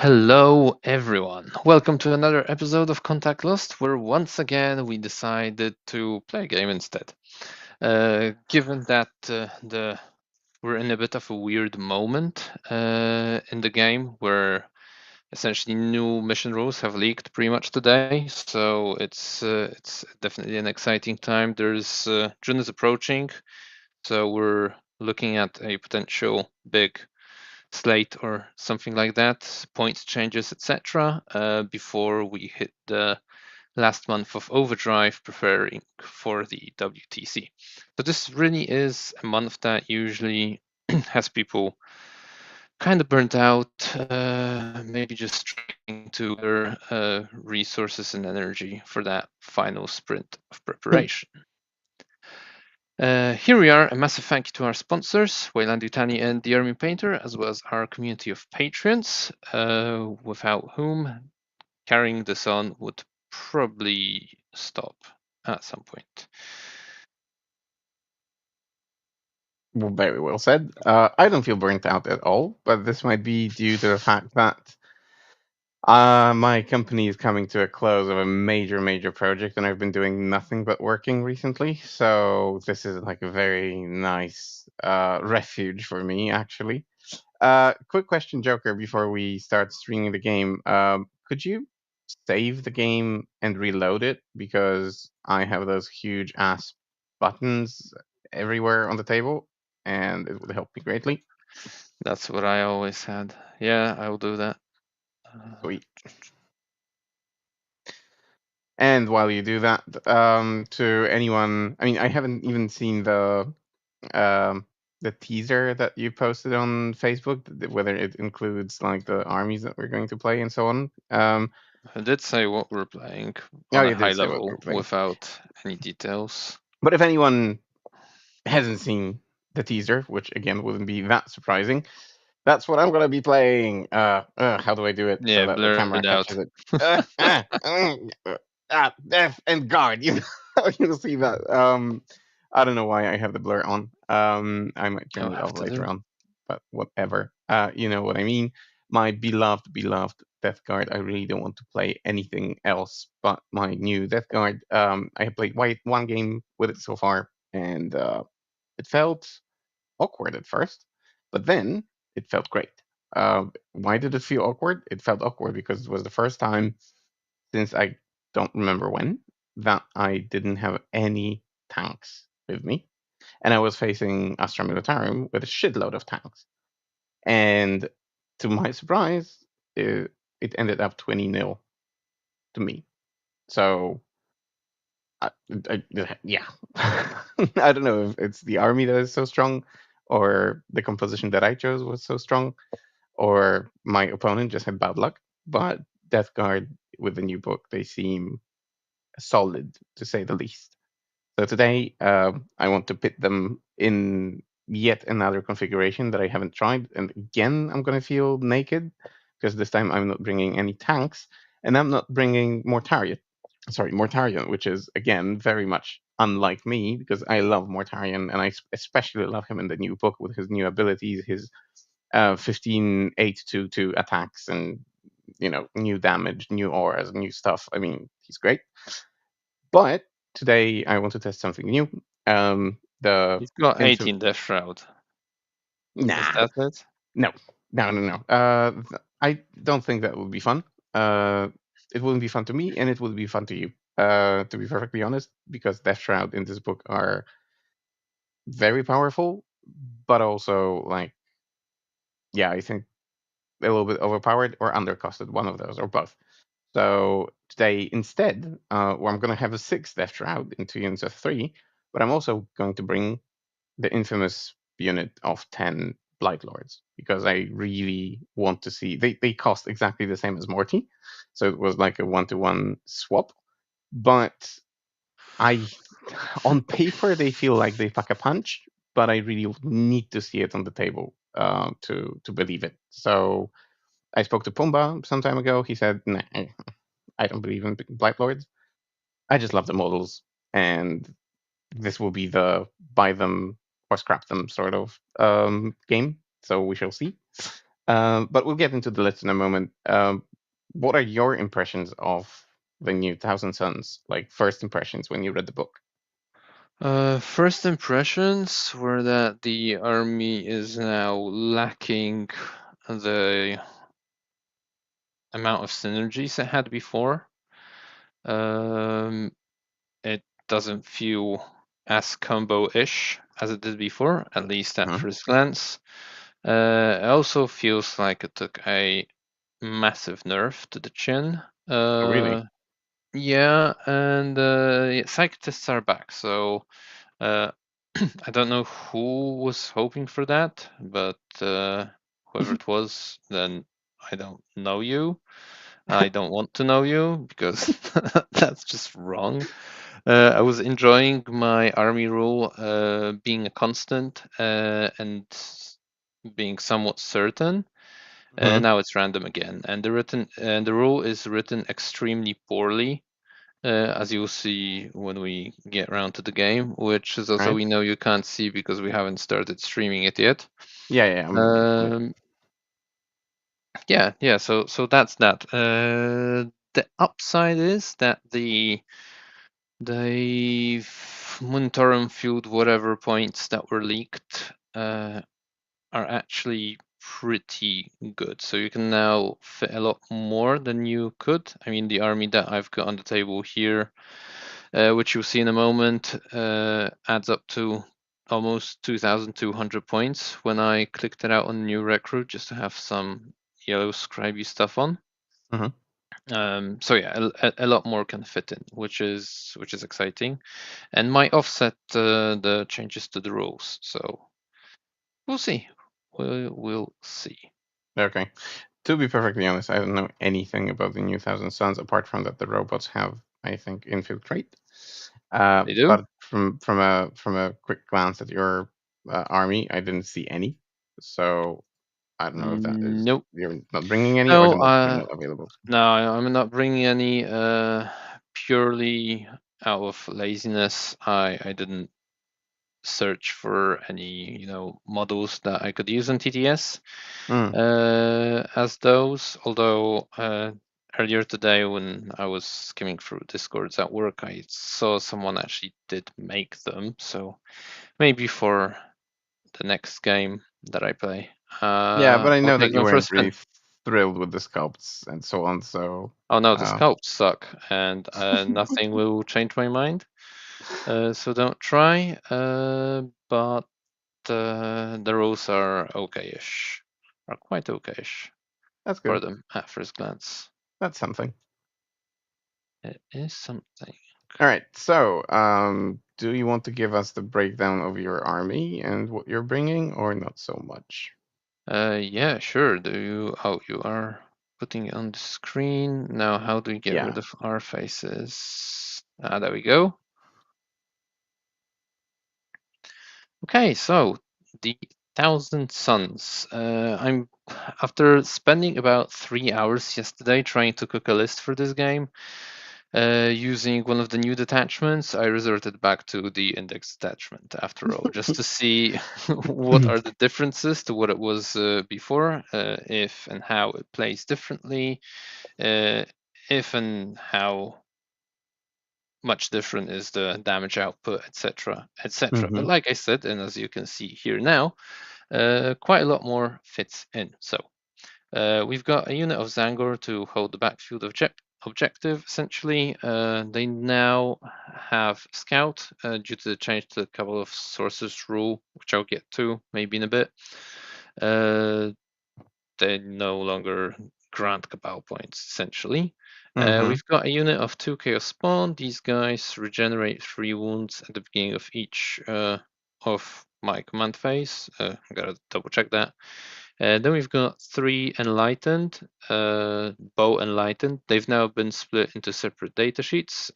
Hello, everyone. Welcome to another episode of Contact Lost, where once again we decided to play a game instead. Given that we're in a bit of a weird moment in the game, where essentially new mission rules have leaked pretty much today, so it's definitely an exciting time. June is approaching, so we're looking at a potential big slate or something like that, points changes, etc., before we hit the last month of overdrive preparing for the WTC. So this really is a month that usually has people kind of burnt out, maybe just trying to gather resources and energy for that final sprint of preparation. Here we are. A massive thank you to our sponsors, Weyland-Yutani and the Army Painter, as well as our community of patrons, without whom carrying this on would probably stop at some point. Well, very well said. I don't feel burnt out at all, but this might be due to the fact that my company is coming to a close of a major project, and I've been doing nothing but working recently. So this is like a very nice refuge for me, actually. Quick question, Joker, before we start streaming the game. Could you save the game and reload it? Because I have those huge ass buttons everywhere on the table, and it would help me greatly. That's what I always had. Yeah, I will do that. Sweet. And while you do that, to anyone, I mean, I haven't even seen um, the teaser that you posted on Facebook, whether it includes like the armies that we're going to play and so on. I did say what we're playing Oh, on a you high did say what we're level playing. without any details. But if anyone hasn't seen the teaser, which again wouldn't be that surprising, that's what I'm gonna be playing. How do I do it so Yeah, that the blur camera it out. catches it? Death and guard. You'll see that. I don't know why I have the blur on. I might I'll turn it have off to later do. on, but whatever. You know what I mean. My beloved Death Guard. I really don't want to play anything else but my new Death Guard. I have played one game with it so far, and it felt awkward at first, but then it felt great. Why did it feel awkward? It felt awkward because it was the first time since I don't remember when that I didn't have any tanks with me, and I was facing Astra Militarum with a shitload of tanks. And to my surprise, it ended up 20-0 to me. So yeah, I don't know if it's the army that is so strong, or the composition that I chose was so strong, or my opponent just had bad luck. But Death Guard with the new book, they seem solid to say the least. So today, I want to pit them in yet another configuration that I haven't tried, and again, I'm gonna feel naked because this time I'm not bringing any tanks, and I'm not bringing Mortarion. Sorry, Mortarion, which is again very much unlike me because I love Mortarion, and I especially love him in the new book with his new abilities, his 15 8/2/2 attacks, and new damage, new auras, new stuff. I mean, he's great. But today I want to test something new. The He's got info. 18 Death Shroud. Is Nah, that it? no, no. I don't think that would be fun. Uh, it wouldn't be fun to me, and it would be fun to you. To be perfectly honest, because Death Shroud in this book are very powerful, but also like, yeah, I think a little bit overpowered or undercosted, one of those or both. So today, instead, well, I'm going to have a 6 Death Shroud into units of 3, but I'm also going to bring the infamous unit of 10 Blight Lords because I really want to see. They cost exactly the same as Morty, so it was like a 1-to-1 swap. But I, on paper, they feel like they pack a punch, but I really need to see it on the table to believe it. So I spoke to Pumba some time ago. He said, "Nah, I don't believe in Blight Lords. I just love the models, and this will be the buy them or scrap them sort of game. So we shall see." But we'll get into the list in a moment. What are your impressions of the new Thousand Suns? Like first impressions when you read the book? First impressions were that the army is now lacking the amount of synergies it had before. Um, it doesn't feel as combo-ish as it did before, at least at Hmm. first glance. It also feels like it took a massive nerf to the chin. Oh, really? Yeah, and yeah, psychiatrists are back, so uh, I don't know who was hoping for that, but whoever it was, then I don't know you. I don't want to know you because that's just wrong. I was enjoying my army rule being a constant and being somewhat certain. Hmm. Now it's random again, and the rule is written extremely poorly, as you'll see when we get around to the game, which is also Right? we know you can't see because we haven't started streaming it yet. Yeah, yeah. I'm on it. Um, yeah. So that's that. The upside is that the Muntarum field whatever points that were leaked are actually pretty good. So you can now fit a lot more than you could. I mean, the army that I've got on the table here, which you'll see in a moment, adds up to almost 2,200 points when I clicked it out on new recruit just to have some yellow scribey stuff on. Hmm. So yeah, a lot more can fit in, which is exciting, and might offset the changes to the rules. So we'll see. We'll see. Okay. To be perfectly honest, I don't know anything about the new Thousand Suns apart from that the robots have, I think, infiltrate. They do? But from a quick glance at your army, I didn't see any. So I don't know if that is Nope. you're not bringing any or No, they're not available. no, I'm not bringing any purely out of laziness. I didn't search for any, models that I could use on TTS Mm, as those. Although earlier today when I was skimming through Discords at work, I saw someone actually did make them. So maybe for the next game that I play, yeah, but I I'll know that take you them for a weren't spin. really thrilled with the sculpts and so on. So Oh no, the uh, scalps suck, and nothing will change my mind. So don't try. But the rules are okay-ish, are quite okay-ish that's for good. them at first glance. That's something. It is something. All right. So, do you want to give us the breakdown of your army and what you're bringing, or not so much? Yeah, sure. Do you? Oh, you are putting it on the screen now. How do we get Yeah. rid of our faces? Ah, there we go. Okay, so the Thousand Suns. I'm after spending about 3 hours yesterday trying to cook a list for this game. Using one of the new detachments, I resorted back to the index detachment after all, just to see what are the differences to what it was before, if and how it plays differently, uh, if and how much different is the damage output, etc., etc. Mm-hmm. But like I said, and as you can see here now, quite a lot more fits in. So we've got a unit of Zangor to hold the backfield objective, essentially. They now have Scout due to the change to a couple of sources rule, which I'll get to maybe in a bit. Uh, they no longer grant Cabal points, essentially. Mm-hmm. We've got a unit of 2 Chaos Spawn. These guys regenerate 3 wounds at the beginning of each of my command phase. I gotta double check that. Then we've got 3 Enlightened, Bow Enlightened. They've now been split into separate data sheets,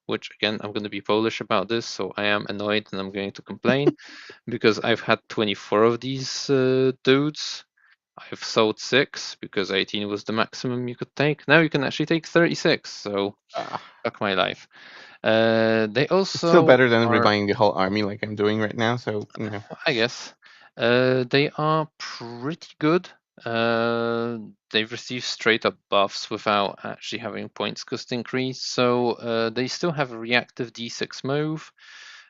which again, I'm going to be Polish about this, so I am annoyed and I'm going to complain because I've had 24 of these dudes. I've sold 6 because 18 was the maximum you could take. Now you can actually take 36, so fuck my life. They It's still also better than are, rebuying the whole army like I'm doing right now. So, I guess, they are pretty good. They've received straight up buffs without actually having points cost increase, so they still have a reactive D6 move.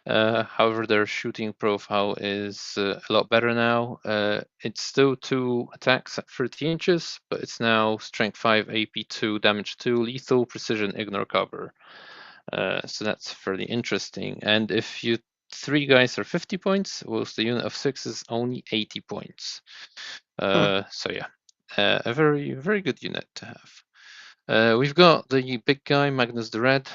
However, their shooting profile is a lot better now. It's still 2 attacks at 30 inches, but it's now Strength 5, AP 2, Damage 2, Lethal, Precision, Ignore, Cover. So that's fairly interesting. And if you 3 guys are 50 points, whilst the unit of 6 is only 80 points. Hmm. So yeah, a very, very good unit to have. We've got the big guy, Magnus the Red.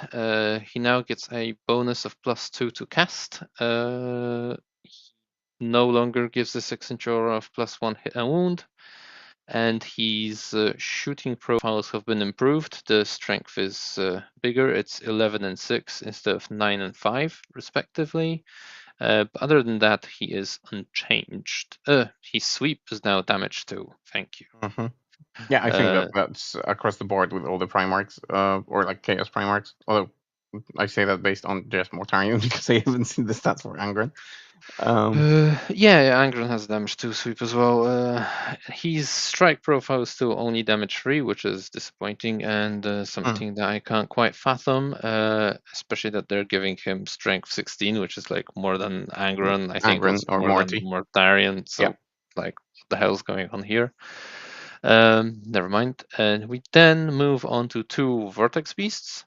He now gets a bonus of +2 to cast. He no longer gives the 6-inch aura of +1 hit and wound. And his shooting profiles have been improved. The strength is bigger. It's 11 and 6 instead of 9 and 5, respectively. But other than that, he is unchanged. His sweep is now damage 2. Thank you. Mm-hmm. Yeah, I think Uh, that's across the board with all the Primarchs, or like Chaos Primarchs. Although I say that based on just Mortarion because I haven't seen the stats for Angren. yeah, Angron has damage 2 sweep as well. His strike profile is still only damage 3, which is disappointing and mm, something that I can't quite fathom, especially that they're giving him strength 16, which is like more than Angron, I think Angren also or more than Morty. Mortarion. Yeah. So, like, what the hell's going on here? Never mind. And we then move on to 2 Vortex Beasts.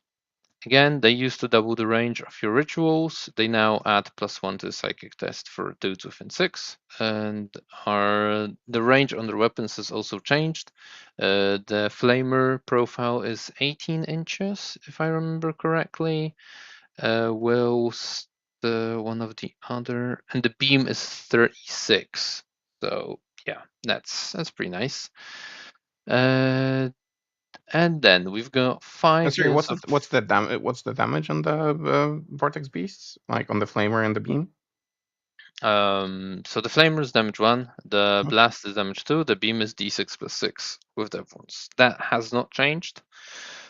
Again, they used to double the range of your rituals. They now add +1 to the psychic test for dudes within 6. And the range on their weapons has also changed. The flamer profile is 18 inches, if I remember correctly. Whilst one of the other, and the beam is 36. So yeah, that's pretty nice. Uh, and then we've got And 5 sorry, units of. what's the damage on the Vortex Beasts? Like on the Flamer and the Beam? So the flamer is damage 1, the Mhm. blast is damage 2, the beam is d6 +6 with the wounds. That has not changed.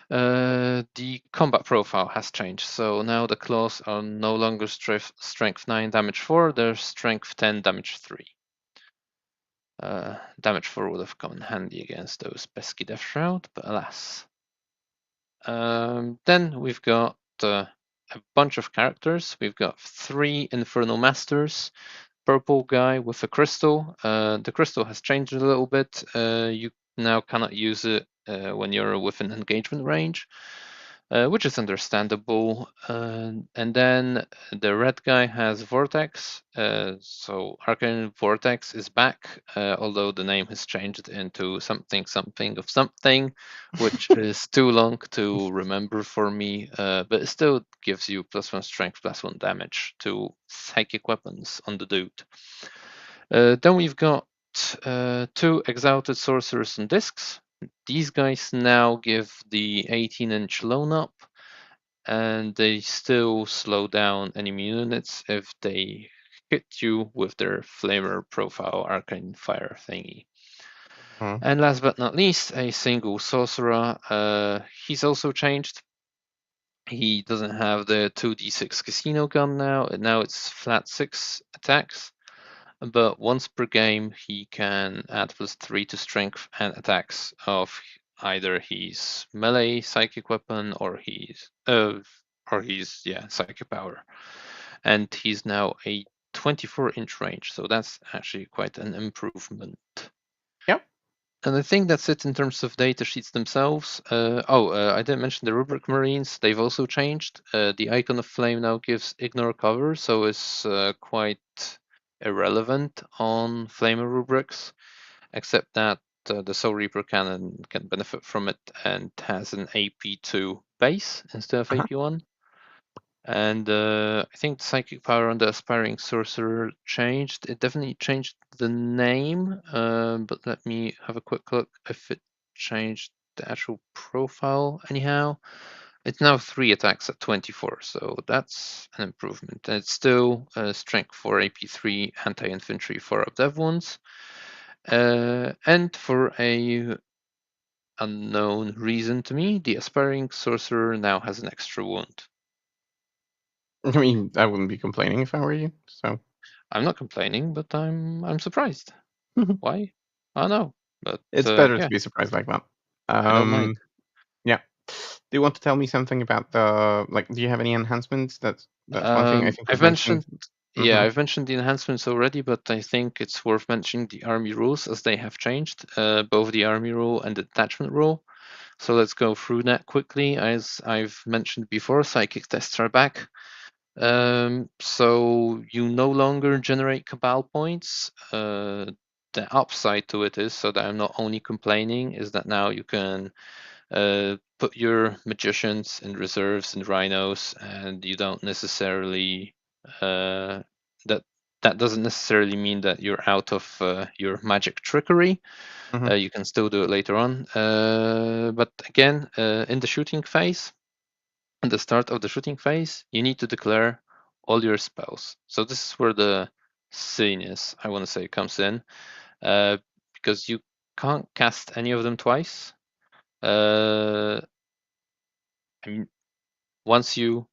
The combat profile has changed. So now the claws are no longer strength 9, damage 4, they're strength 10, damage 3. Damage 4 would have come in handy against those pesky Death Shroud, but alas. Then we've got a bunch of characters. We've got 3 Infernal Masters, purple guy with a crystal. The crystal has changed a little bit. You now cannot use it when you're within engagement range, which is understandable. And then the red guy has Vortex. So Arcane Vortex is back, although the name has changed into something something of something, which is too long to remember for me, but it still gives you +1 strength, +1 damage to psychic weapons on the dude. Then we've got 2 Exalted Sorcerers on discs. These guys now give the 18-inch lone up, and they still slow down enemy units if they hit you with their Flamer profile arcane fire thingy. Mhm. And last but not least, a single sorcerer. He's also changed. He doesn't have the 2d6 casino gun now. Now it's flat 6 attacks. But once per game, he can add +3 to strength and attacks of either his melee psychic weapon or his psychic power. And he's now a 24-inch range, so that's actually quite an improvement. Yep. And I think that's it in terms of data sheets themselves. I didn't mention the rubric marines. They've also changed. The icon of flame now gives ignore cover, so it's quite irrelevant on flamer rubrics, except that the Soul Reaper cannon can benefit from it and has an AP2 base instead of Uh-huh. AP1. And I think the psychic power on the aspiring sorcerer changed. It definitely changed the name, but let me have a quick look if it changed the actual profile anyhow. It's now 3 attacks at 24, so that's an improvement. And it's still strength 4, AP3, anti-infantry 4 up dev wounds. And for a unknown reason to me, the aspiring sorcerer now has an extra wound. I mean, I wouldn't be complaining if I were you. So I'm not complaining, but I'm surprised. Why? I don't know. But It's better to yeah, be surprised like that. I don't mind. Um, yeah. Do you want to tell me something about the like? Do you have any enhancements? That's one thing I think I've you've mentioned. mentioned, yeah, Mm-hmm. I've mentioned the enhancements already, but I think it's worth mentioning the army rules as they have changed, both the army rule and the detachment rule. So let's go through that quickly. As I've mentioned before, psychic tests are back. So you no longer generate cabal points. The upside to it is, so that I'm not only complaining, is that now you can put your magicians in reserves and rhinos, and you don't necessarily that that doesn't necessarily mean that you're out of your magic trickery. Mm-hmm. You can still do it later on. But again, in the shooting phase, at the start of the shooting phase, you need to declare all your spells. So this is where the silliness, I want to say, comes in, uh, because you can't cast any of them twice. Uh, I mean, once you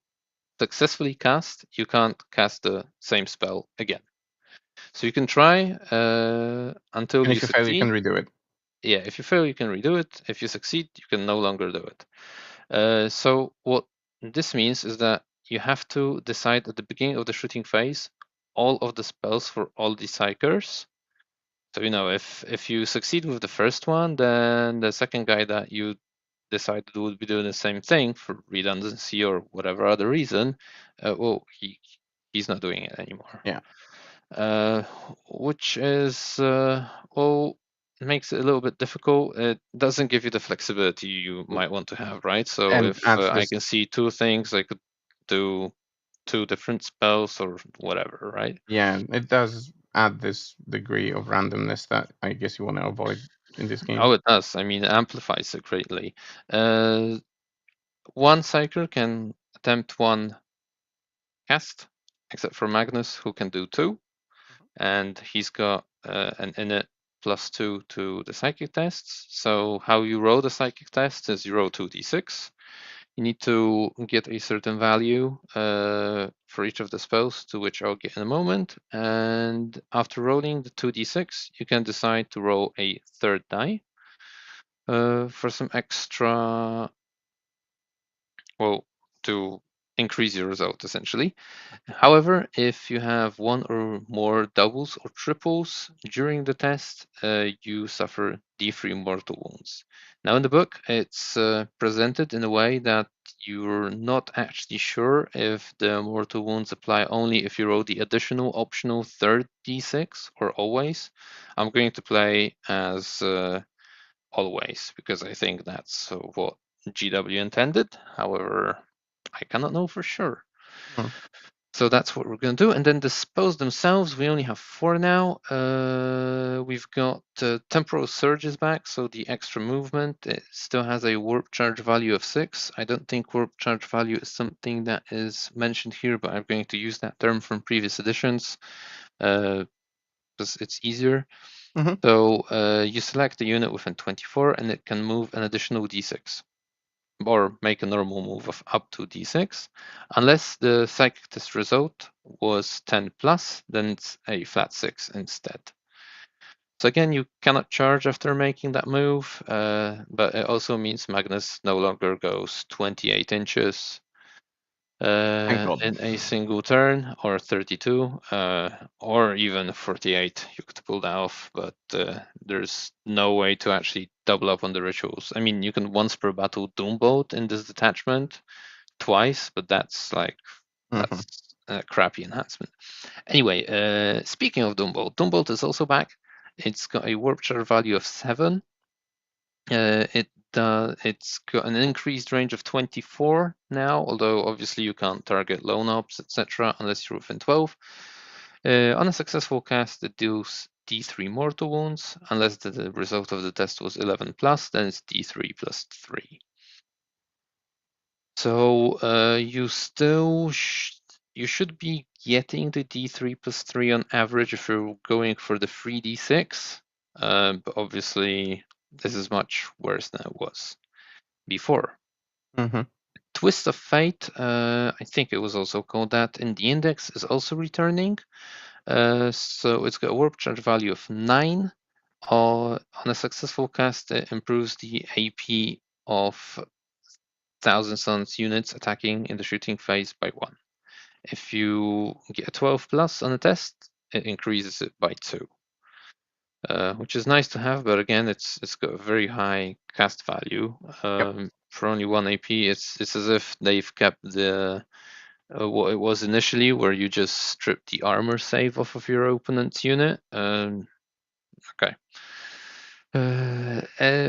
successfully cast, you can't cast the same spell again. So you can try until And you if you fail, you can succeed. redo it. Yeah, if you fail, you can redo it. If you succeed, you can no longer do it. So what this means is that you have to decide at the beginning of the shooting phase all of the spells for all the psychers. So if you succeed with the first one, then the second guy that you decided would be doing the same thing for redundancy or whatever other reason, well, he's not doing it anymore. Yeah. Uh, which is well, makes it a little bit difficult. It doesn't give you the flexibility you might want to have, right? So And if adds I this. can see two things, I could do two different spells or whatever, right? Yeah, it does add this degree of randomness that I guess you want to avoid in this game. Oh, it does. I mean, it amplifies it greatly. Uh, one psyker can attempt one cast, except for Magnus, who can do two, and he's got an init +2 to the psychic tests. So how you roll the psychic test is you roll 2d6. You need to get a certain value for each of the spells, to which I'll get in a moment. And after rolling the 2d6, you can decide to roll a third die for some extra, well, to increase your result essentially. However, if you have one or more doubles or triples during the test, you suffer D3 mortal wounds. Now, in the book, it's presented in a way that you're not actually sure if the mortal wounds apply only if you roll the additional optional third D6 or always. I'm going to play as always because I think that's what GW intended. However, I cannot know for sure. Hmm. So that's what we're going to do. And then the spells themselves, we only have four now. We've got temporal surges back, so the extra movement. It still has a warp charge value of 6. I don't think warp charge value is something that is mentioned here, but I'm going to use that term from previous editions because it's easier. Mm-hmm. So you select the unit within 24, and it can move an additional d6 or make a normal move of up to d6. Unless the psychic test result was 10 plus, then it's a flat 6 instead. So again, you cannot charge after making that move, but it also means Magnus no longer goes 28 inches Thank God. in a single turn, or 32, or even 48. You could pull that off, but there's no way to actually double up on the rituals. I mean, you can once per battle Doombolt in this detachment twice, but Mm-hmm. that's a crappy enhancement. Anyway, speaking of Doombolt, Doombolt is also back. It's got a warp charge value of 7. It's got an increased range of 24 now, although obviously you can't target lone ops, etc., unless you're within 12. On a successful cast, it deals D3 mortal wounds. Unless the result of the test was 11 plus, then it's D3 plus 3. So you should be getting the D3 plus 3 on average if you're going for the 3D6. But obviously, this is much worse than it was before. Mm-hmm. Twist of Fate, I think it was also called that in the index, is also returning. So it's got a warp charge value of 9. On a successful cast, it improves the AP of 1000 Suns units attacking in the shooting phase by 1. If you get a 12 plus on a test, it increases it by 2. Which is nice to have, but again, it's got a very high cast value. Yep. For only 1 AP, it's as if they've kept the what it was initially, where you just strip the armor save off of your opponent's unit. Okay.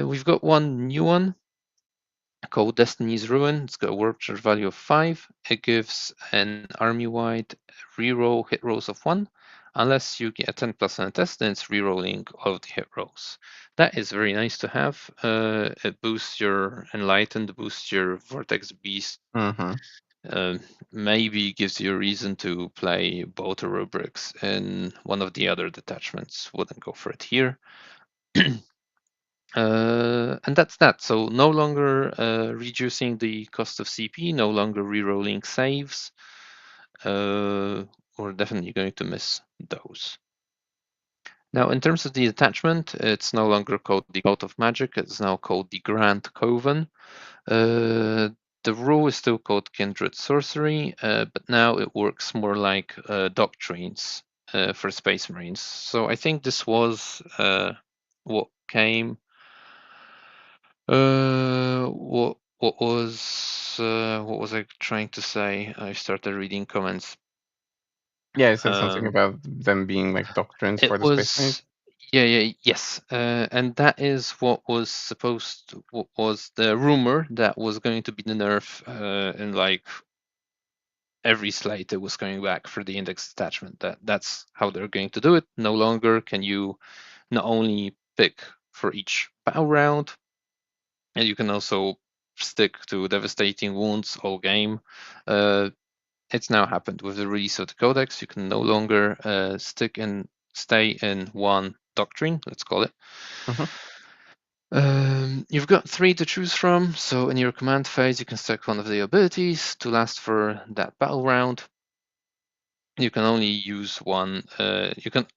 We've got one new one called Destiny's Ruin. It's got a warp charge value of 5. It gives an army-wide reroll hit rolls of 1. Unless you get a 10 plus on a test, then it's rerolling all of the hit rolls. That is very nice to have. It boosts your Enlightened, boosts your Vortex Beast. Mm-hmm. Maybe gives you a reason to play both rubrics in one of the other detachments. Wouldn't go for it here. And that's that. So no longer reducing the cost of CP, no longer rerolling saves. We're definitely going to miss those. Now, in terms of the attachment, it's no longer called the Cult of Magic. It's now called the Grand Coven. The rule is still called Kindred Sorcery, but now it works more like doctrines for Space Marines. So I think this was what came. What was I trying to say? I started reading comments. Yeah, it said something Um, about them being like doctrines it for the Space Marines. was yes, and that is what was what was the rumor that was going to be the nerf in like every slate. It was coming back for the index attachment. That's how they're going to do it. No longer can you not only pick for each battle round, and you can also stick to devastating wounds all game. It's now happened with the release of the codex. You can no longer stay in one doctrine, let's call it. Mm-hmm. You've got 3 to choose from, so in your command phase you can select one of the abilities to last for that battle round. You can only use one. You can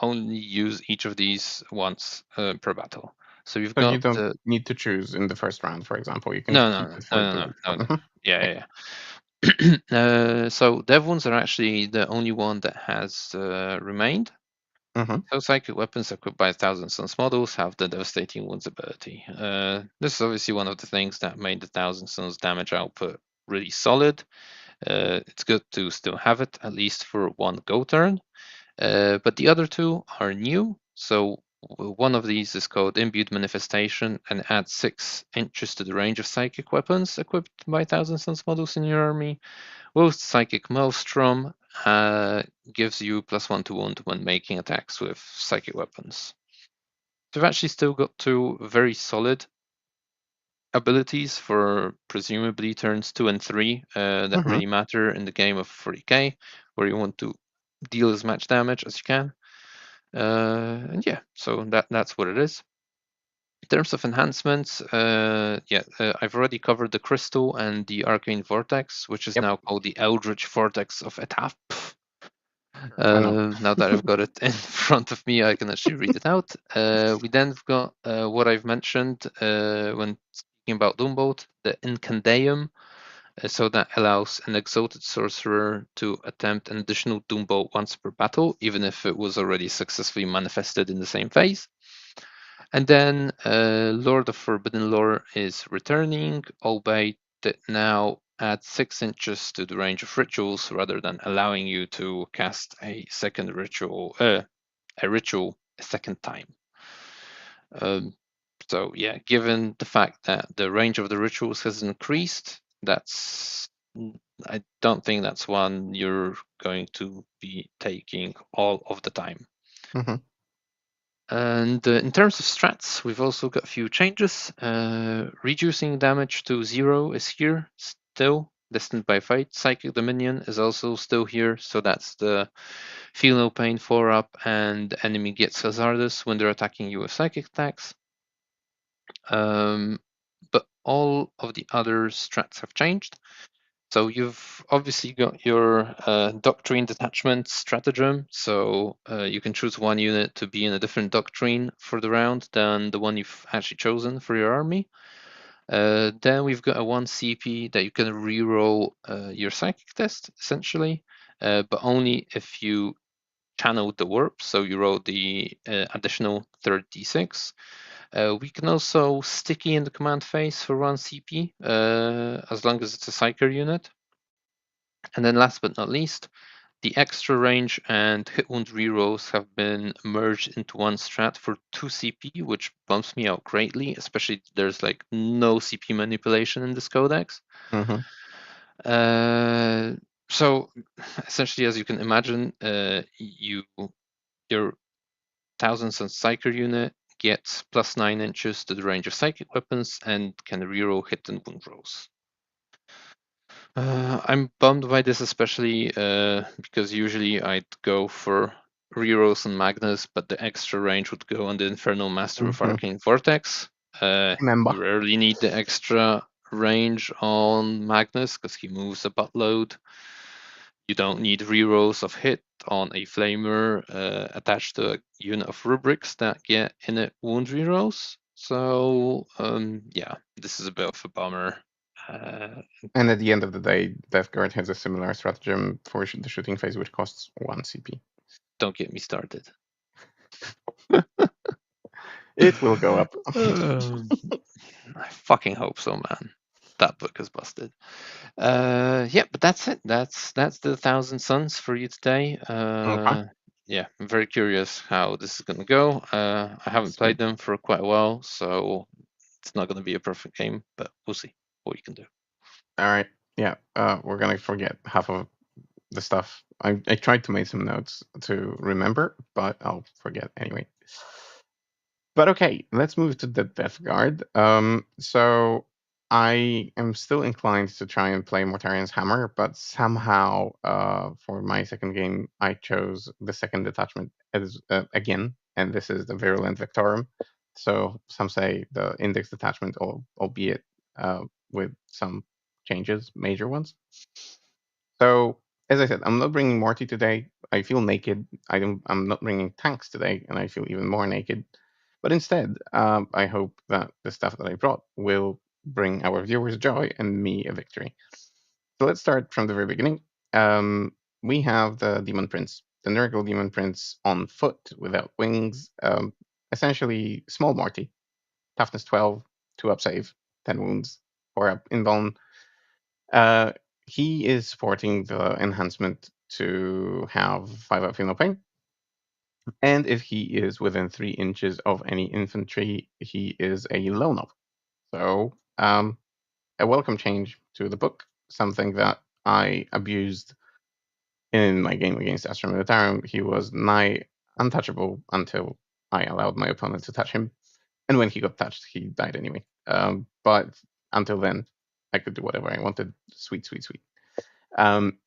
only use each of these once per battle. So you've So you got don't need to choose in the first round, for example. You can no, keep no, it for no, no, the no, next no, one. no. Mhm. Okay. Yeah, so dev wounds are actually the only one that has remained. Mm-hmm. So psychic weapons equipped by 1000 Suns models have the devastating wounds ability. This is obviously one of the things that made the 1000 Suns damage output really solid. It's good to still have it, at least for one go turn. But the other 2 are new. So one of these is called Imbued Manifestation and adds 6 inches to the range of psychic weapons equipped by 1000 Suns models in your army. Whilst Psychic Maelstrom gives you +1 to wound when making attacks with psychic weapons. So we've actually still got 2 very solid abilities for presumably turns 2 and 3 that Mm-hmm. really matter in the game of 40k, where you want to deal as much damage as you can. And yeah, so that's what it is. In terms of enhancements, I've already covered the Crystal and the Arcane Vortex, which is Yep. now called the Eldritch Vortex of Etap. Why not? Now that I've got it in front of me, I can actually read it out. We then have got what I've mentioned when speaking about Doombolt, the Incandeum. So that allows an exalted sorcerer to attempt an additional Doombolt once per battle, even if it was already successfully manifested in the same phase. And then Lord of Forbidden Lore is returning, albeit that now adds 6 inches to the range of rituals rather than allowing you to cast a ritual a second time. So yeah, given the fact that the range of the rituals has increased, I don't think that's one you're going to be taking all of the time. Mm-hmm. And in terms of strats, we've also got a few changes. Reducing damage to 0 is here still, destined by fate. Psychic Dominion is also still here, so that's the Feel No Pain 4-up, and the enemy gets hazardous when they're attacking you with psychic attacks. But all of the other strats have changed. So you've obviously got your doctrine detachment stratagem. So you can choose one unit to be in a different doctrine for the round than the one you've actually chosen for your army. Then we've got a 1 CP that you can reroll your psychic test, essentially, but only if you channeled the warp, so you roll the additional third d6. We can also sticky in the command phase for 1 CP, as long as it's a psyker unit. And then last but not least, the extra range and hit wound rerolls have been merged into one strat for 2 CP, which bumps me out greatly, especially there's like no CP manipulation in this codex. Mm-hmm. So essentially, as you can imagine, your Thousands and Psyker unit gets plus 9 inches to the range of psychic weapons and can reroll hit and wound rolls. I'm bummed by this, especially because usually I'd go for rerolls and Magnus, but the extra range would go on the Infernal Master of Arcane Vortex. Remember. You rarely need the extra range on Magnus because he moves a buttload. You don't need rerolls of hit on a flamer attached to a unit of rubrics that get in it wound rerolls. So yeah, this is a bit of a bummer. And at the end of the day, Death Guard has a similar stratagem for the shooting phase, which costs 1 CP. Don't get me started. It will go up. I fucking hope so, man. That book is busted. Yeah, but that's it. That's the Thousand Suns for you today. Okay. Yeah, I'm very curious how this is gonna go. I haven't played them for quite a while, so it's not gonna be a perfect game, but we'll see what you can do. All right. Yeah. We're gonna forget half of the stuff. I tried to make some notes to remember, but I'll forget anyway. But okay, let's move to the Death Guard. So I am still inclined to try and play Mortarian's Hammer, but somehow, for my second game, I chose the second detachment as again, and this is the Virulent Victorum. So some say the Index detachment, albeit with some changes, major ones. So as I said, I'm not bringing Morty today. I feel naked. I'm not bringing tanks today, and I feel even more naked. But instead, I hope that the stuff that I brought will bring our viewers joy and me a victory. So let's start from the very beginning. We have the Demon Prince, the Nurgle Demon Prince on foot without wings. Essentially, small Morty, toughness 12, 2 up save, 10 wounds, 4 up invuln. Uh, he is sporting the enhancement to have 5 up feel no pain. And if he is within 3 inches of any infantry, he is a lone up. So, a welcome change to the book, something that I abused in my game against Astra Militarum. He was nigh untouchable until I allowed my opponent to touch him. And when he got touched, he died anyway. But until then, I could do whatever I wanted. Sweet, sweet, sweet. Um,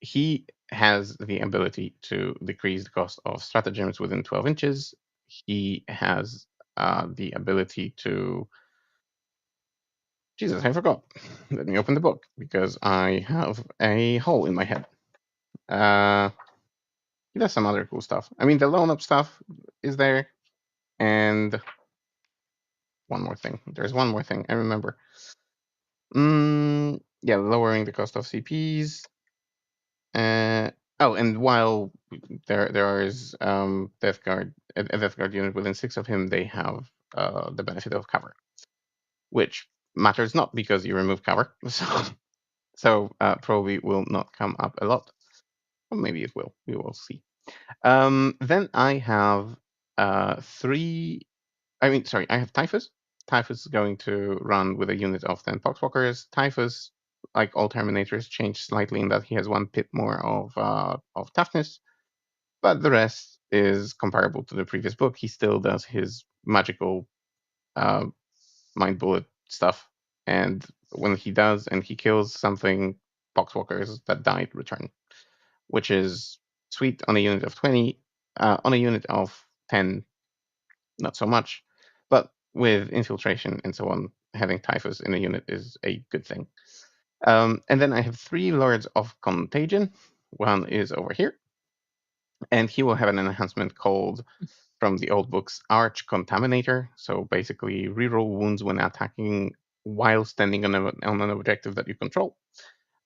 he has the ability to decrease the cost of stratagems within 12 inches. He has the ability to. Jesus, I forgot. Let me open the book because I have a hole in my head. Uh, he does some other cool stuff. I mean, the loan up stuff is there, and one more thing. There's one more thing I remember. Yeah, lowering the cost of CPs. Oh, and while there is Death Guard, a Death Guard unit within 6 of him, they have the benefit of cover, which matters not because you remove cover, so probably will not come up a lot. Or maybe it will. We will see. Then I have 3. I mean, sorry, I have Typhus. Typhus is going to run with a unit of 10 Poxwalkers. Typhus, like all Terminators, changed slightly in that he has 1 pip more of toughness, but the rest is comparable to the previous book. He still does his magical uh, mind bullet stuff, and when he does and he kills something, Poxwalkers that died return, which is sweet on a unit of 20. On a unit of 10, not so much. But with infiltration and so on, having Typhus in a unit is a good thing. And then I have 3 Lords of Contagion. One is over here, and he will have an enhancement called from the old books Arch Contaminator. So basically, reroll wounds when attacking while standing on an objective that you control.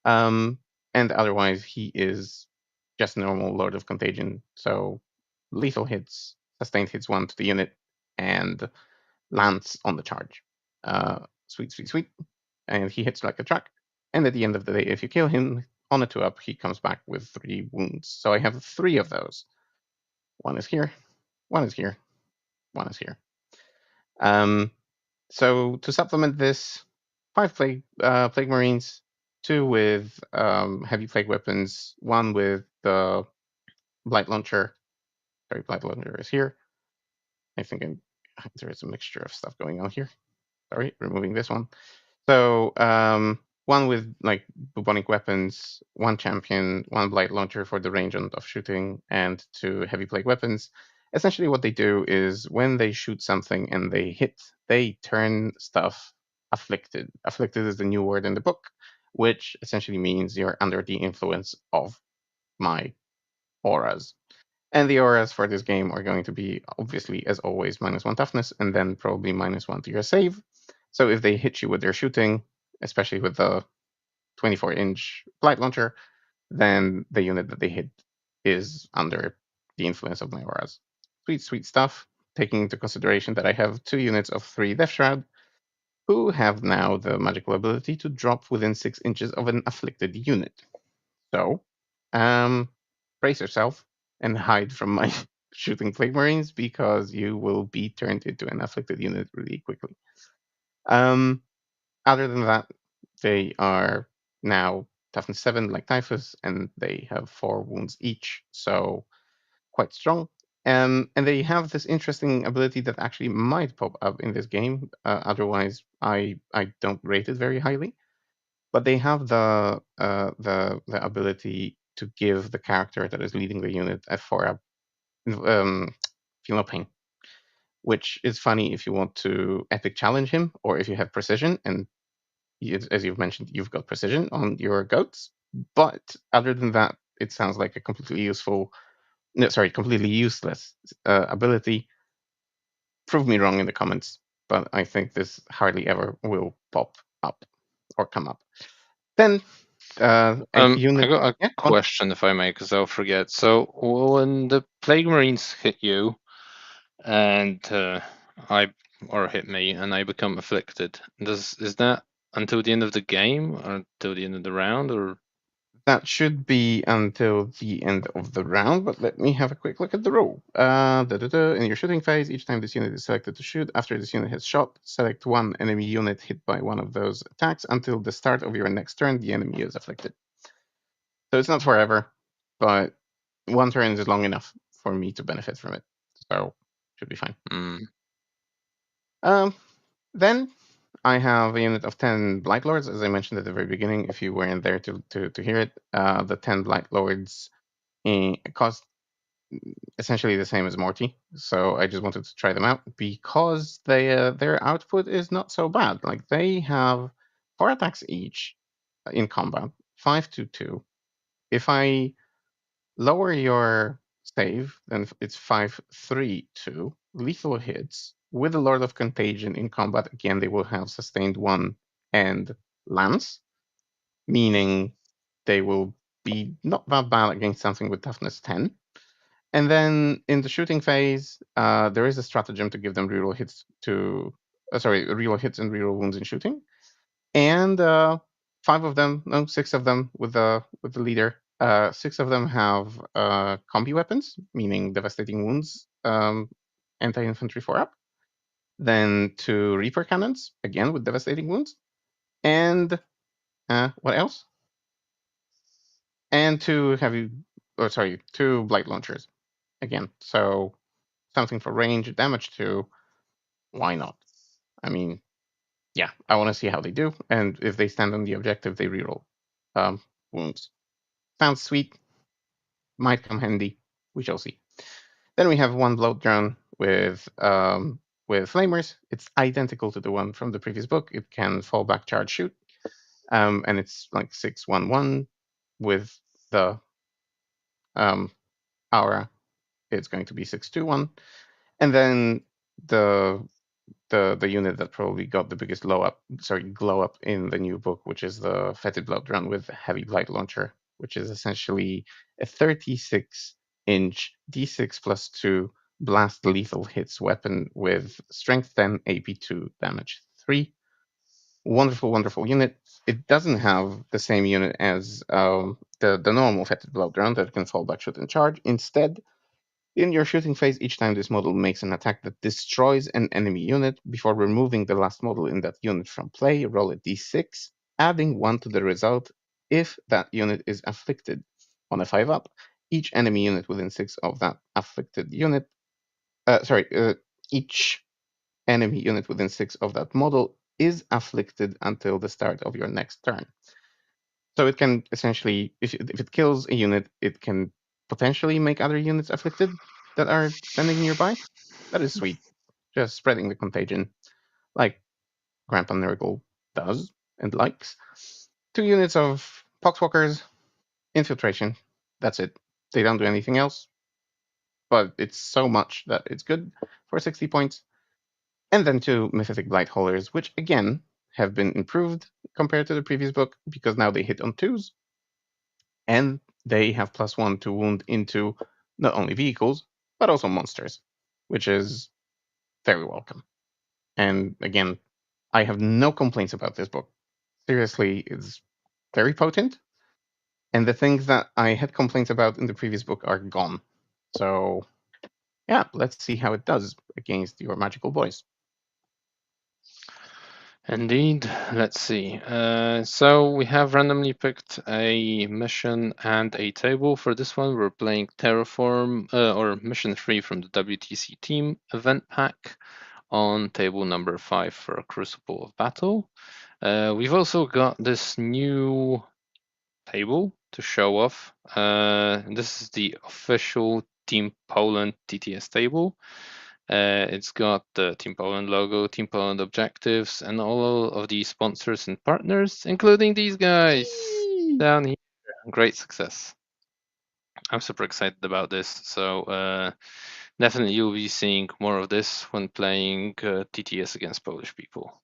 Um, and otherwise, he is just normal Lord of Contagion. So lethal hits, sustained hits 1 to the unit, and lands on the charge. Sweet, sweet, sweet. And he hits like a truck. And at the end of the day, if you kill him on a 2-up, he comes back with 3 wounds. So I have 3 of those. One is here, one is here, one is here. So to supplement this, 5 plague marines, 2 with heavy plague weapons, 1 with the blight launcher. Sorry, blight launcher is here. I think there is a mixture of stuff going on here. Sorry, removing this one. So 1 with like bubonic weapons, 1 champion, 1 blight launcher for the range of shooting, and 2 heavy plague weapons. Essentially, what they do is when they shoot something and they hit, they turn stuff afflicted. Afflicted is the new word in the book, which essentially means you're under the influence of my auras. And the auras for this game are going to be, obviously, as always, -1 toughness, and then probably -1 to your save. So if they hit you with their shooting, especially with the 24-inch blight launcher, then the unit that they hit is under the influence of my auras. Sweet, sweet stuff. Taking into consideration that I have 2 units of 3 Death Shroud, who have now the magical ability to drop within 6 inches of an afflicted unit. So, brace yourself and hide from my shooting plague marines because you will be turned into an afflicted unit really quickly. Other than that, they are now toughness 7 like Typhus, and they have 4 wounds each, so quite strong. And they have this interesting ability that actually might pop up in this game. Otherwise, I don't rate it very highly. But they have the ability to give the character that is leading the unit a 4-up feel no pain, which is funny if you want to epic challenge him or if you have precision. And as you've mentioned, you've got precision on your goats. But other than that, it sounds like a completely useless ability. Prove me wrong in the comments, but I think this hardly ever will pop up or come up. Then a I unit. got a Yeah, go on. question, if I may, because I'll forget. So when the plague marines hit you, and I or hit me, and I become afflicted, is that until the end of the game, or until the end of the round, or? That should be until the end of the round, but let me have a quick look at the rule. In your shooting phase, each time this unit is selected to shoot, after this unit has shot, select 1 enemy unit hit by one of those attacks until the start of your next turn, the enemy is afflicted. So it's not forever, but 1 turn is long enough for me to benefit from it. So should be fine. Mm. Then I have a unit of 10 Blight Lords, as I mentioned at the very beginning. If you weren't there to hear it, the 10 Blight Lords cost essentially the same as Morty. So I just wanted to try them out because their output is not so bad. Like they have 4 attacks each in combat, 5-2. If I lower your save, then it's 5-3-2. Lethal hits. With the Lord of Contagion in combat, again, they will have sustained 1 and lance, meaning they will be not that bad against something with toughness 10. And then in the shooting phase, there is a stratagem to give them reroll hits reroll hits and reroll wounds in shooting. And 5 of them, no, 6 of them with the leader. 6 of them have combi weapons, meaning devastating wounds, anti-infantry 4-up. Then 2 Reaper cannons, again with devastating wounds. And what else? And 2 2 blight launchers, again. So something for range, damage 2. Why not? I mean, yeah, I want to see how they do. And if they stand on the objective, they reroll wounds. Sounds sweet. Might come handy. We shall see. Then we have 1 bloat drone with flamers. It's identical to the one from the previous book. It can fall back, charge, shoot. and it's like 6/1/1 with the um, aura. It's going to be 6/2/1, and then the the unit that probably got the biggest glow up in the new book, which is the Fetid Blood Run with Heavy Blight Launcher, which is essentially a 36-inch D6 plus 2 blast lethal hits weapon with strength 10, AP 2, damage 3. Wonderful, wonderful unit. It doesn't have the same unit as the normal Fetid Blood Run that can fall back, shoot, and charge. Instead, in your shooting phase, each time this model makes an attack that destroys an enemy unit, before removing the last model in that unit from play, roll a d6, adding 1 to the result if that unit is afflicted. On a 5 up, each enemy unit within 6 of that afflicted unit, each enemy unit within 6 of that model is afflicted until the start of your next turn. So it can essentially, if it kills a unit, it can potentially make other units afflicted that are standing nearby. That is sweet. Just spreading the contagion, like Grandpa Nurgle does and likes. 2 units of Poxwalkers, infiltration. That's it. They don't do anything else, but it's so much that it's good for 60 points. And then 2 Mythic Blight Haulers, which again have been improved compared to the previous book because now they hit on 2s and they have +1 to wound into not only vehicles but also monsters, which is very welcome. And again, I have no complaints about this book. Seriously, it's very potent, and the things that I had complaints about in the previous book are gone. So yeah, let's see how it does against your magical boys. Indeed. Let's see. So we have randomly picked a mission and a table. For this one, we're playing Terraform or Mission 3 from the WTC team event pack on table number 5 for a Crucible of Battle. We've also got this new table to show off. This is the official Team Poland TTS table. It's got the Team Poland logo, Team Poland objectives, and all of the sponsors and partners, including these guys down here. Great success. I'm super excited about this. So definitely you'll be seeing more of this when playing TTS against Polish people.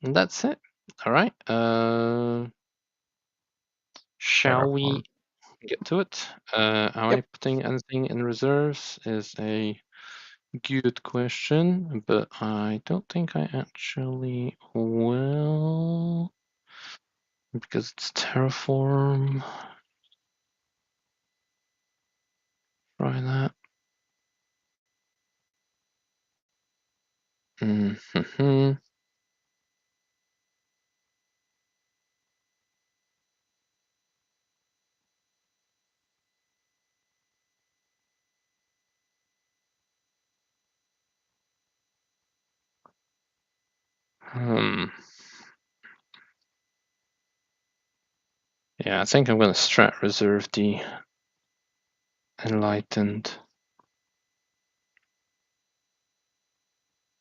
And that's it. All right. Shall we Terraform. get to it? Am I Yep. putting anything in reserves? Is a good question, but I don't think I actually will because it's Terraform. Try that. Mm-hmm. Hmm. Yeah, I think I'm gonna strat reserve the Enlightened.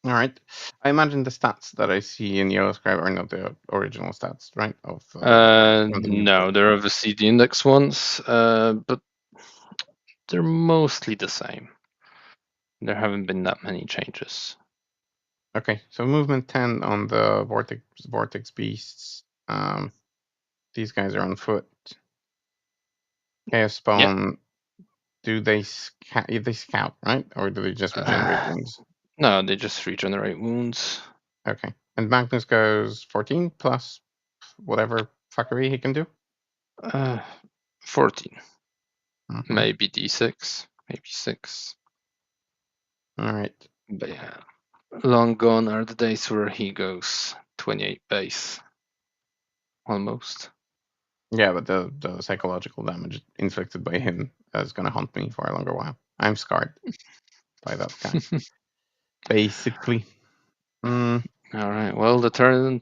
All right. I imagine the stats that I see in Yellow Scribe are not the original stats, right? From the new No, book. they're obviously the index ones, but they're mostly the same. There haven't been that many changes. Okay, so movement 10 on the vortex beasts. These guys are on foot. Chaos Yeah. spawn. Do they scout, right? Or do they just regenerate wounds? No, they just regenerate wounds. Okay. And Magnus goes 14 plus whatever fuckery he can do. 14. Mm-hmm. Maybe D6. Maybe 6. All right. But yeah. Long gone are the days where he goes 28 base. Almost. Yeah, but the psychological damage inflicted by him is gonna haunt me for a longer while. I'm scarred by that guy, basically. Mm, Alright, well, the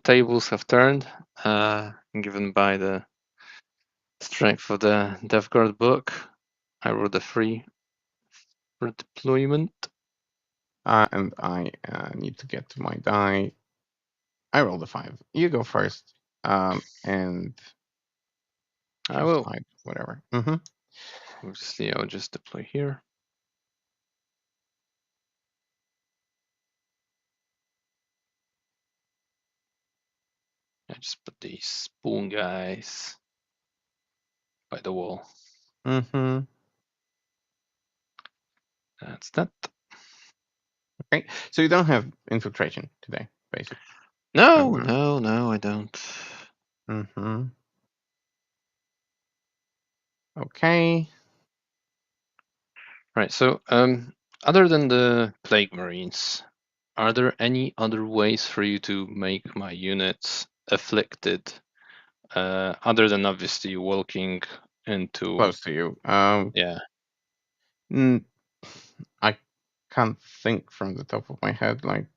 tables have turned, given by the strength of the Death Guard book. I wrote a 3 for deployment. and I need to get to my die. I rolled a 5. You go first. And I just will. hide whatever. Mm-hmm. Obviously, I'll just deploy here. I just put these spoon guys by the wall. Mm-hmm. That's that. Okay. So you don't have infiltration today, basically. No, I don't. Mm-hmm. Okay. Right. So, other than the Plague Marines, are there any other ways for you to make my units afflicted, other than obviously walking into? Close to you. Yeah. I can't think from the top of my head like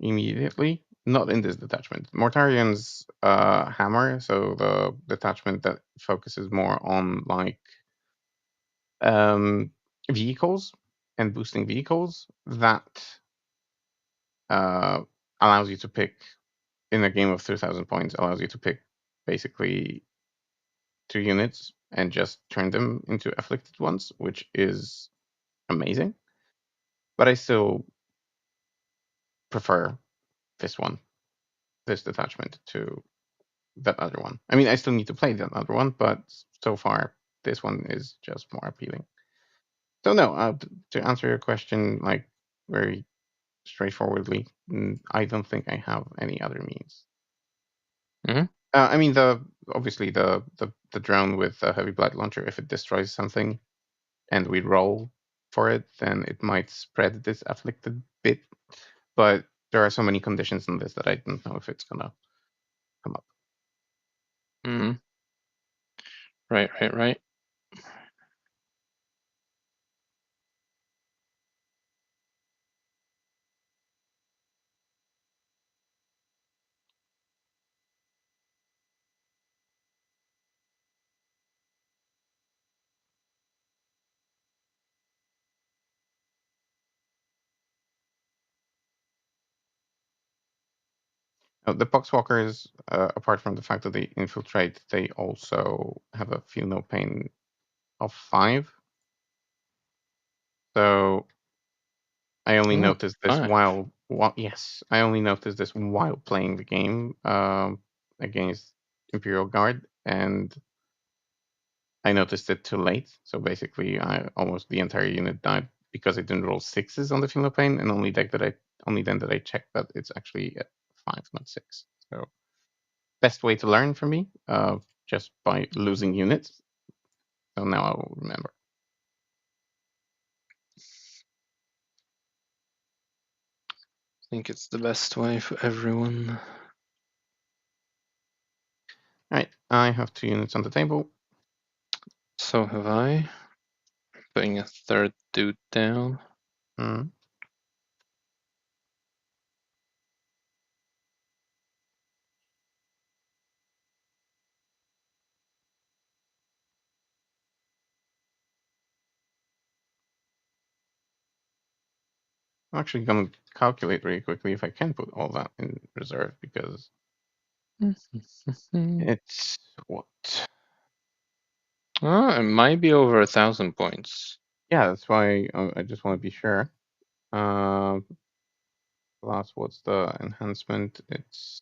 immediately. Not in this detachment. Mortarian's hammer, so the detachment that focuses more on like um, vehicles and boosting vehicles, that uh, allows you to pick in a game of 3,000 points. Allows you to pick basically 2 units and just turn them into afflicted ones, which is amazing. But I still prefer this one, this detachment, to that other one. I mean, I still need to play that other one, but so far this one is just more appealing. So no, to answer your question, like very straightforwardly, I don't think I have any other means. Hmm. I mean, the obviously the drone with a heavy blight launcher, if it destroys something and we roll for it, then it might spread this afflicted bit. But there are so many conditions in this that I don't know if it's gonna come up. Hmm. Right. Right. Right. The Poxwalkers, apart from the fact that they infiltrate, they also have a feel no pain of 5. So I only Oh, noticed this fine. while yes, I only noticed this while playing the game against Imperial Guard, and I noticed it too late. So basically, I almost the entire unit died because I didn't roll 6s on the feel no pain, and only then did I check that it's actually at 5, not 6. So best way to learn for me, just by losing units. So now I will remember. I think it's the best way for everyone. All right, I have 2 units on the table. So have I. Putting a third dude down. Mm. I'm actually going to calculate really quickly if I can put all that in reserve because it's what? Oh, it might be over 1,000 points. Yeah, that's why I just want to be sure. Uh, Plus, what's the enhancement? It's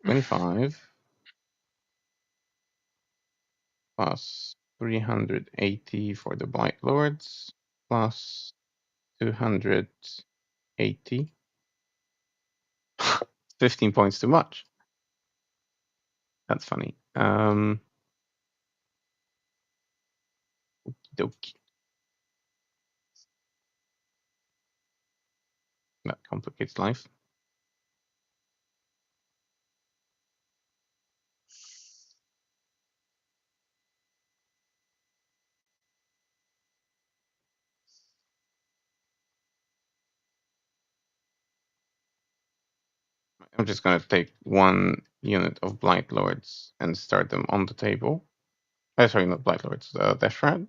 25 plus 380 for the Blight Lords plus 280. 15 points too much. That's funny. Dokie. That complicates life. I'm just going to take 1 unit of Blight Lords and start them on the table. Sorry, not Blight Lords, Death Shroud.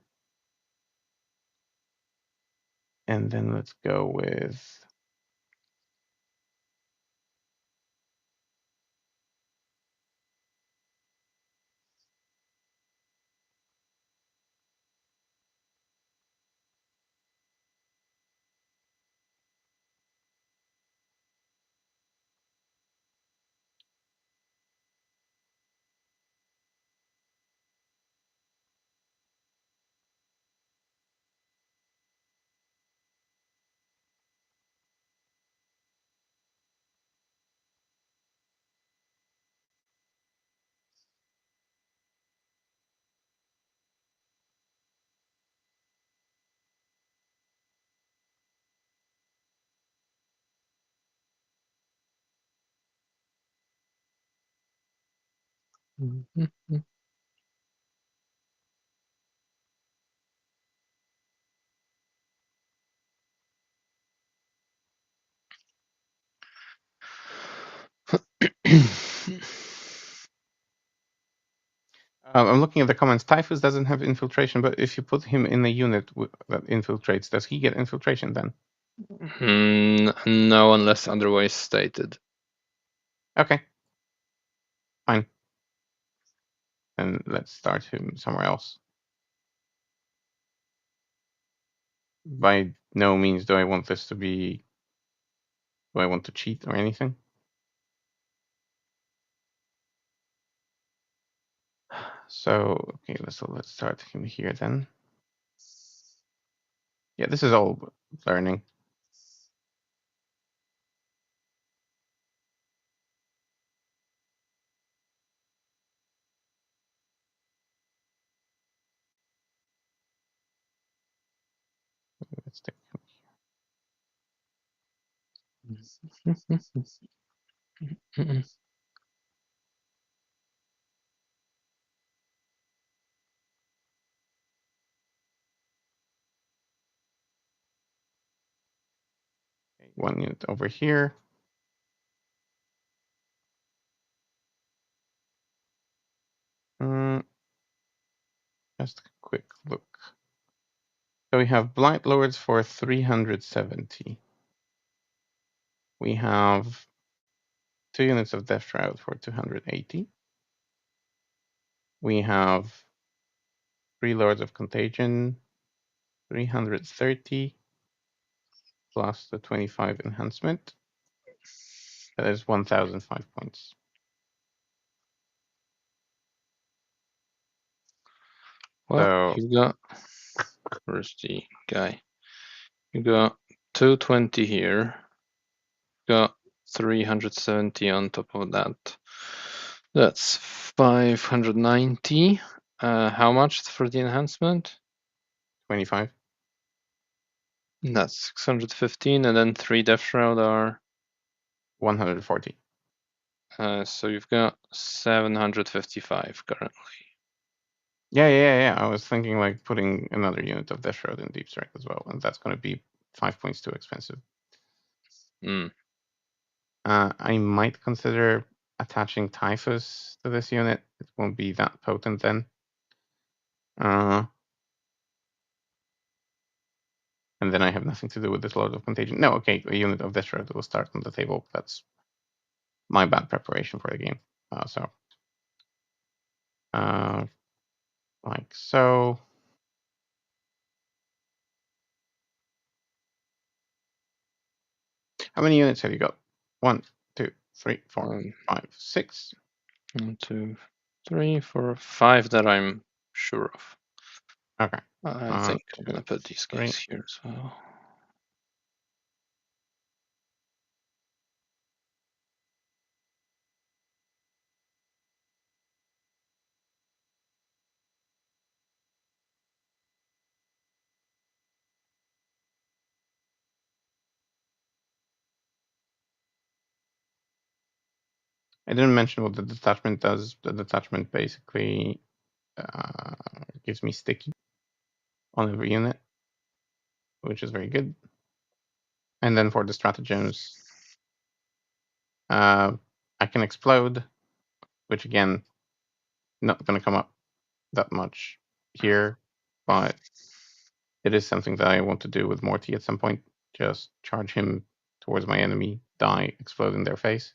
And then let's go with I'm looking at the comments. Typhus doesn't have infiltration, but if you put him in a unit that infiltrates, does he get infiltration then? No, unless otherwise stated. Okay, fine. Then let's start him somewhere else. By no means do I want this to be. Do I want to cheat or anything? So okay, let's start him here then. Yeah, this is all learning. Let's take one unit over here. Just a quick look. So we have Blight Lords for 370. We have 2 units of Death Shroud for 280. We have 3 Lords of Contagion, 330, plus the 25 enhancement. That is 1,005 points. Well, So you got. Where's the guy? You got 220 here. Got 370 on top of that. That's 590. How much for the enhancement? 25. That's 615, and then 3 Death Shroud are. 140. So you've got 755 currently. Yeah. I was thinking like putting another unit of Death Shroud in Deep Strike as well, and that's going to be 5 points too expensive. I might consider attaching Typhus to this unit. It won't be that potent then. And then I have nothing to do with this Lord of Contagion. No, okay, a unit of Death Shroud will start on the table. That's my bad preparation for the game. Like so. How many units have you got? 1, 2, 3, 4, 5, 6. 1, 2, 3, 4, 5 that I'm sure of. Okay. I think I'm gonna put these guys here as well. I didn't mention what the detachment does. The detachment basically gives me sticky on every unit, which is very good. And then for the stratagems, I can explode, which again, not going to come up that much here, but it is something that I want to do with Morty at some point. Just charge him towards my enemy, die, explode in their face.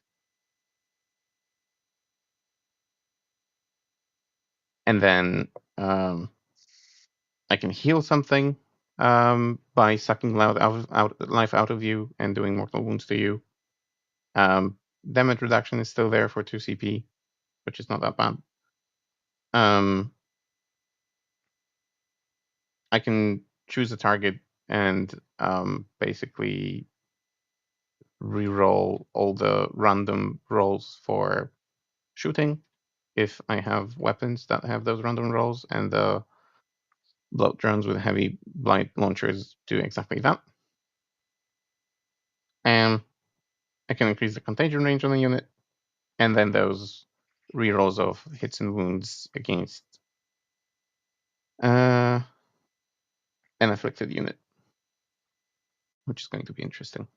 And then I can heal something by sucking life out of you and doing mortal wounds to you. Damage reduction is still there for 2 CP, which is not that bad. I can choose a target and basically re-roll all the random rolls for shooting if I have weapons that have those random rolls, and the bloat drones with heavy blight launchers do exactly that. And I can increase the contagion range on the unit, and then those rerolls of hits and wounds against an afflicted unit, which is going to be interesting.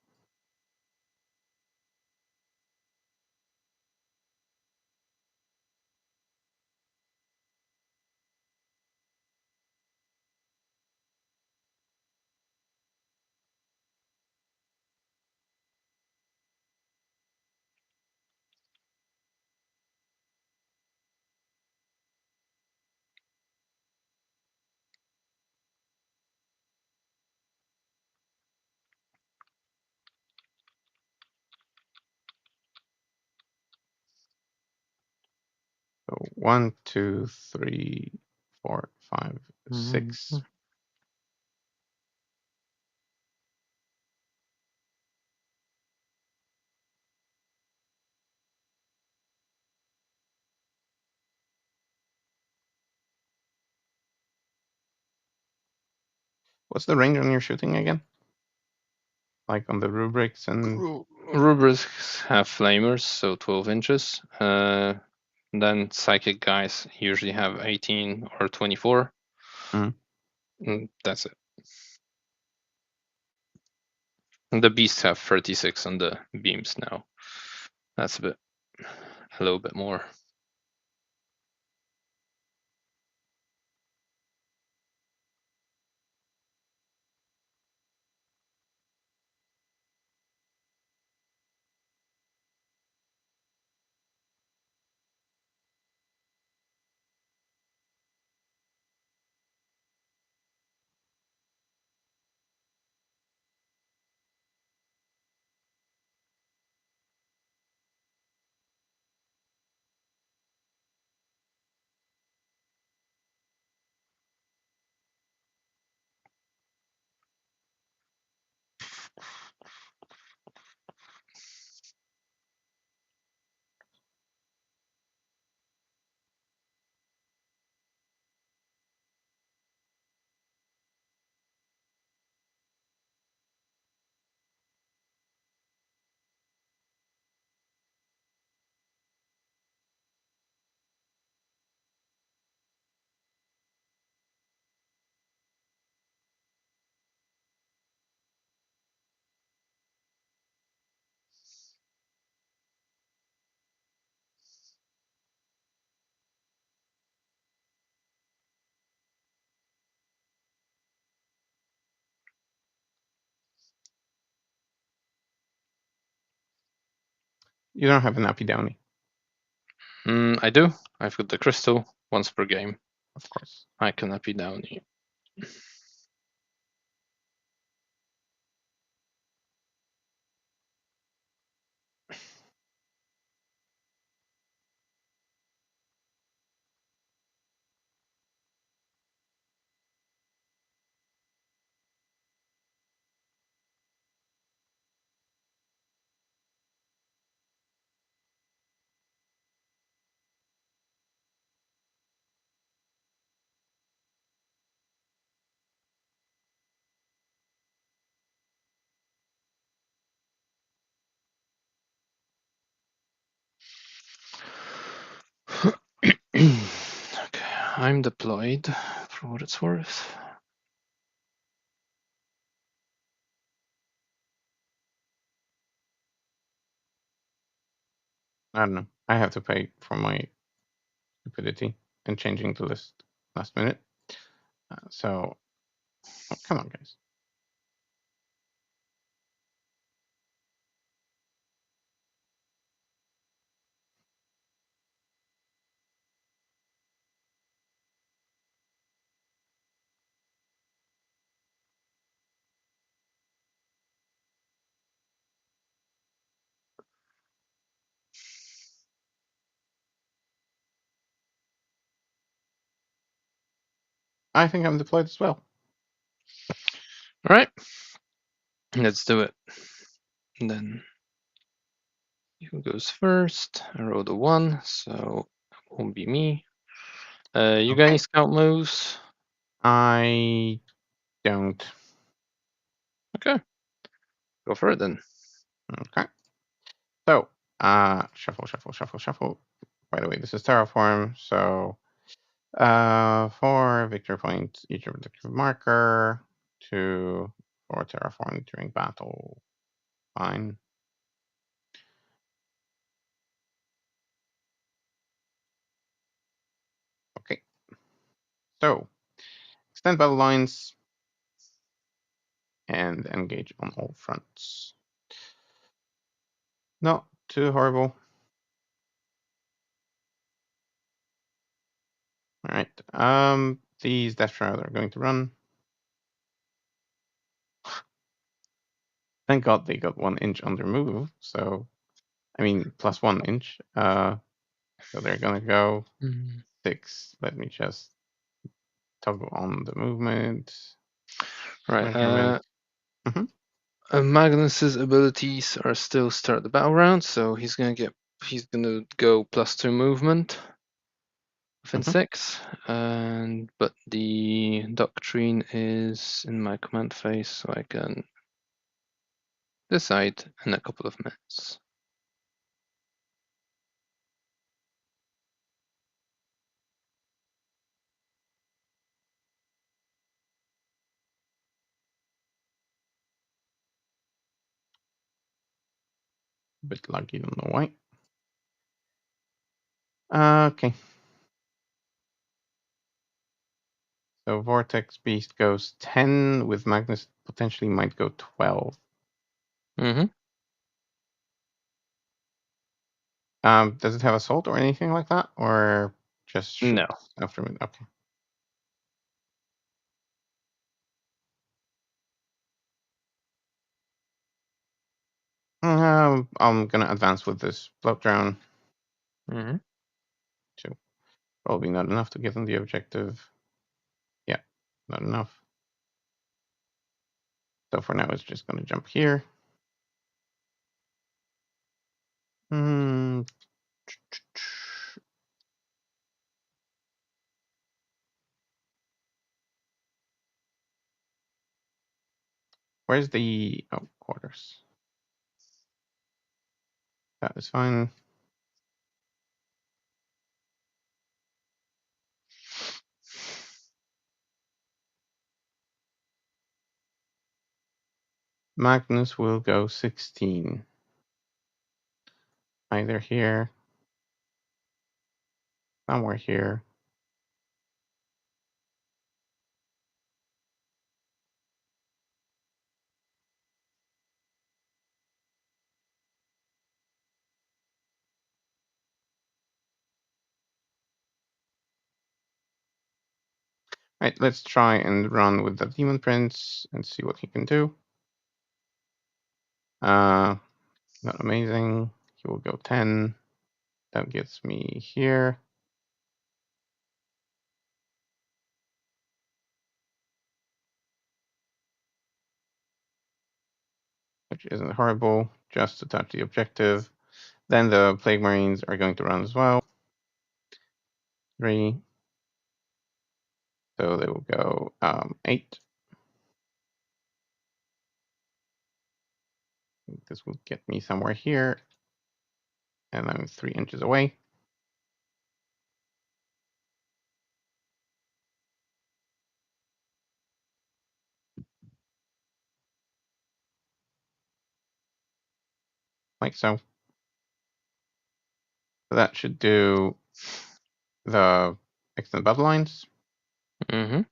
So 1, 2, 3, 4, 5, 6. What's the range on your shooting again? Like on the rubrics and Rubrics have flamers, so 12 inches. Then psychic guys usually have 18 or 24. Mm. That's it. And the beasts have 36 on the beams now. That's a little bit more. you don't have an Appy Downy, I do. I've got the crystal once per game. of course. I cannot be down here. Okay, I'm deployed for what it's worth. I don't know. I have to pay for my stupidity and changing the list last minute. So, oh, come on, guys. I think I'm deployed as well. All right, let's do it. And then who goes first? I rolled a 1, so it won't be me. You got any scout moves? I don't. Okay, go for it then. Okay. So, shuffle, shuffle, shuffle, shuffle. by the way, this is Terraform, so 4 victory points, each objective marker, 2 for Terraform during battle. Fine. Okay. So, extend battle lines and engage on all fronts. Not too horrible. All right. These Death Shroud are going to run. Thank God they got 1 inch on their move. So, I mean, plus 1 inch. So they're gonna go 6. Let me just toggle on the movement Right. measurement. Magnus's abilities are still start the battle round, so he's gonna go +2 movement within 6, and but the doctrine is in my command phase, so I can decide in a couple of minutes. A bit lucky, don't know why. Okay. So Vortex Beast goes 10, with Magnus potentially might go 12. Mm-hmm. Does it have assault or anything like that, or just shoot No. after me? Okay. I'm gonna advance with this float drone. Mm-hmm. So probably not enough to get on the objective. Yeah, not enough. So for now, it's just gonna jump here. Hmm. Where's the quarters? That is fine. Magnus will go 16. Either here, somewhere here. Right, let's try and run with the Demon Prince and see what he can do. Not amazing. He will go 10. That gets me here. Which isn't horrible, just to touch the objective. Then the Plague Marines are going to run as well. 3. So they will go 8. This will get me somewhere here. And I'm 3 inches away. Like so. So that should do the extend battle lines. Mm-hmm.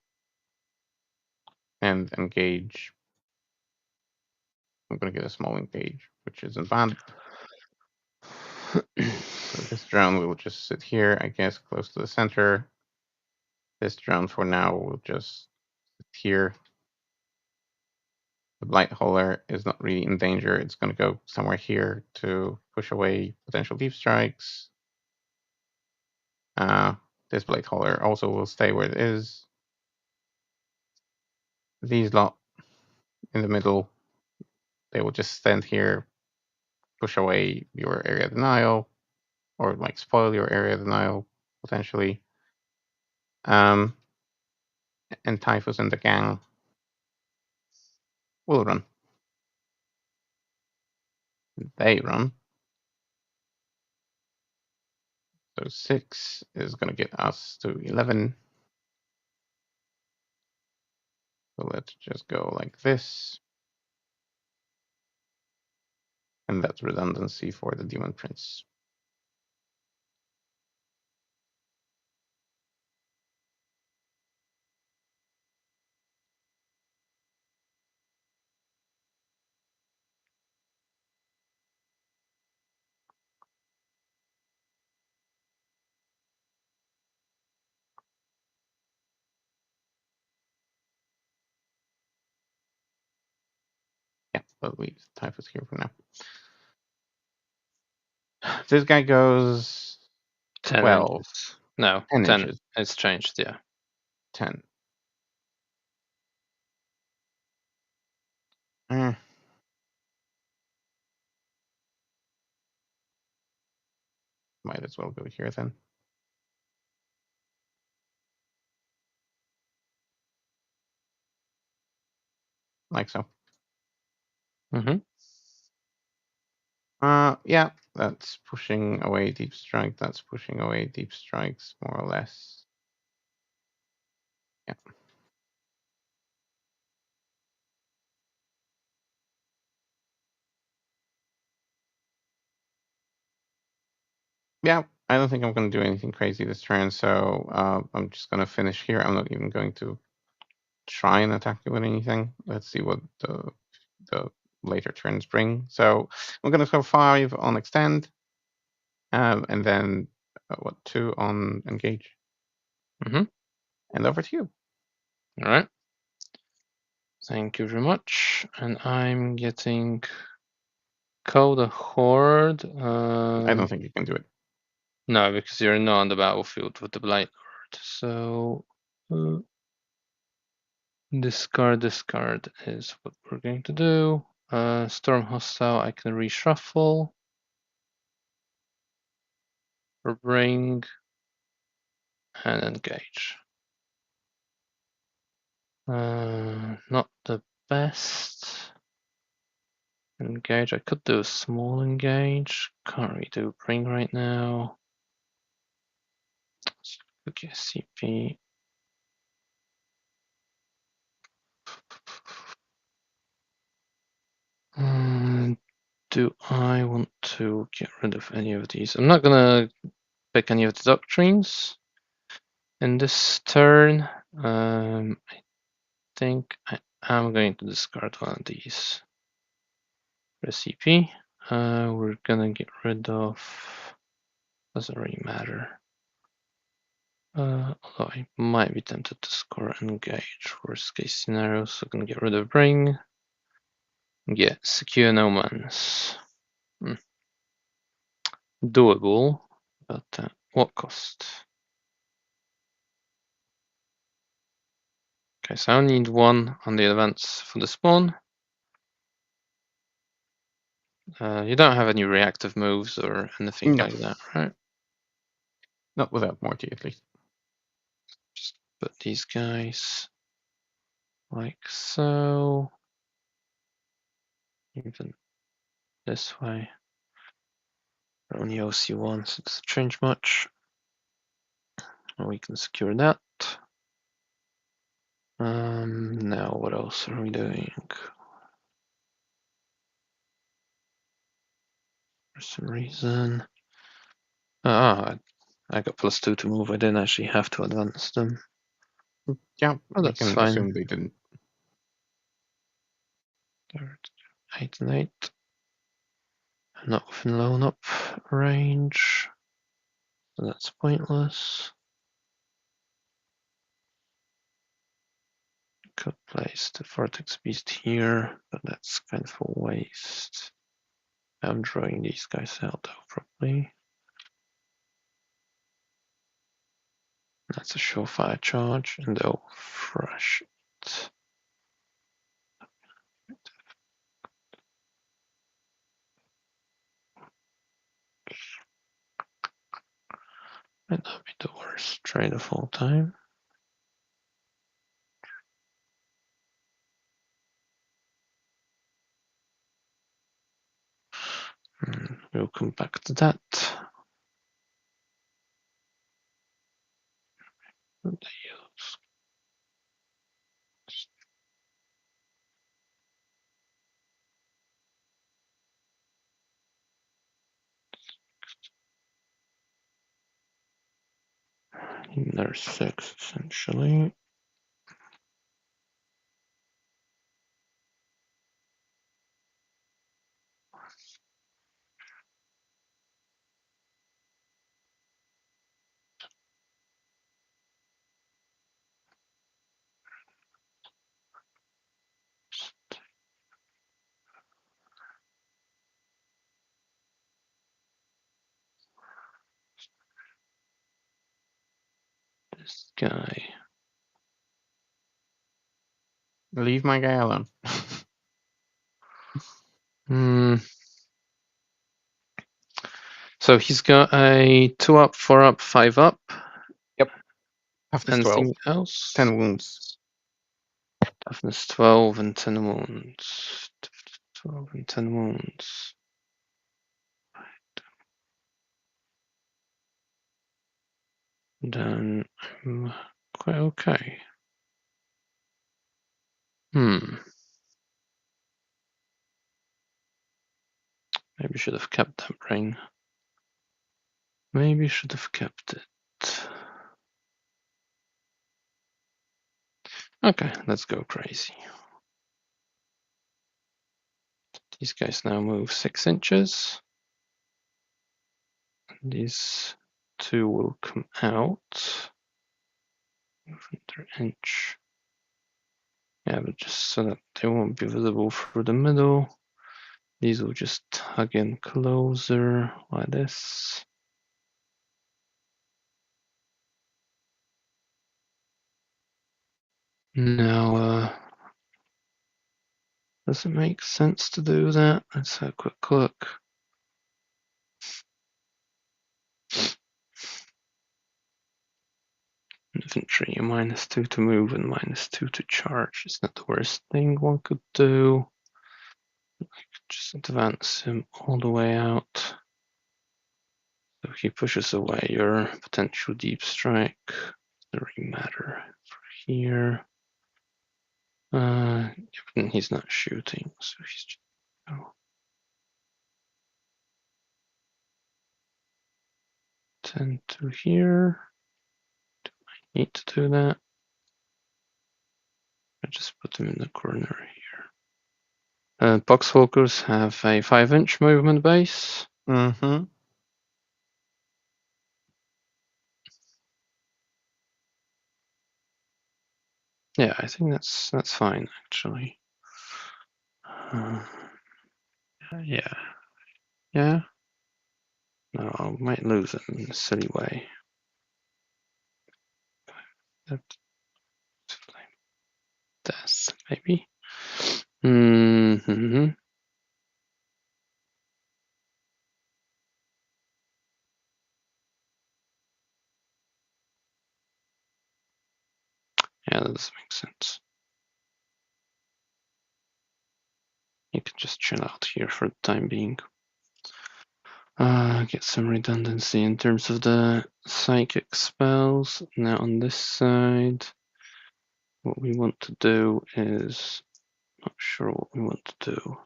And engage. I'm going to get a small engage, which isn't bad. So this drone will just sit here, I guess, close to the center. This drone for now will just sit here. The Blight Hauler is not really in danger. It's going to go somewhere here to push away potential deep strikes. This Blight Hauler also will stay where it is. These lot in the middle, they will just stand here, push away your area denial, or like spoil your area denial potentially. And Typhus and the gang will run. They run. So 6 is going to get us to 11. So let's just go like this. And that's redundancy for the Demon Prince. Yeah, but we type it here for now. This guy goes 10 12, inches. No, 10 10. inches, It's changed, yeah. 10. Might as well go here then. Like so. Mm-hmm. Yeah, that's pushing away deep strike. That's pushing away deep strikes, more or less. Yeah. Yeah, I don't think I'm going to do anything crazy this turn, so I'm just going to finish here. I'm not even going to try and attack you with anything. Let's see what the later turns bring. So I'm going to go 5 on extend, and then 2 on engage. Mm-hmm. And over to you. All right. Thank you very much. And I'm getting Coda Horde. I don't think you can do it. No, because you're not on the battlefield with the Blight Lord. So discard is what we're going to do. Storm Hostile, I can reshuffle or bring and engage. Not the best. Engage. I could do a small engage. Can't really do bring right now. Okay, CP. Do I want to get rid of any of these? I'm not gonna pick any of the doctrines in this turn. I think I am going to discard one of these. Recipe. We're gonna get rid of. Doesn't really matter. Although I might be tempted to score engage. Worst case scenario, so I'm gonna get rid of bring. Get secure no man's. Doable, but at what cost? Okay, so I need 1 on the events for the spawn. You don't have any reactive moves or anything No, like that, right? not without Morty at least. Just put these guys like so. Even this way. We're only OC1, so it doesn't change much. And we can secure that. Now what else are we doing? For some reason. I got +2 to move. I didn't actually have to advance them. Yeah, Oh, we that's can fine. assume they didn't. 8 and 8. Not within low enough range, so that's pointless. Could place the Vortex Beast here, but that's kind of a waste. I'm drawing these guys out though, probably. That's a surefire charge, and they'll fresh it. Might not be the worst trade of all time. We'll come back to that. There's 6 essentially. This guy. Leave my guy alone. So he's got a 2 up, 4 up, 5 up. Yep. Toughness 12. Anything else? 10 wounds. Toughness 12 and 10 wounds. 12 and 10 wounds. Then I'm quite okay. Maybe should have kept that brain. Maybe should have kept it. Okay, let's go crazy. These guys now move 6 inches. These 2 will come out. Move another inch. Yeah, but just so that they won't be visible through the middle. These will just tug in closer like this. Now, does it make sense to do that? Let's have a quick look. Infantry, -2 to move and -2 to charge. It's not the worst thing one could do. I could just advance him all the way out. So he pushes away your potential deep strike. Doesn't really matter. For here. He's not shooting, so he's just. Oh. 10 to here. Do I need to do that? I just put him in the corner here. Boxwalkers have a 5-inch movement base. Mm-hmm. Yeah, I think that's fine actually. Yeah. Yeah. No, I might lose it in a silly way. Death, maybe. Mm-hmm. Yeah, that does make sense. You can just chill out here for the time being. Get some redundancy in terms of the psychic spells. Now on this side, what we want to do is, not sure what we want to do.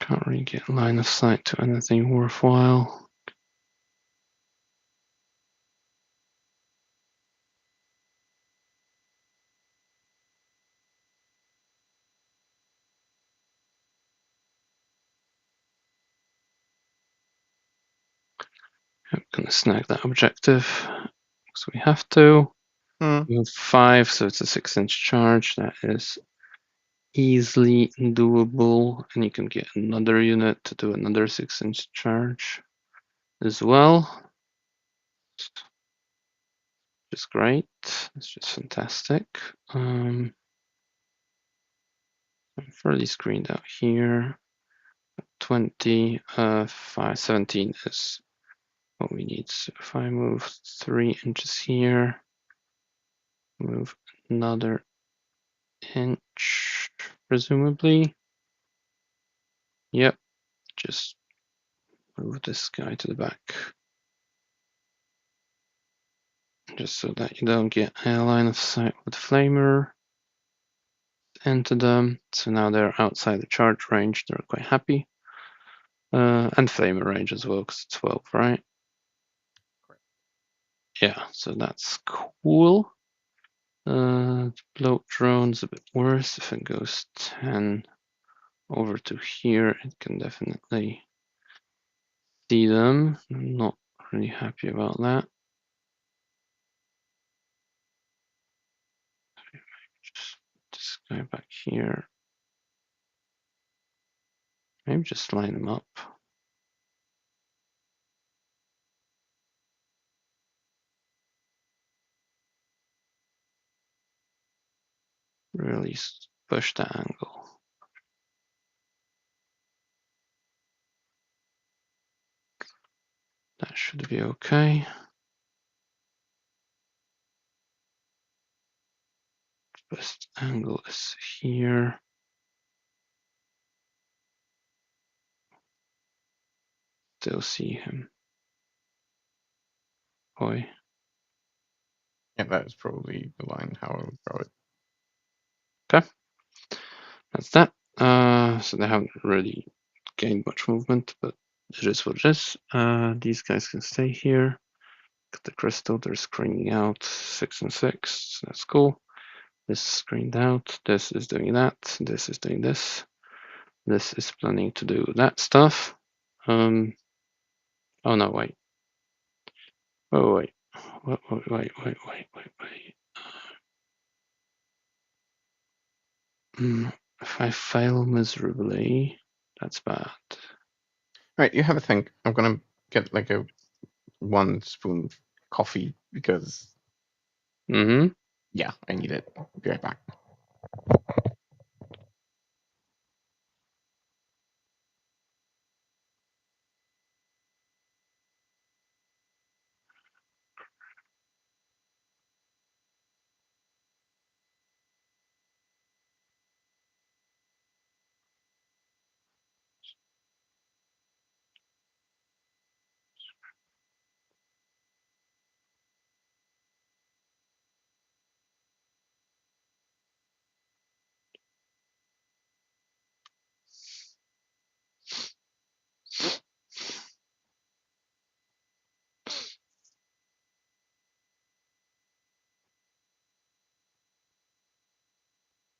Can't really get line of sight to anything worthwhile. I'm gonna snag that objective because we have to. Move 5, so it's a 6-inch charge. That is easily doable, and you can get another unit to do another 6-inch charge as well. Which is great. It's just fantastic. I'm fairly screened out here. 20, 5, 17 is what we need. So if I move 3 inches here, move another inch, presumably. Yep, just move this guy to the back. Just so that you don't get a line of sight with Flamer. into them. So now they're outside the charge range. They're quite happy. And flamer range as well, because it's 12, right? Correct. Yeah, so that's cool. Bloat drone's a bit worse. If it goes 10 over to here, it can definitely see them. I'm not really happy about that. Just this guy back here. Maybe just line them up. Really push the angle. That should be okay. Best angle is here. Still see him. Boy. Yeah, that is probably the line how I would draw it. Okay. That's that. So they haven't really gained much movement, but it is what it is. These guys can stay here. Got the crystal, they're screening out 6 and 6. That's cool. This is screened out. This is doing that. This is doing this. This is planning to do that stuff. Oh no, wait. Oh wait. Wait. If I fail miserably, that's bad. Right, you have a think. I'm gonna get like a 1 spoon of coffee because yeah, I need it. I'll be right back.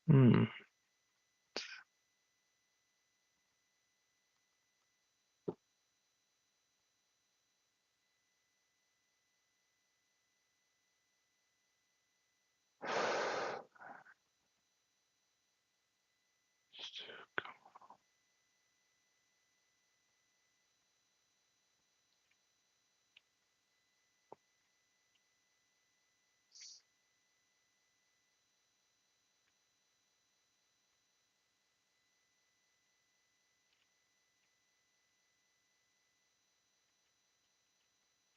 Hmm.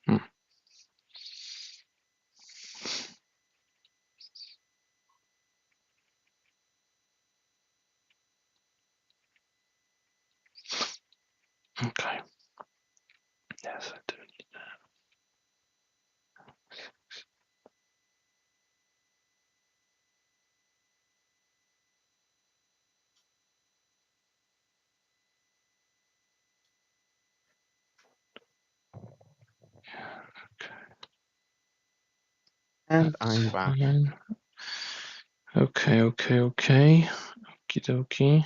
Hmm. Okay. Yes, I do need that. And That's I'm back. fine. Okay. Okie dokie.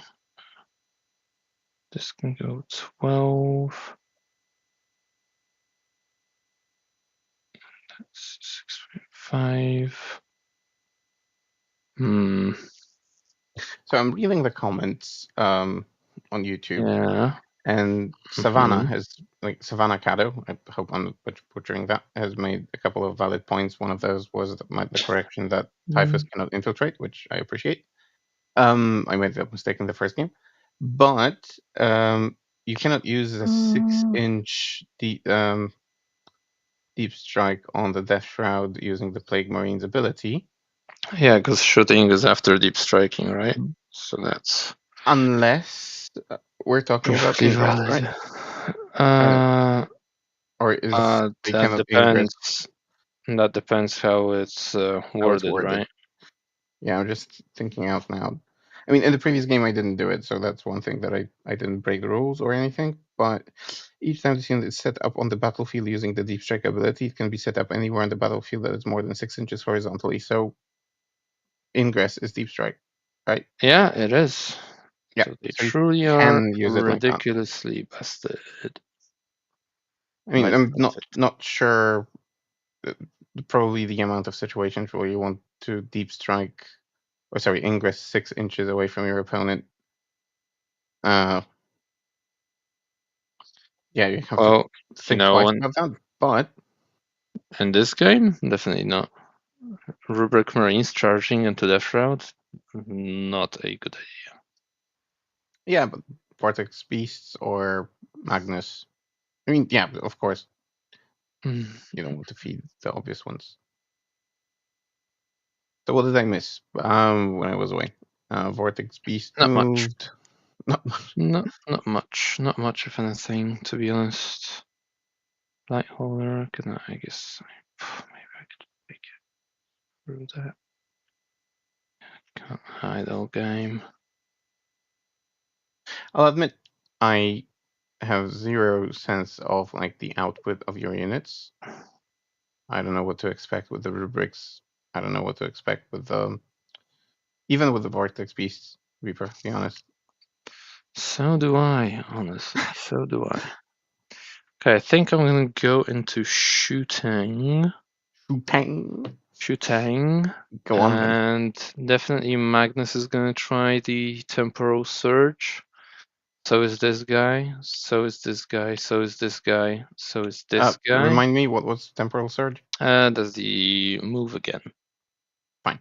This can go 12. That's 6.5. Hmm. So I'm reading the comments on YouTube, Yeah. and Savannah Mm-hmm. has like Savannah Cado. I hope I'm not butchering that. Has made a couple of valid points. One of those was the correction that Typhus cannot infiltrate, which I appreciate. I made that mistake in the first game, but you cannot use a 6-inch deep strike on the Death Shroud using the Plague Marine's ability. Yeah, because shooting is after deep striking, right? So that's Unless we're talking about perfectly ingress, valid. right? Uh, or is they That cannot ingress depends. That depends how it's how it's worded, worded? right? Yeah, I'm just thinking out loud. I mean, in the previous game, I didn't do it, so that's one thing that I didn't break the rules or anything. But each time the unit is set up on the battlefield using the Deep Strike ability, it can be set up anywhere on the battlefield that is more than 6 inches horizontally. So ingress is Deep Strike, right? Yeah, it is. Yeah, So they so you truly are can use it like that. ridiculously busted. I mean, I'm Perfect. not sure. uh, Probably the amount of situations where you want to Deep Strike, or sorry, ingress 6 inches away from your opponent. Uh, yeah, you have to Well, think twice about that. But in this game, definitely not. Rubric Marines charging into Death Route, not a good yeah, but Vortex Beasts or Magnus. I mean, yeah, of course, idea. you don't want to feed the obvious ones. So what did I miss when I was away? Vortex Beast Not much. moved. Not much. Not much. Not much, if anything, to be honest. Light holder, can I guess maybe I could take it through that. Can't hide all game. I'll admit, I have zero sense of like the output of your units. I don't know what to expect with the rubrics. I don't know what to expect with even with the Vortex Beasts, to be perfectly honest. So do I, honestly. So do I. Okay, I think I'm gonna go into shooting. Shooting. Shooting. Go on then. And definitely Magnus is gonna try the temporal surge. So is this guy. So is this guy. So is this guy. So is this guy. Remind me, what was Temporal Surge? That's the move again. Fine.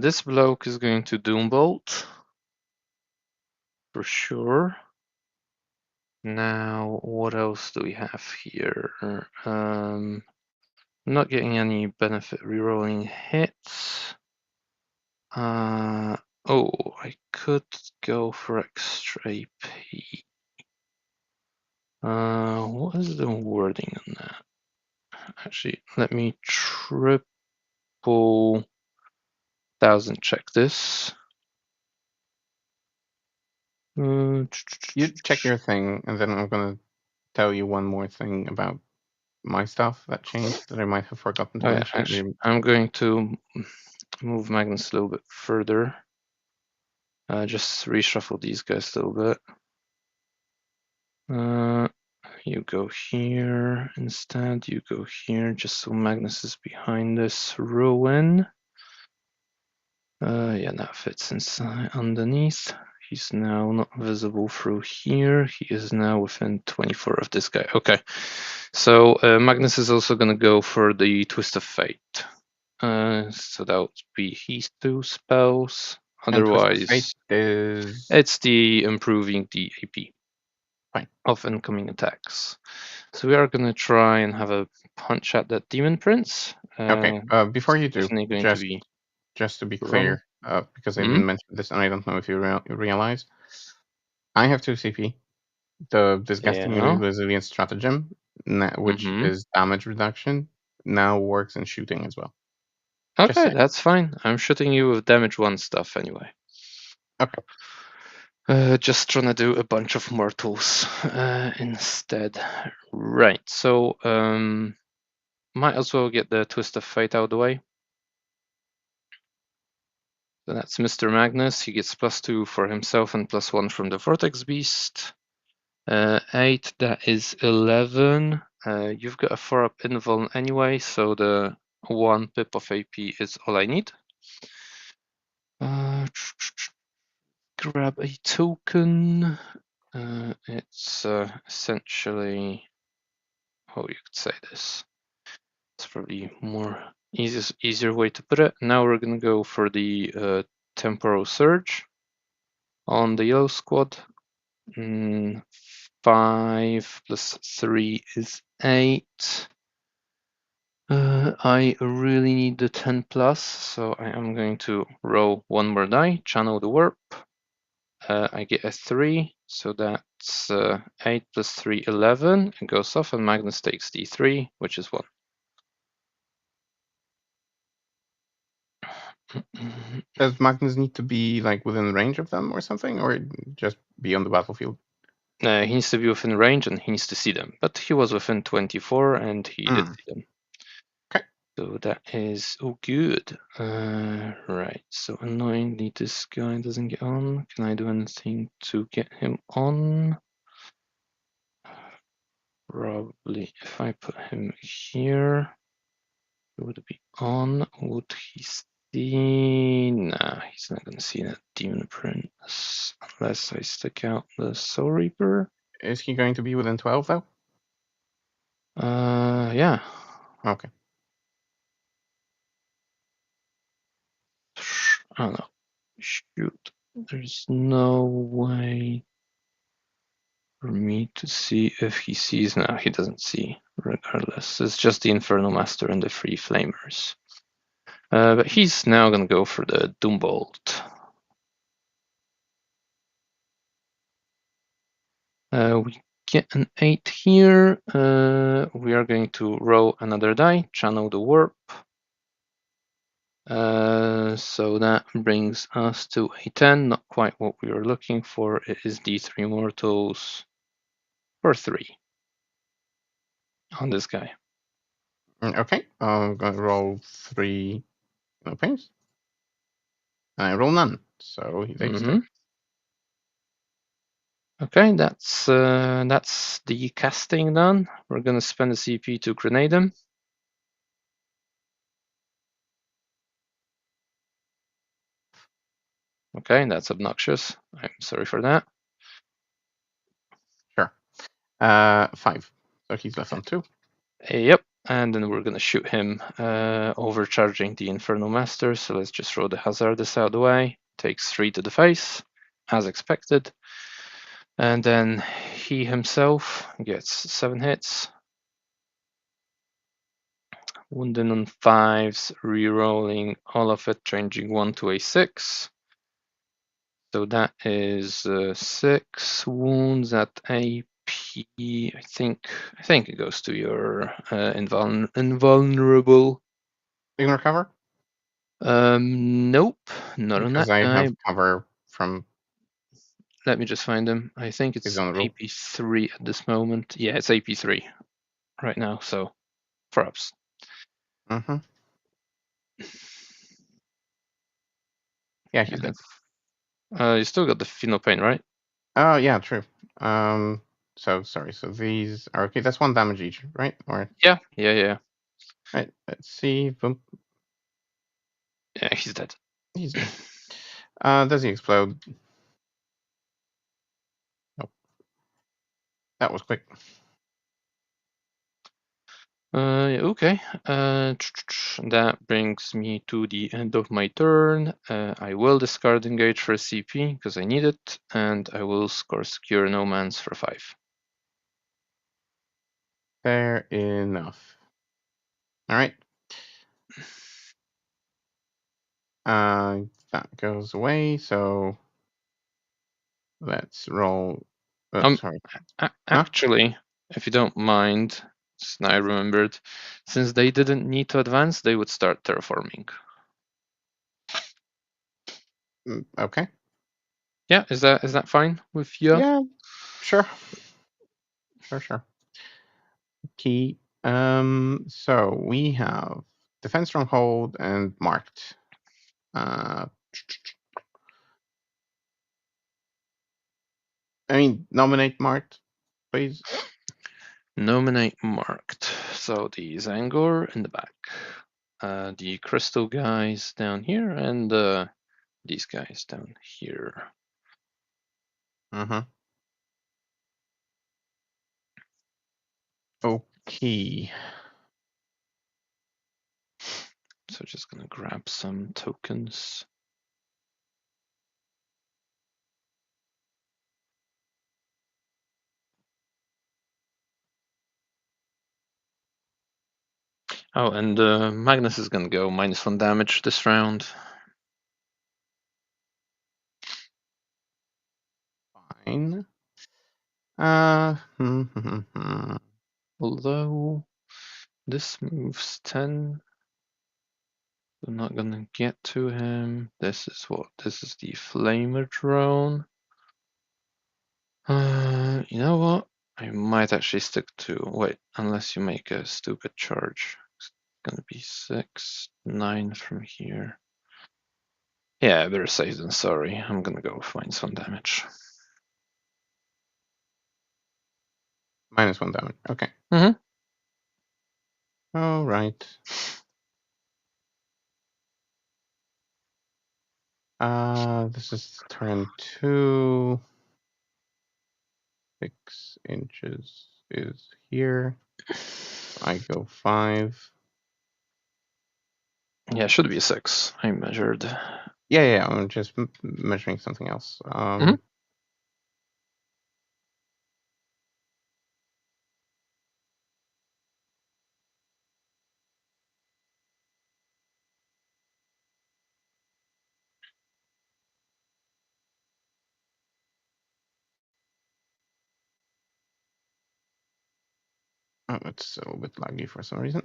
This bloke is going to Doombolt. For sure. Now, what else do we have here? Not getting any benefit rerolling hits. Oh, I could go for extra AP. What is the wording on that? Actually, let me triple 1000 check this. You check your thing, and then I'm gonna tell you one more thing about my stuff that changed that I might have forgotten to Oh yeah, mention. actually, I'm going to move Magnus a little bit further. Just reshuffle these guys a little bit. You go here instead. You go here, just so Magnus is behind this ruin. Yeah, that fits inside underneath. He's now not visible through here. He is now within 24 of this guy. Okay, so Magnus is also going to go for the Twist of Fate. So that would be his 2 spells. And Twist of Fate Otherwise, is it's the improving the AP fine. of incoming attacks. So we are going to try and have a punch at that Demon Prince. Okay. Before you do, Definitely going to just be just to be wrong. clear, because I Hmm? didn't mention this, and I don't know if you realize, I have 2 CP. The Disgusting Yeah. Resilience Stratagem, which Mm-hmm. is damage reduction, now works in shooting as well. Just Okay, saying. that's fine. I'm shooting you with damage 1 stuff anyway. Okay. Just trying to do a bunch of mortals instead. Right, so might as well get the Twist of Fate out of the way. So that's Mr. Magnus. He gets +2 for himself and +1 from the Vortex Beast. 8, that is 11. You've got a 4-up invuln anyway, so the 1 pip of AP is all I need. Grab a token. It's essentially, how you could say this. It's probably easier way to put it. Now we're gonna go for the temporal surge on the yellow squad. 5 plus 3 is 8. I really need the 10 plus, so I am going to roll one more die, channel the warp. I get a 3, so that's 8 plus 3, 11. It goes off, and Magnus takes D3, which is 1. Does Magnus need to be like within range of them or something, or just be on the battlefield? He needs to be within range and he needs to see them. But he was within 24 and he did see them. Okay. So that is good. Right. So annoyingly, this guy doesn't get on. Can I do anything to get him on? Probably if I put him here, he would be on. Would he see? Nah, he's not gonna see that demon prince unless I stick out the Soul Reaper. Is he going to be within 12 though? Yeah. Okay. I don't know. Shoot. There's no way for me to see if he sees. No, he doesn't see, regardless. It's just the Infernal Master and the Free Flamers. But he's now gonna go for the Doombolt. We get an 8 here. We are going to roll another die, channel the warp. So that brings us to a 10, not quite what we were looking for. It is D3 mortals for 3 on this guy. Okay. I'm going to roll 3 no pains. And I roll none. So he takes 2. Okay, that's the casting done. We're gonna spend a CP to grenade him. Okay, that's obnoxious. I'm sorry for that. Sure. 5. So he's left on 2. Yep, and then we're gonna shoot him, overcharging the Infernal Master. So let's just throw the Hazardous out of the way. Takes 3 to the face, as expected. And then he himself gets 7 hits. Wounded on 5s, re-rolling all of it, changing 1 to a 6. So that is 6 wounds at AP. I think it goes to your invulnerable. Ignore cover? Nope, not on Because that I guy. have cover from Let me just find him. I think his it's own rule. AP3 at this moment. Yeah, it's AP3 right now. So props. Mm-hmm. Yeah, he's And dead. you still got the Pheno Pain, right? Oh, yeah, true. So sorry. So these are okay. That's 1 damage each, right? Or Yeah. right. Let's see. Boom. Yeah, he's dead. He's dead. Does he explode? Nope. That was quick. Okay. That brings me to the end of my turn. I will discard Engage for a CP because I need it, and I will score Secure No Man's for 5. Fair enough. All right. That goes away. So let's roll. Um, Sorry. Huh? Actually, if you don't mind, I remembered, since they didn't need to advance, they would start terraforming. Okay. Yeah, is that fine with you? Yeah. Sure. Sure. Key. So we have defense stronghold and marked. Uh, nominate marked, please. Nominate marked. So the Zangor in the back, the crystal guys down here, and these guys down here. Mm-hmm. Okay. So just gonna grab some tokens. Oh, and Magnus is gonna go -1 damage this round. Fine. Although this moves 10, I'm not gonna get to him. This is what? This is the flamer drone. You know what? I might actually stick to wait, unless you make a stupid charge. It's gonna be 6, 9 from here. Yeah, better safe than sorry. I'm gonna go find some damage. -1 damage. Okay. Mm-hmm. All right. This is turn 2. 6 inches is here. I go 5. Yeah, should be a 6. I measured. Yeah. I'm just measuring something else. Mhm. Oh, it's a little bit laggy for some reason.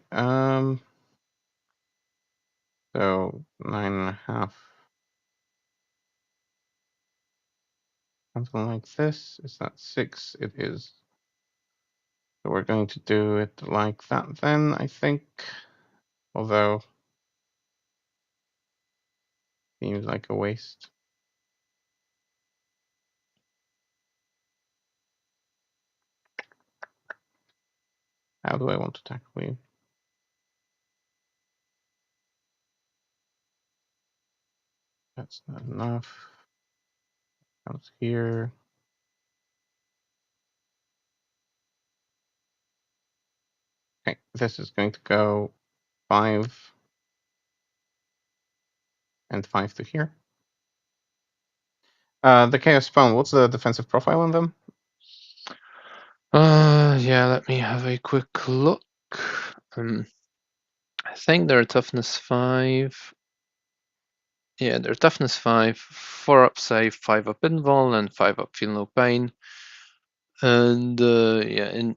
So 9.5. Something like this. Is that 6? It is. So we're going to do it like that then, I think. Although, seems like a waste. How do I want to tackle you? That's not enough. Comes here. Okay, this is going to go 5 and 5 to here. The Chaos Spawn, what's the defensive profile on them? Yeah, let me have a quick look. I think they're toughness 5. Yeah, they're toughness 5, 4 up save, 5 up invul, and 5 up feel no pain. And yeah, in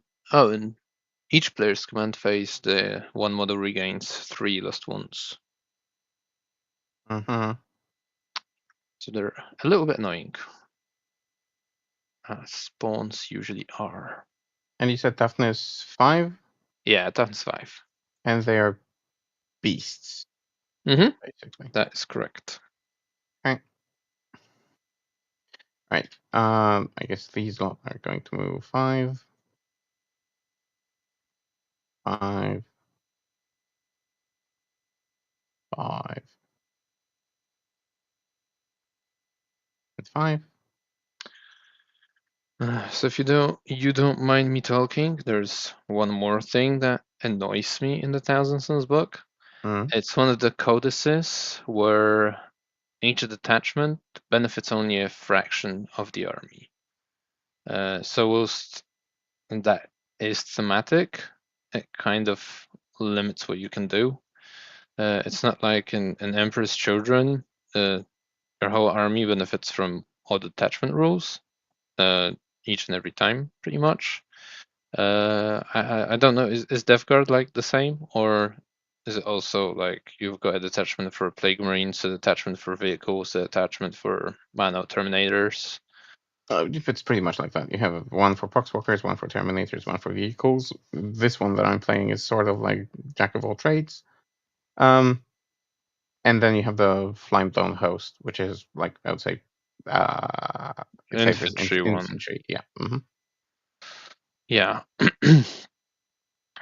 each player's command phase, the one model regains 3 lost wounds. Mm-hmm. So they're a little bit annoying. Spawns usually are. And you said toughness 5, Yeah, toughness 5. and they are beasts, Mm-hmm. basically. That is correct. Okay. Right. I guess these lot are going to move 5, 5, 5, and 5. So if you don't mind me talking, there's one more thing that annoys me in the Thousand Sons book. Mm. It's one of the codices where each detachment benefits only a fraction of the army. So whilst that is thematic, it kind of limits what you can do. It's not like in Emperor's Children, your whole army benefits from all detachment rules each and every time, pretty much. I don't know. Is Death Guard like the same, or is it also like you've got a detachment for Plague Marines, a detachment for vehicles, a detachment for Mano Terminators? It's pretty much like that. You have one for Poxwalkers, one for Terminators, one for vehicles. This one that I'm playing is sort of like Jack of all trades. And then you have the Flamebone Host, which is like, I would say, I'd say this Infantry one. infantry. Yeah. Mm-hmm. Yeah.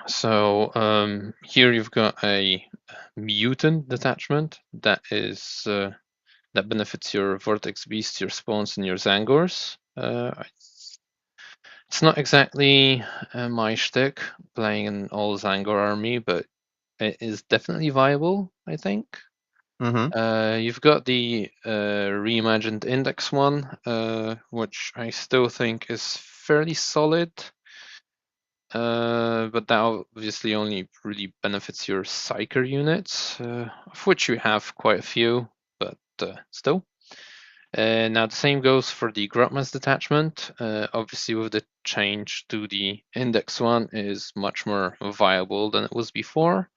So here you've got a mutant detachment that benefits your Vortex Beasts, your Spawns, and your Zangors. It's not exactly my shtick playing an all Zangor army, but it is definitely viable, I think. Mm-hmm. You've got the reimagined Index one, which I still think is fairly solid. But that obviously only really benefits your Psyker units, of which you have quite a few, but still. Now the same goes for the Grotmans detachment. Obviously, with the change to the Index one, it is much more viable than it was before.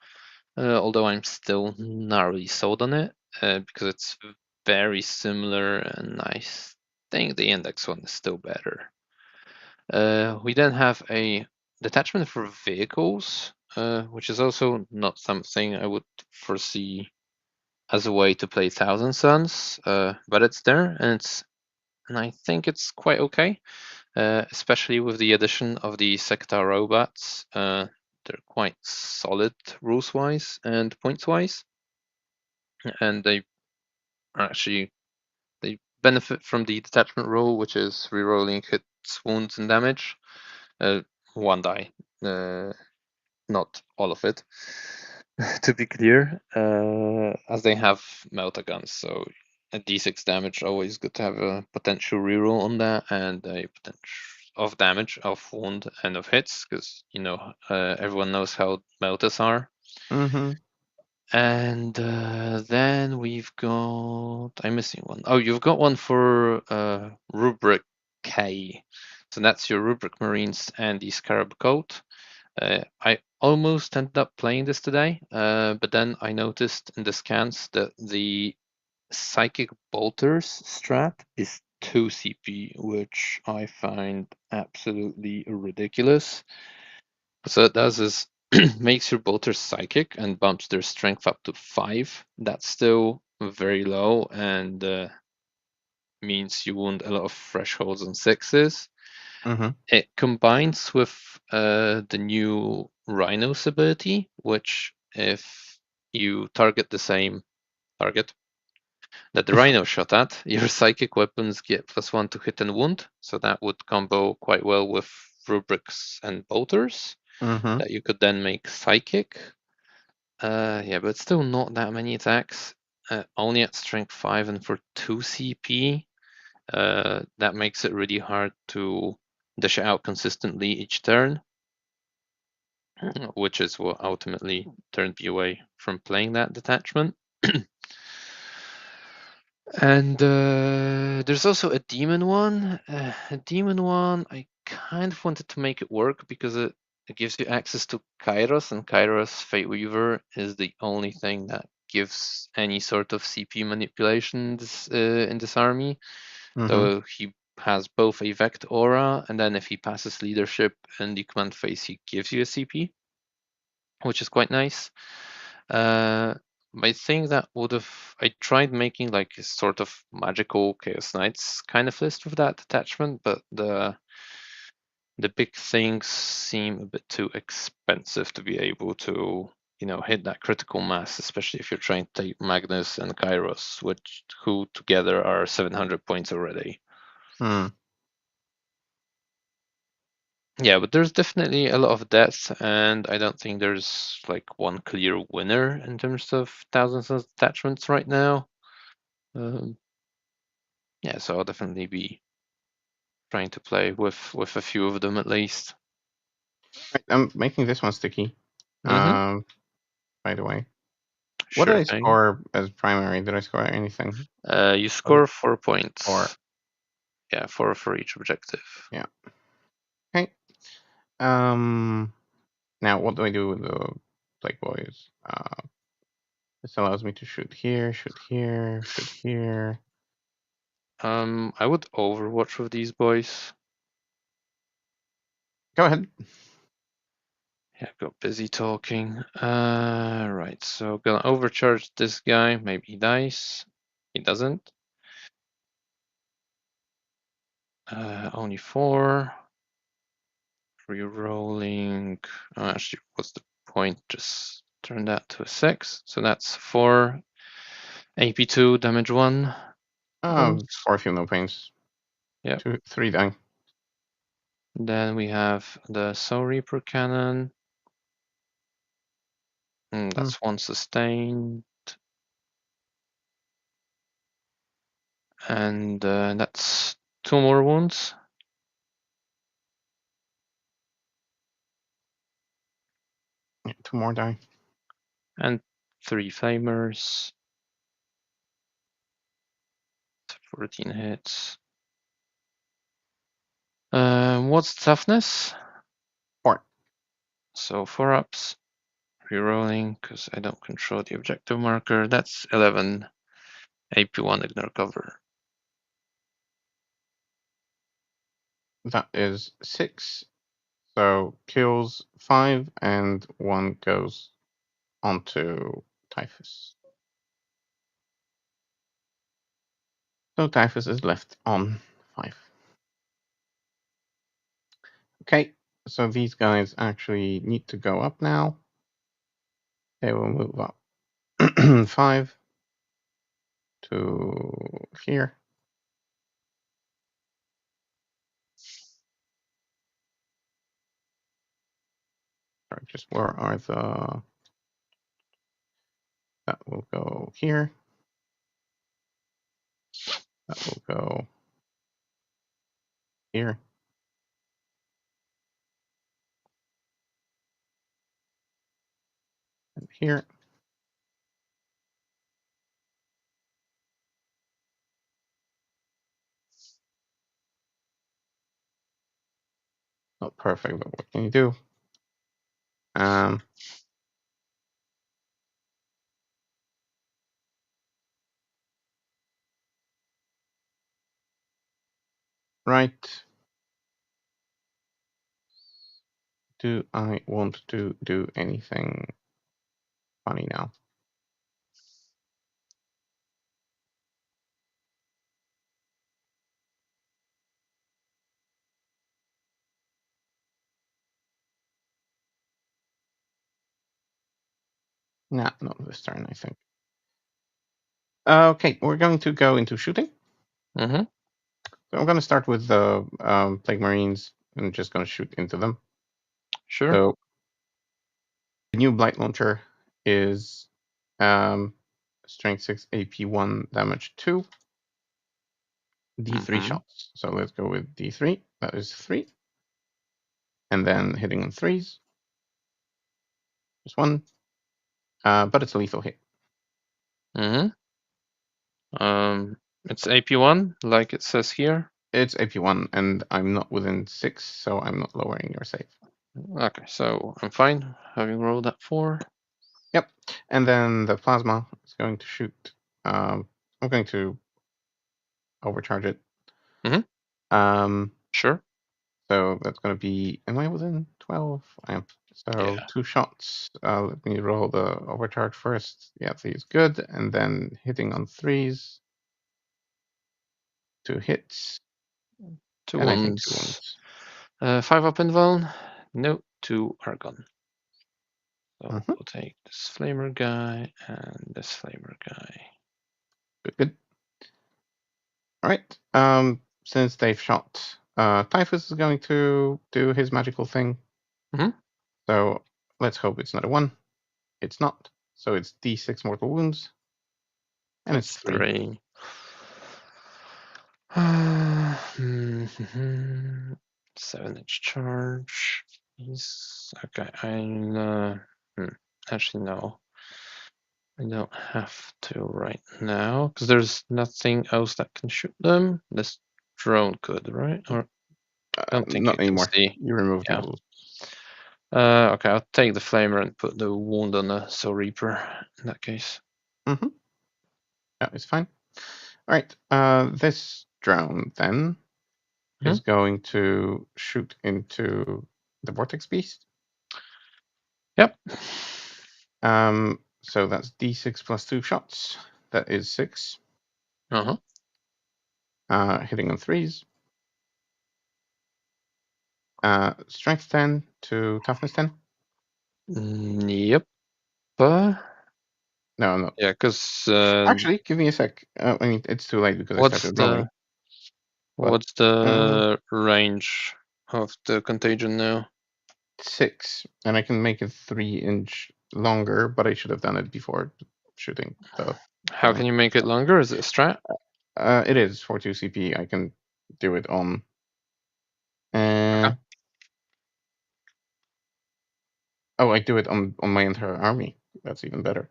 although I'm still not really sold on it because it's very similar, and I think the index one is still better. We then have a detachment for vehicles, which is also not something I would foresee as a way to play Thousand Suns, but it's there, and I think it's quite okay, especially with the addition of the sector robots. They're quite solid rules-wise and points-wise, and they are actually they benefit from the detachment rule, which is rerolling hits, wounds, and damage. Uh, one die, not all of it, to be clear, as they have melta guns. So a d6 damage, always good to have a potential reroll on that, and a potential of damage, of wound, and of hits, because everyone knows how meltas are. Mm-hmm. And then we've got. I'm missing one. Oh, you've got one for Rubric K. So that's your Rubric Marines and the Scarab Coat. I almost ended up playing this today, but then I noticed in the scans that the Psychic Bolters strat is 2 CP, which I find absolutely ridiculous. So it does is makes your bolters psychic and bumps their strength up to 5. That's still very low and means you wound a lot of thresholds and 6s. Mm-hmm. It combines with the new Rhinos ability, which if you target the same target that the Rhino shot at, your psychic weapons get +1 to hit and wound. So that would combo quite well with rubrics and bolters Mm-hmm. that you could then make psychic. Yeah, but still not that many attacks. Only at strength 5 and for 2 CP. That makes it really hard to dish it out consistently each turn, which is what ultimately turned me away from playing that detachment. And there's also a demon one. A demon one, I kind of wanted to make it work because it gives you access to Kairos, and Kairos Fate Weaver is the only thing that gives any sort of CP manipulation in this army. Mm-hmm. So he has both a Vect Aura, and then if he passes leadership in the command phase, he gives you a CP, which is quite nice. Uh, I think that would have. I tried making like a sort of magical Chaos Knights kind of list with that attachment, but the big things seem a bit too expensive to be able to, hit that critical mass, especially if you're trying to take Magnus and Kairos, which who together are 700 points already. Mm. Yeah, but there's definitely a lot of depth, and I don't think there's like one clear winner in terms of thousands of attachments right now. Um, yeah, so I'll definitely be trying to play with a few of them at least. Right, I'm making this one sticky. Mm-hmm. Um, by the way, what did Sure I thing. score as primary? Did I score anything? You Was it score 4 points. or Yeah, four for each objective. yeah? Okay. Um. Now, what do I do with the Plague Boys? This allows me to shoot here, shoot here, shoot here. I would Overwatch with these boys. Go ahead. Yeah, got busy talking. Right, so gonna overcharge this guy. Maybe he dies. He doesn't. Only 4. Rerolling. Actually, what's the point? Just turn that to a 6. So that's 4. AP2, damage 1. Wounds. 4 feel no pains. Yep. 2, 3 dying. Then we have the Soul Reaper cannon. Mm. That's 1 sustain. And that's 2 more wounds. Yeah, 2 more die. And 3 flamers. 14 hits. What's toughness? 4. So 4 ups. Rerolling because I don't control the objective marker. That's 11. AP1 ignore cover. That is 6. So kills 5 and 1 goes onto Typhus. So Typhus is left on 5. Okay, so these guys actually need to go up now. They will move up 5 to here. Sorry, just where are the... That will go here. That will go here. And here. Not perfect, but what can you do? Right. Do I want to do anything funny now? Nah, not this turn, I think. Okay, we're going to go into shooting. Mm-hmm. So I'm going to start with the Plague Marines and just going to shoot into them. Sure. So the new Blight Launcher is Strength 6, AP1, damage 2, D3 shots. So let's go with D3. That is 3. And then hitting on 3s. Just 1. But it's a lethal hit. Mm-hmm. It's AP1, like it says here. It's AP1, and I'm not within 6, so I'm not lowering your save. Okay, so I'm fine having rolled that 4. Yep. And then the plasma is going to shoot. I'm going to overcharge it. Mm-hmm. Sure. So that's going to be. Am I within 12? I am. So Yeah. 2 shots. Let me roll the overcharge first. Yeah, 3 is good. And then hitting on 3s. 2 hits. 2 And I think 2 wounds. wounds. 5 up invuln. No, 2 are gone. So Mhm. we'll take this flamer guy and this flamer guy. Good, good. All right. Since they've shot, Typhus is going to do his magical thing. Mm-hmm. So let's hope it's not a 1. It's not. So it's D6 mortal wounds. And it's That's 3. 3. Mhm. 7-inch charge. He's okay. Actually, no. I don't have to right now because there's nothing else that can shoot them. This drone could, right? Or I don't think Not you can anymore. see. You removed Yeah. models. Okay, I'll take the flamer and put the wound on the Soul Reaper in that case. Mm-hmm. Yeah, it's fine. All right. This drone then is going to shoot into the Vortex Beast. Yep. So that's D6 plus 2 shots. That is 6. Uh-huh. Hitting on 3s. Strength 10 to toughness 10. Yep. No. Yeah, because Actually, give me a sec. I mean, it's too late because I started rolling. what's the range of the contagion now? 6, and I can make it 3-inch longer, but I should have done it before shooting the. How can you make it longer? Is it a strat? It is for 2 CP. I can do it on. Okay. Oh, I do it on my entire army. That's even better.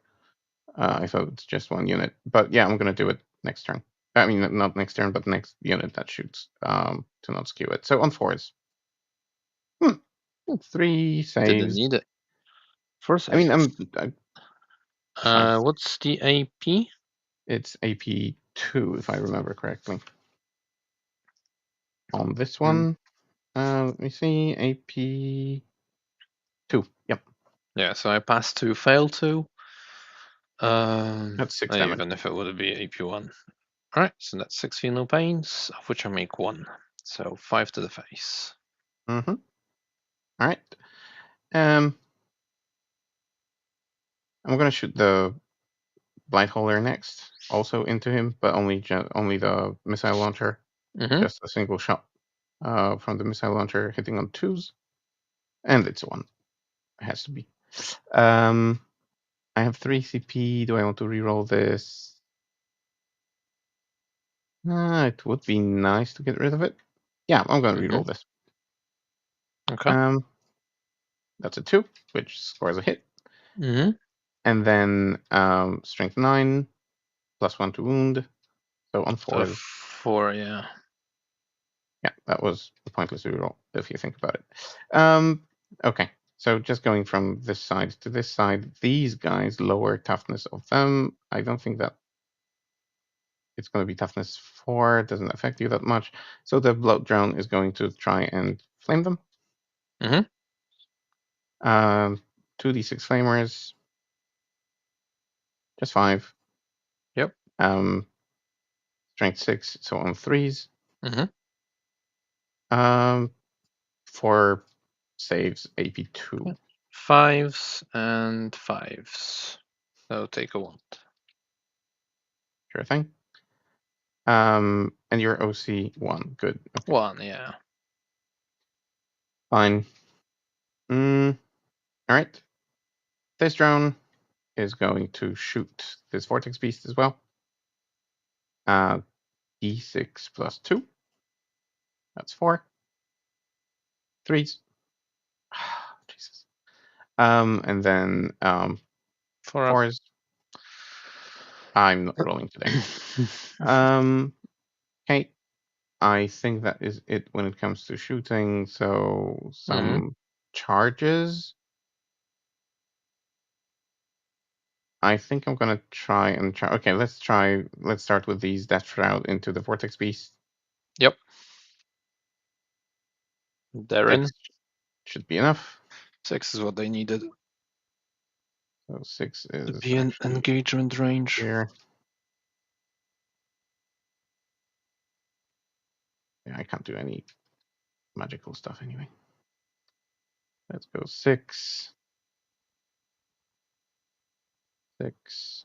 I thought it's just 1 unit, but yeah, I'm gonna do it next turn. I mean, not next turn, but next unit that shoots. To not skew it. So on 4s. 3 Didn't saves. need it. 4 I mean, seconds. it's fine. What's the AP? It's AP2, if I remember correctly. On this Mm. one, let me see, AP2. Yep, Yeah, so I passed 2, failed 2. that's 6 damage. Even if it would be AP1. Alright, so that's 6 feel no pains, of which I make 1. So 5 to the face. Mm-hmm. All right. Um, I'm gonna shoot the blight holder next, also into him, but only the missile launcher. Mm-hmm. Just a single shot from the missile launcher hitting on 2s, and it's a 1. It has to be. I have 3 CP. Do I want to reroll this? It would be nice to get rid of it. Yeah, I'm gonna Mm-hmm. reroll this. Okay. That's a 2, which scores a hit, Mm-hmm. and then strength 9 +1 to wound. So on So 4s. 4, yeah. Yeah, that was a pointless reroll if you think about it. Okay, so just going from this side to this side, these guys lower toughness of them. I don't think that it's going to be toughness 4. It doesn't affect you that much. So the blood drone is going to try and flame them. Mm-hmm. 2d6 flamers, just 5. Yep. Um, strength 6, so on 3s. Mm-hmm. 4 saves AP2. 5s and 5s. So take a 1. Sure thing. And your OC 1. Good. Okay. 1, yeah. Fine. All right. This drone is going to shoot this vortex beast as well. D6 plus 2. That's 4. 3s. Jesus. And then 4 up. 4s. I'm not rolling today. Okay. I think that is it when it comes to shooting. So Mm-hmm. some charges. I think I'm gonna try and try. Okay, let's try. Let's start with these Death Shroud into the Vortex Beast. Yep. They're 6 in. should be enough. 6 is what they needed So 6 to is be in actually engagement range. here. Yeah, I can't do any magical stuff anyway. Let's go 6. 6.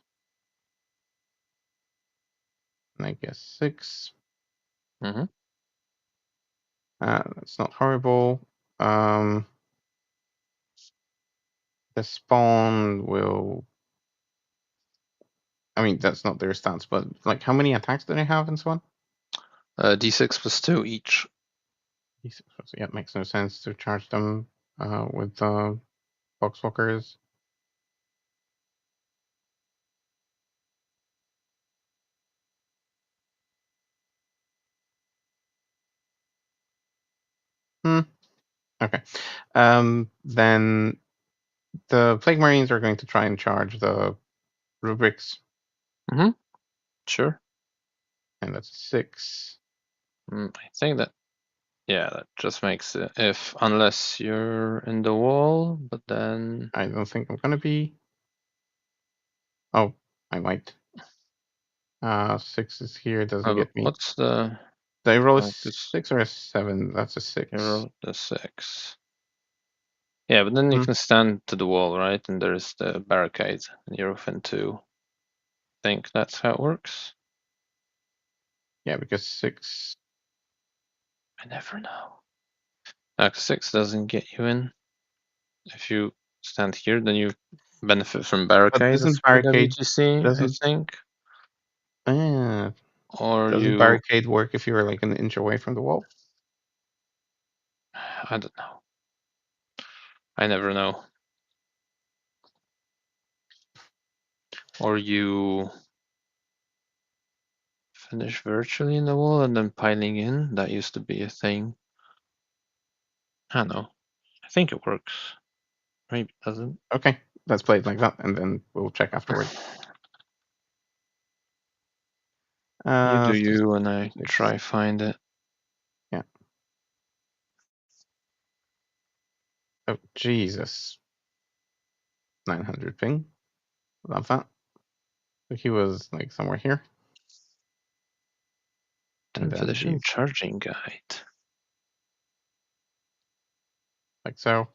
And I guess 6. Mm-hmm. That's not horrible. Um, the spawn will. I mean, that's not their stats, but like, how many attacks do they have and so on? D6 plus 2 each. Yeah, it makes no sense to charge them with Boxwalkers. Hmm. Okay. Then the Plague Marines are going to try and charge the rubrics, Mm-hmm. Sure. and that's 6. I think that, yeah, that just makes it if, unless you're in the wall, but then. I don't think I'm gonna be. Oh, I might. 6 is here. Doesn't get me. What's the. Did I roll a Because 6 or a 7? That's a you 6. rolled the 6. Yeah, but then you Hmm. can stand to the wall, right? And there's the barricade, and you're open to. Think that's how it works. Yeah, because 6. I never know. 6 doesn't get you in. If you stand here, then you benefit from But barricade as doesn't per barricade WGC, I doesn't think. uh, Or doesn't you, barricade work if you're like an inch away from the wall? I don't know. I never know. Or you finish virtually in the wall and then piling in. That used to be a thing. I don't know. I think it works. Maybe it doesn't. Okay. let's play it like that, and then we'll check afterwards. You do 6, you, and I 6. try find it. Yeah. Oh Jesus. 900 ping. Love that. So he was like somewhere here. And 10th then edition these, charging guide. like so.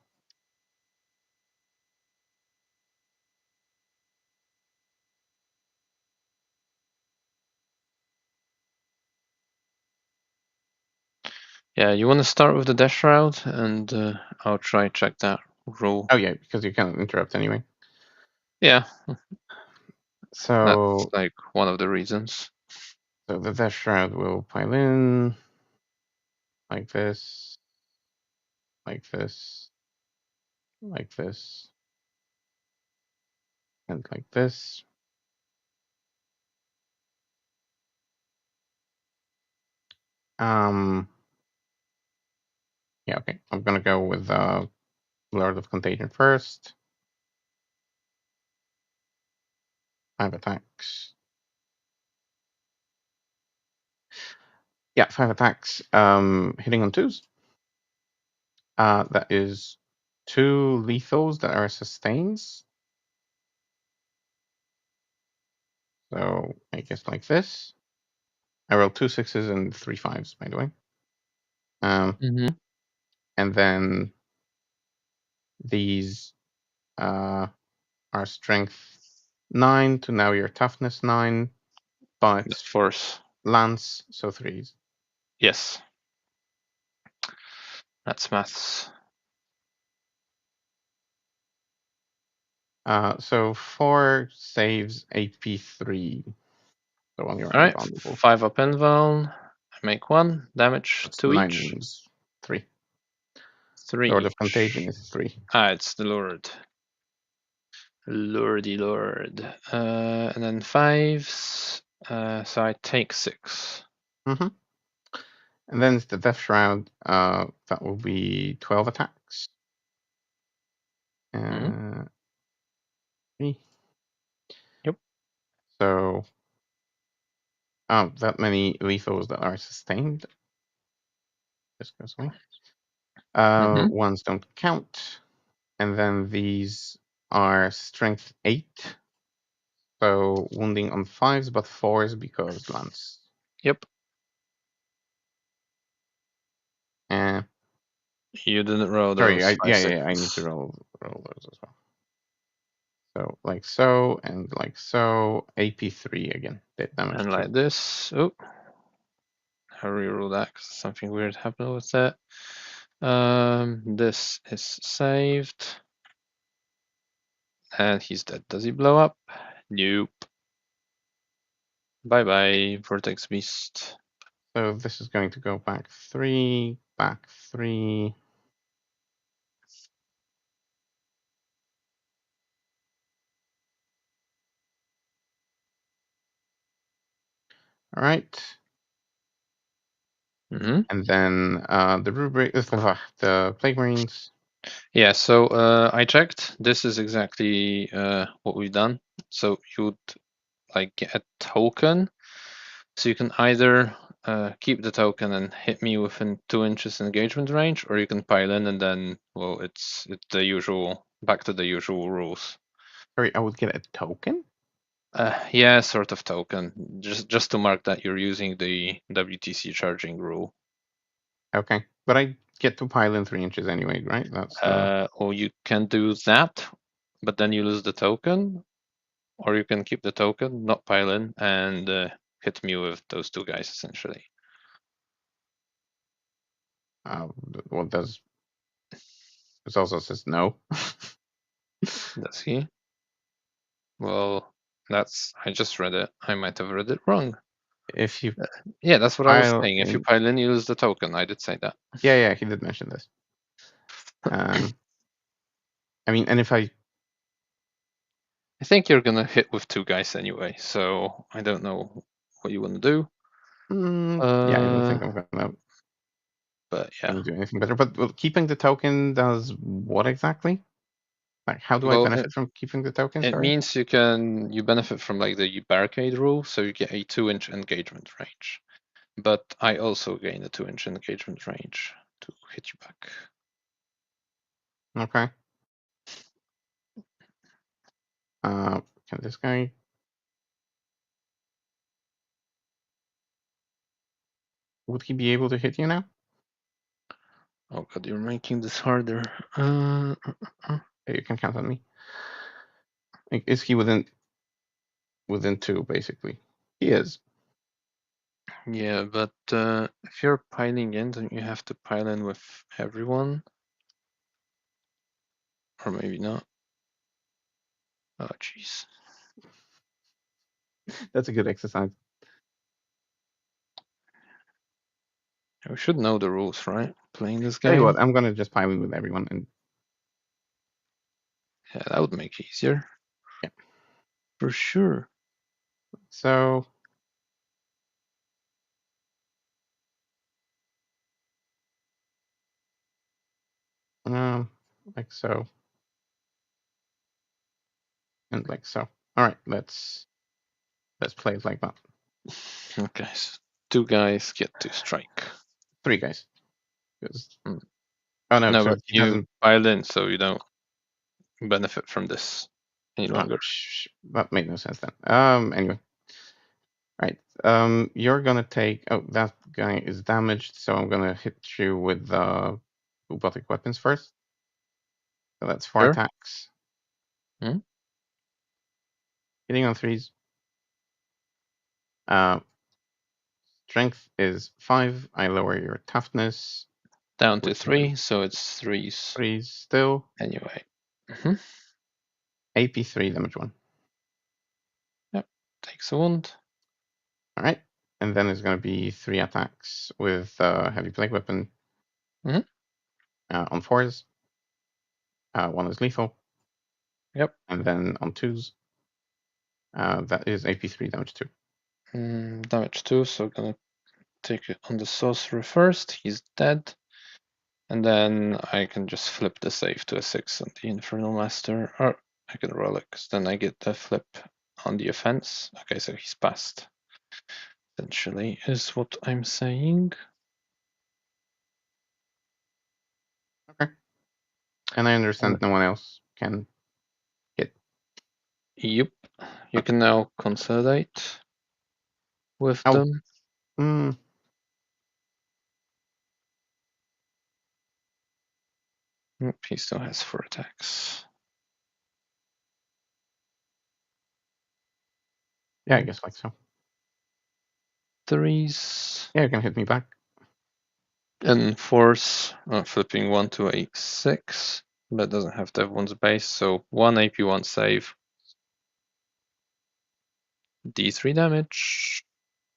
Yeah, you want to start with the dash route, and I'll try check that rule. Oh yeah, because you can't interrupt anyway. Yeah, So that's like one of the reasons. so the dash shroud will pile in like this, like this, like this, and like this. Yeah, okay. I'm gonna go with Lord of Contagion first. 5 attacks. Yeah, 5 attacks. Hitting on 2s. That is 2 lethals that are sustains. So I guess like this. I rolled 2 6s and 3 5s, by the way. Mm-hmm. And then these are strength 9 to now your toughness 9, but The force. lance, so 3s. Yes. That's maths. So 4 saves AP3. So when you're All right, invulnerable. 5 up invuln. I make 1 damage, That's 2 9 each. wounds. 3. 3 Lord of each. Contagion is 3. It's the Lord. Lordy Lord. And then 5s. So I take 6. Mm-hmm. And then it's the Death Shroud. That will be 12 attacks. Mm-hmm. 3. Yep. So that many lethals that are sustained. This goes away. Mm-hmm. Ones don't count. And then these are strength 8. So wounding on 5s, but 4s because lance. Yep. And You didn't roll sorry, those 5 I need to 6s. roll those as well. So like so and like so. AP3 again. That damage And 2. like this. Oh, I reroll that because something weird happened with that. This is saved. And he's dead. Does he blow up? Nope. Bye bye, Vortex Beast. So this is going to go back 3, back 3. All right. Mm-hmm. And then the rubric is the Plague Marines. Yeah, so I checked. This is exactly what we've done. So you would like get a token. So you can either keep the token and hit me within 2 inches engagement range, or you can pile in and then, well, it's the usual, back to the usual rules. Sorry, I would get a token? Yeah, sort of token, just to mark that you're using the WTC charging rule. Okay. But I get to pile in 3 inches anyway, right? That's the... Or you can do that, but then you lose the token, or you can keep the token, not pile in, and hit me with those 2 guys essentially. what does... It also says no. Does he? Well, I just read it. I might have read it wrong. If you Yeah, that's what I was pile saying. If you in... pile in, you lose the token. I did say that. Yeah, he did mention this. I mean, and if I... I think you're gonna hit with 2 guys anyway, so I don't know what you want to do. yeah, I don't think I'm gonna But yeah, do anything better. But keeping the token does what exactly? Like, how do I Well, benefit from keeping the token? it Sorry. means you benefit from like the barricade rule, so you get a 2-inch engagement range. But I also gain a 2-inch engagement range to hit you back. Okay. Can this guy? Would he be able to hit you now? Oh god, you're making this harder. You can count on me. Like, is he within 2, basically? He is. Yeah, but if you're piling in, then you have to pile in with everyone. Or maybe not. Oh, jeez. That's a good exercise. We should know the rules, right? Playing this Tell you game. what, I'm gonna just pile in with everyone, and Yeah, that would make it easier. yeah. For sure. So like so, and like so. All right, let's play it like that. Okay, so 2 guys get to strike. 3 guys. Hmm. Oh no, No, so but he you doesn't. pile in, so you don't benefit from this any Oh, longer. that made no sense then. Anyway, right. You're gonna take. Oh, that guy is damaged, so I'm gonna hit you with robotic weapons first. So that's 4 Sure. attacks. Hmm? Hitting on 3s. Uh, Strength is 5. I lower your toughness, Down to which 3, is so it's 3s 3 still. anyway. Mm-hmm. AP 3 damage 1. Yep, takes a wound. All right, and then it's gonna be 3 attacks with heavy plague weapon. Mhm. On 4s, 1 is lethal, Yep. and then on 2s, that is AP 3 damage 2. Damage 2, so gonna take it on the sorcerer first. He's dead. And then I can just flip the save to a 6 on the Infernal Master. Or I can roll it, because then I get the flip on the offense. Okay, so he's passed. Essentially, is what I'm saying. Okay. And I understand And no one else can hit. yep, you Okay. can now consolidate with Oh, them. mm, Yep, he still has 4 attacks. yeah, I guess like so. 3s. Yeah, you can hit me back. And 4s, flipping 1 to a 6. But doesn't have to have one's base, so 1 AP, 1 save. D3 damage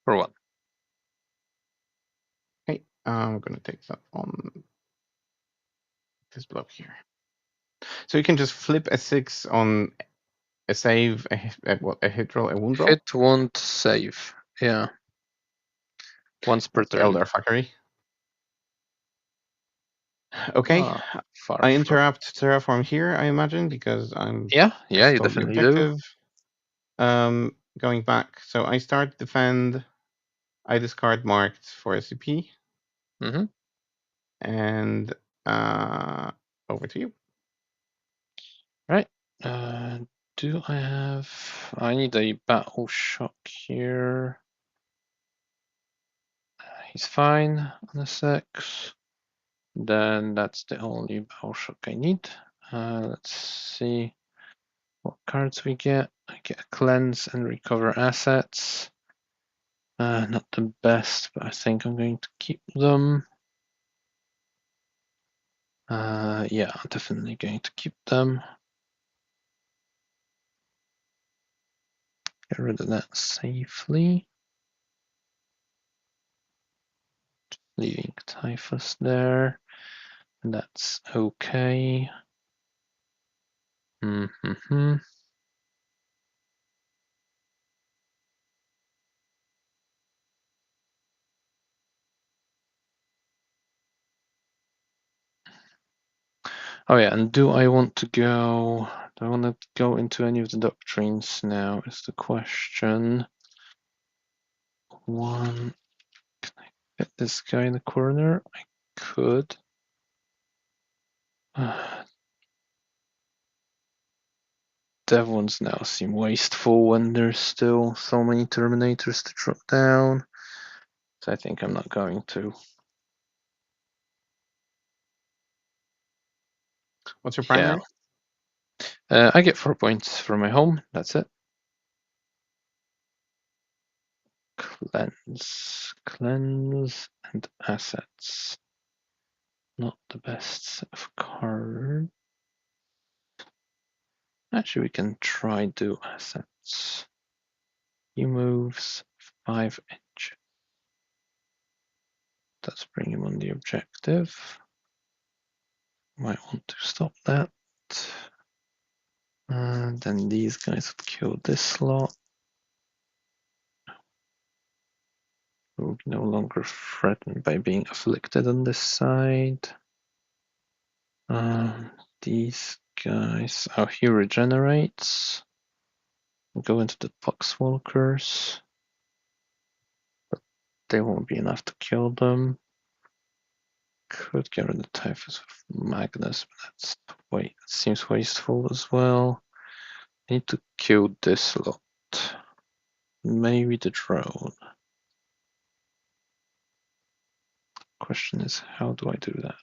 for 1. Okay, I'm gonna take that on this block here. So you can just flip a 6 on a save, a hit roll, a wound roll. Hit, wound, save. Yeah. Once per That's turn. elder fuckery. Okay, Ah, far I from. interrupt terraform here, I imagine, because Yeah, I you stole the definitely do. objective. Going back, so I start defend. I discard marked for SCP, Mm-hmm. and over to you. Right. Uh, do I have? I need a battle shock here. He's fine on a 6. Then that's the only battle shock I need. Let's see what cards we get. I get a cleanse and recover assets. Not the best, but I think I'm going to keep them. Yeah, I'm definitely going to keep them. Get rid of that safely. Leaving Typhus there. That's okay. Mm-hmm. Oh yeah, and do I want to go? Do I want to go into any of the doctrines now? Is the question. One, can I get this guy in the corner? I could. Dev ones now seem wasteful when there's still so many Terminators to drop down. So I think I'm not going to. What's your primary? I get 4 points for my home. That's it. Cleanse and assets. Not the best set of cards. Actually, we can try do assets. He moves 5 inches. Let's bring him on the objective. Might want to stop that. And then these guys would kill this slot. We'll be no longer threatened by being afflicted on this side. These guys. Oh, he regenerates. We'll go into the Poxwalkers. But they won't be enough to kill them. Could get rid of the Typhus with Magnus, but that's it seems wasteful as well. I need to kill this lot. Maybe the drone. Question is, how do I do that?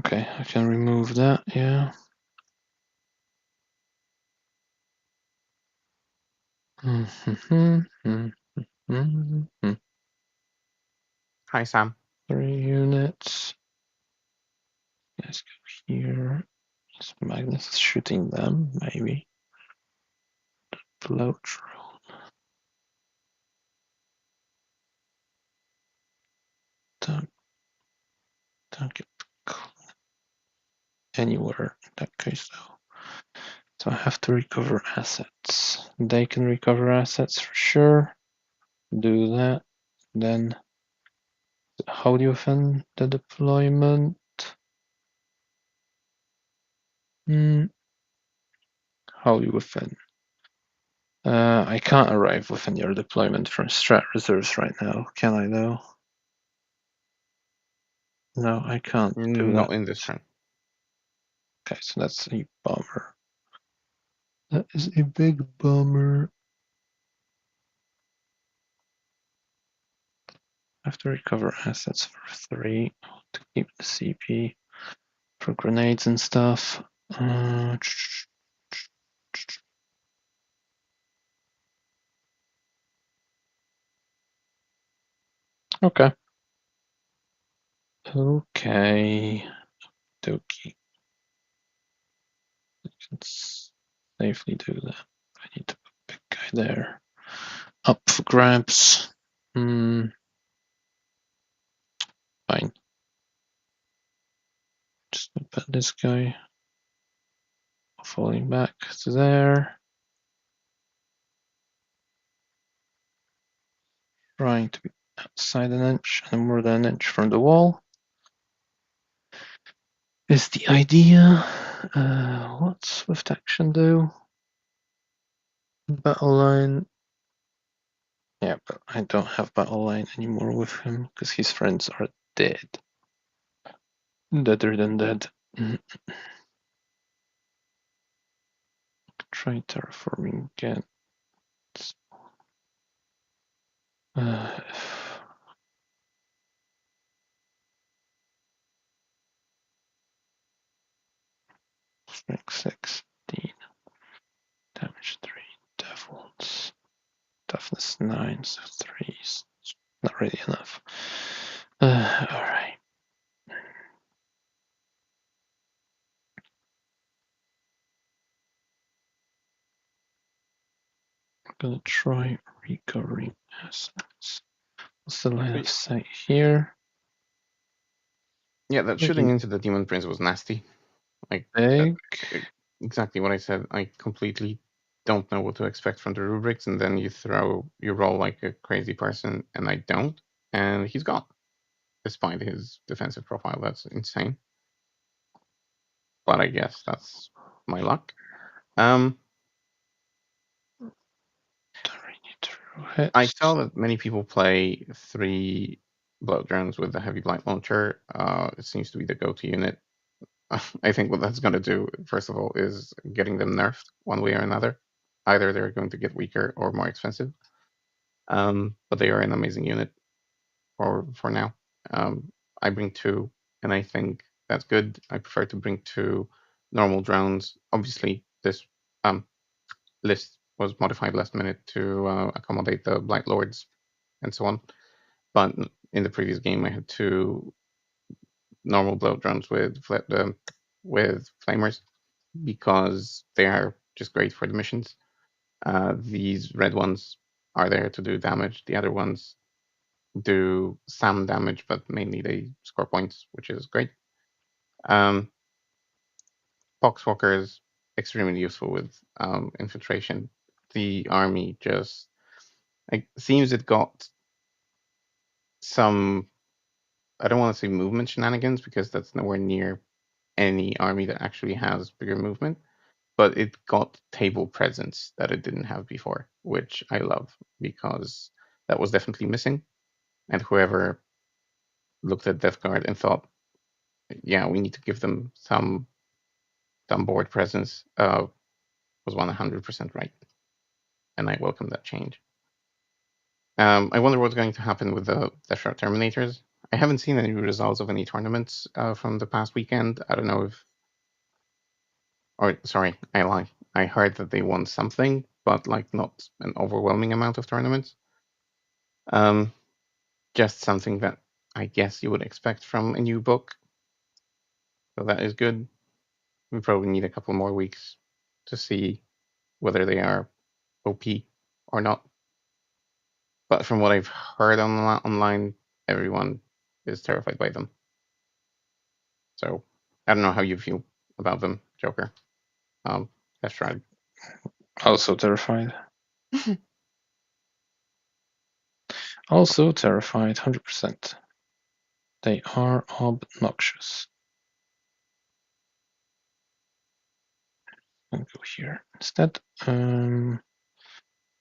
Okay, I can remove that, yeah. Hi, Sam. 3 units. Let's go here. Is Magnus shooting them? Maybe. Blow drone. Don't get anywhere in that case, though. So I have to recover assets. They can recover assets for sure. Do that. Then how do you fund the deployment? How do you within? I can't arrive within your deployment from strat reserves right now, can I though? No, I can't do Not that. in this turn. Okay, so that's a bummer. That is a big bummer. I have to recover assets for 3 to keep the CP for grenades and stuff. Okay. Okay. Dokie. I can safely do that. I need to put a big guy there. Up for grabs. Fine. Just put this guy falling back to there. Trying to be outside an inch and more than an inch from the wall is the idea. What's swift action do? Battle line. Yeah, but I don't have battle line anymore with him because his friends are dead. Deader than dead. Try terraforming again. Strength 16. Damage 3. Devils. Toughness 9, so 3 is not really enough. Alright. I'm gonna try recovering assets. What's the line of sight here? Yeah, that shooting into the Demon Prince was nasty. Like Big. exactly what I said. I completely don't know what to expect from the rubrics, and then you roll like a crazy person, and I don't, and he's gone, despite his defensive profile. That's insane. But I guess that's my luck. Um, I saw that many people play 3 blow drones with the heavy blight launcher. It seems to be the go-to unit. I think what that's going to do, first of all, is getting them nerfed one way or another. Either they're going to get weaker or more expensive. But they are an amazing unit for now. I bring 2, and I think that's good. I prefer to bring 2 normal drones. Obviously, this um, list was modified last minute to accommodate the Blight Lords and so on. But in the previous game, I had 2 normal blow drones with flamers because they are just great for the missions. These red ones are there to do damage. The other ones do some damage, but mainly they score points, which is great. Poxwalker is extremely useful with infiltration. The army just seems it got some. I don't want to say movement shenanigans because that's nowhere near any army that actually has bigger movement, but it got table presence that it didn't have before, which I love because that was definitely missing. And whoever looked at Death Guard and thought, yeah, we need to give them some board presence, was 100% right. And I welcome that change. I wonder what's going to happen with the Shroud Terminators. I haven't seen any results of any tournaments from the past weekend. I don't know if, or sorry, I lie. I heard that they won something, but like not an overwhelming amount of tournaments. Um, just something that I guess you would expect from a new book. So that is good. We probably need a couple more weeks to see whether they are OP or not. But from what I've heard online, everyone is terrified by them. So I don't know how you feel about them, Joker. That's right. Also terrified. Also terrified, 100%. They are obnoxious. I'll go here instead. Yeah,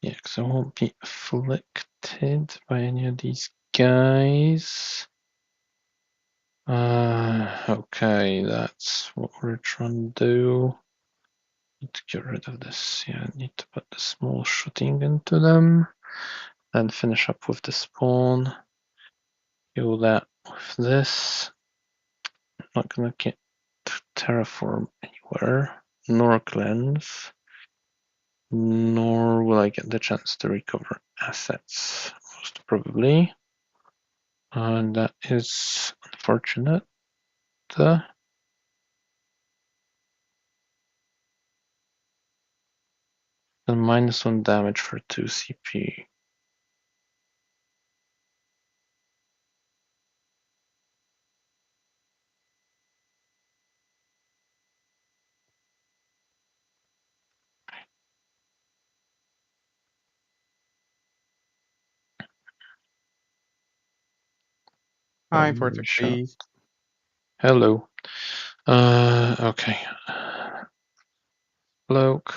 because I won't be afflicted by any of these guys. Okay, that's what we're trying to do. Need to get rid of this. Yeah, I need to put the small shooting into them. Then finish up with the spawn. Do that with this. Not gonna get to terraform anywhere, nor cleanse, nor will I get the chance to recover assets, most probably. And that is unfortunate. And -1 damage for 2 CP. Hi, Vortex Shot. Beast. Hello. Okay. Bloke.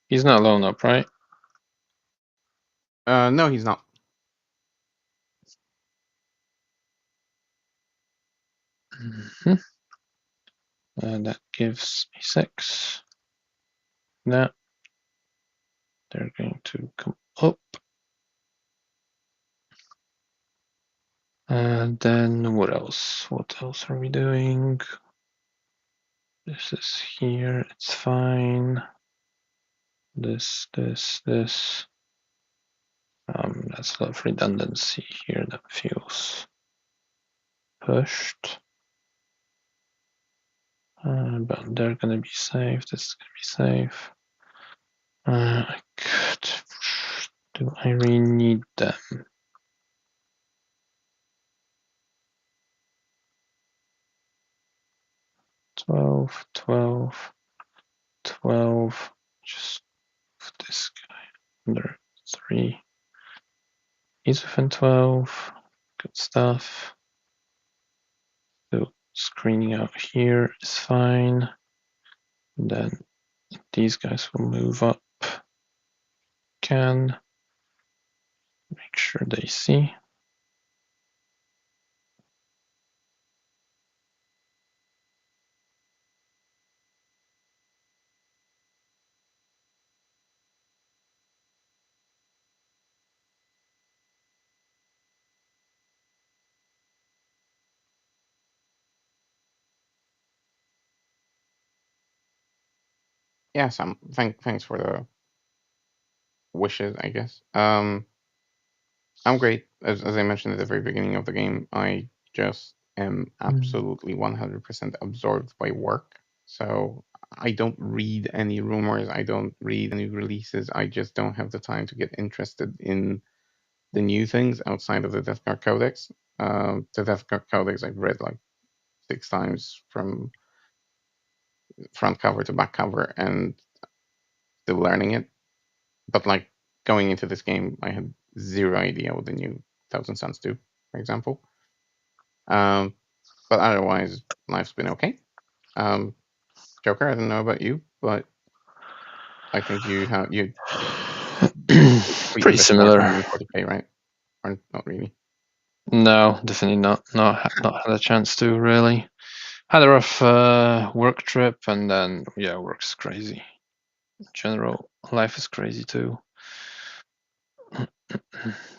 He's not alone up, right? No, he's not. And that gives me 6. Now they're going to come up. And then what else? What else are we doing? This is here. It's fine. This. That's a lot of redundancy here that feels pushed. But they're gonna be safe. This is gonna be safe. I could. Do I really need them? 12, 12, 12. Just put this guy under 3. He's within 12. Good stuff. So screening out here is fine. And then these guys will move up. Can make sure they see. Yeah, Sam. Thanks for the wishes, I guess. I'm great. As I mentioned at the very beginning of the game, I just am absolutely 100% absorbed by work. So I don't read any rumors. I don't read any releases. I just don't have the time to get interested in the new things outside of the Death Guard Codex. The Death Guard Codex I've read like 6 times from front cover to back cover and still learning it. But like going into this game, I had zero idea what the new Thousand Suns do, for example. Um, but otherwise, life's been okay. Joker, I don't know about you, but I think you Pretty completed the fourth similar. 140k, right? Or not really? No, definitely not. Not had a chance to really. Had a rough work trip, and then yeah, work's crazy. In general, life is crazy too.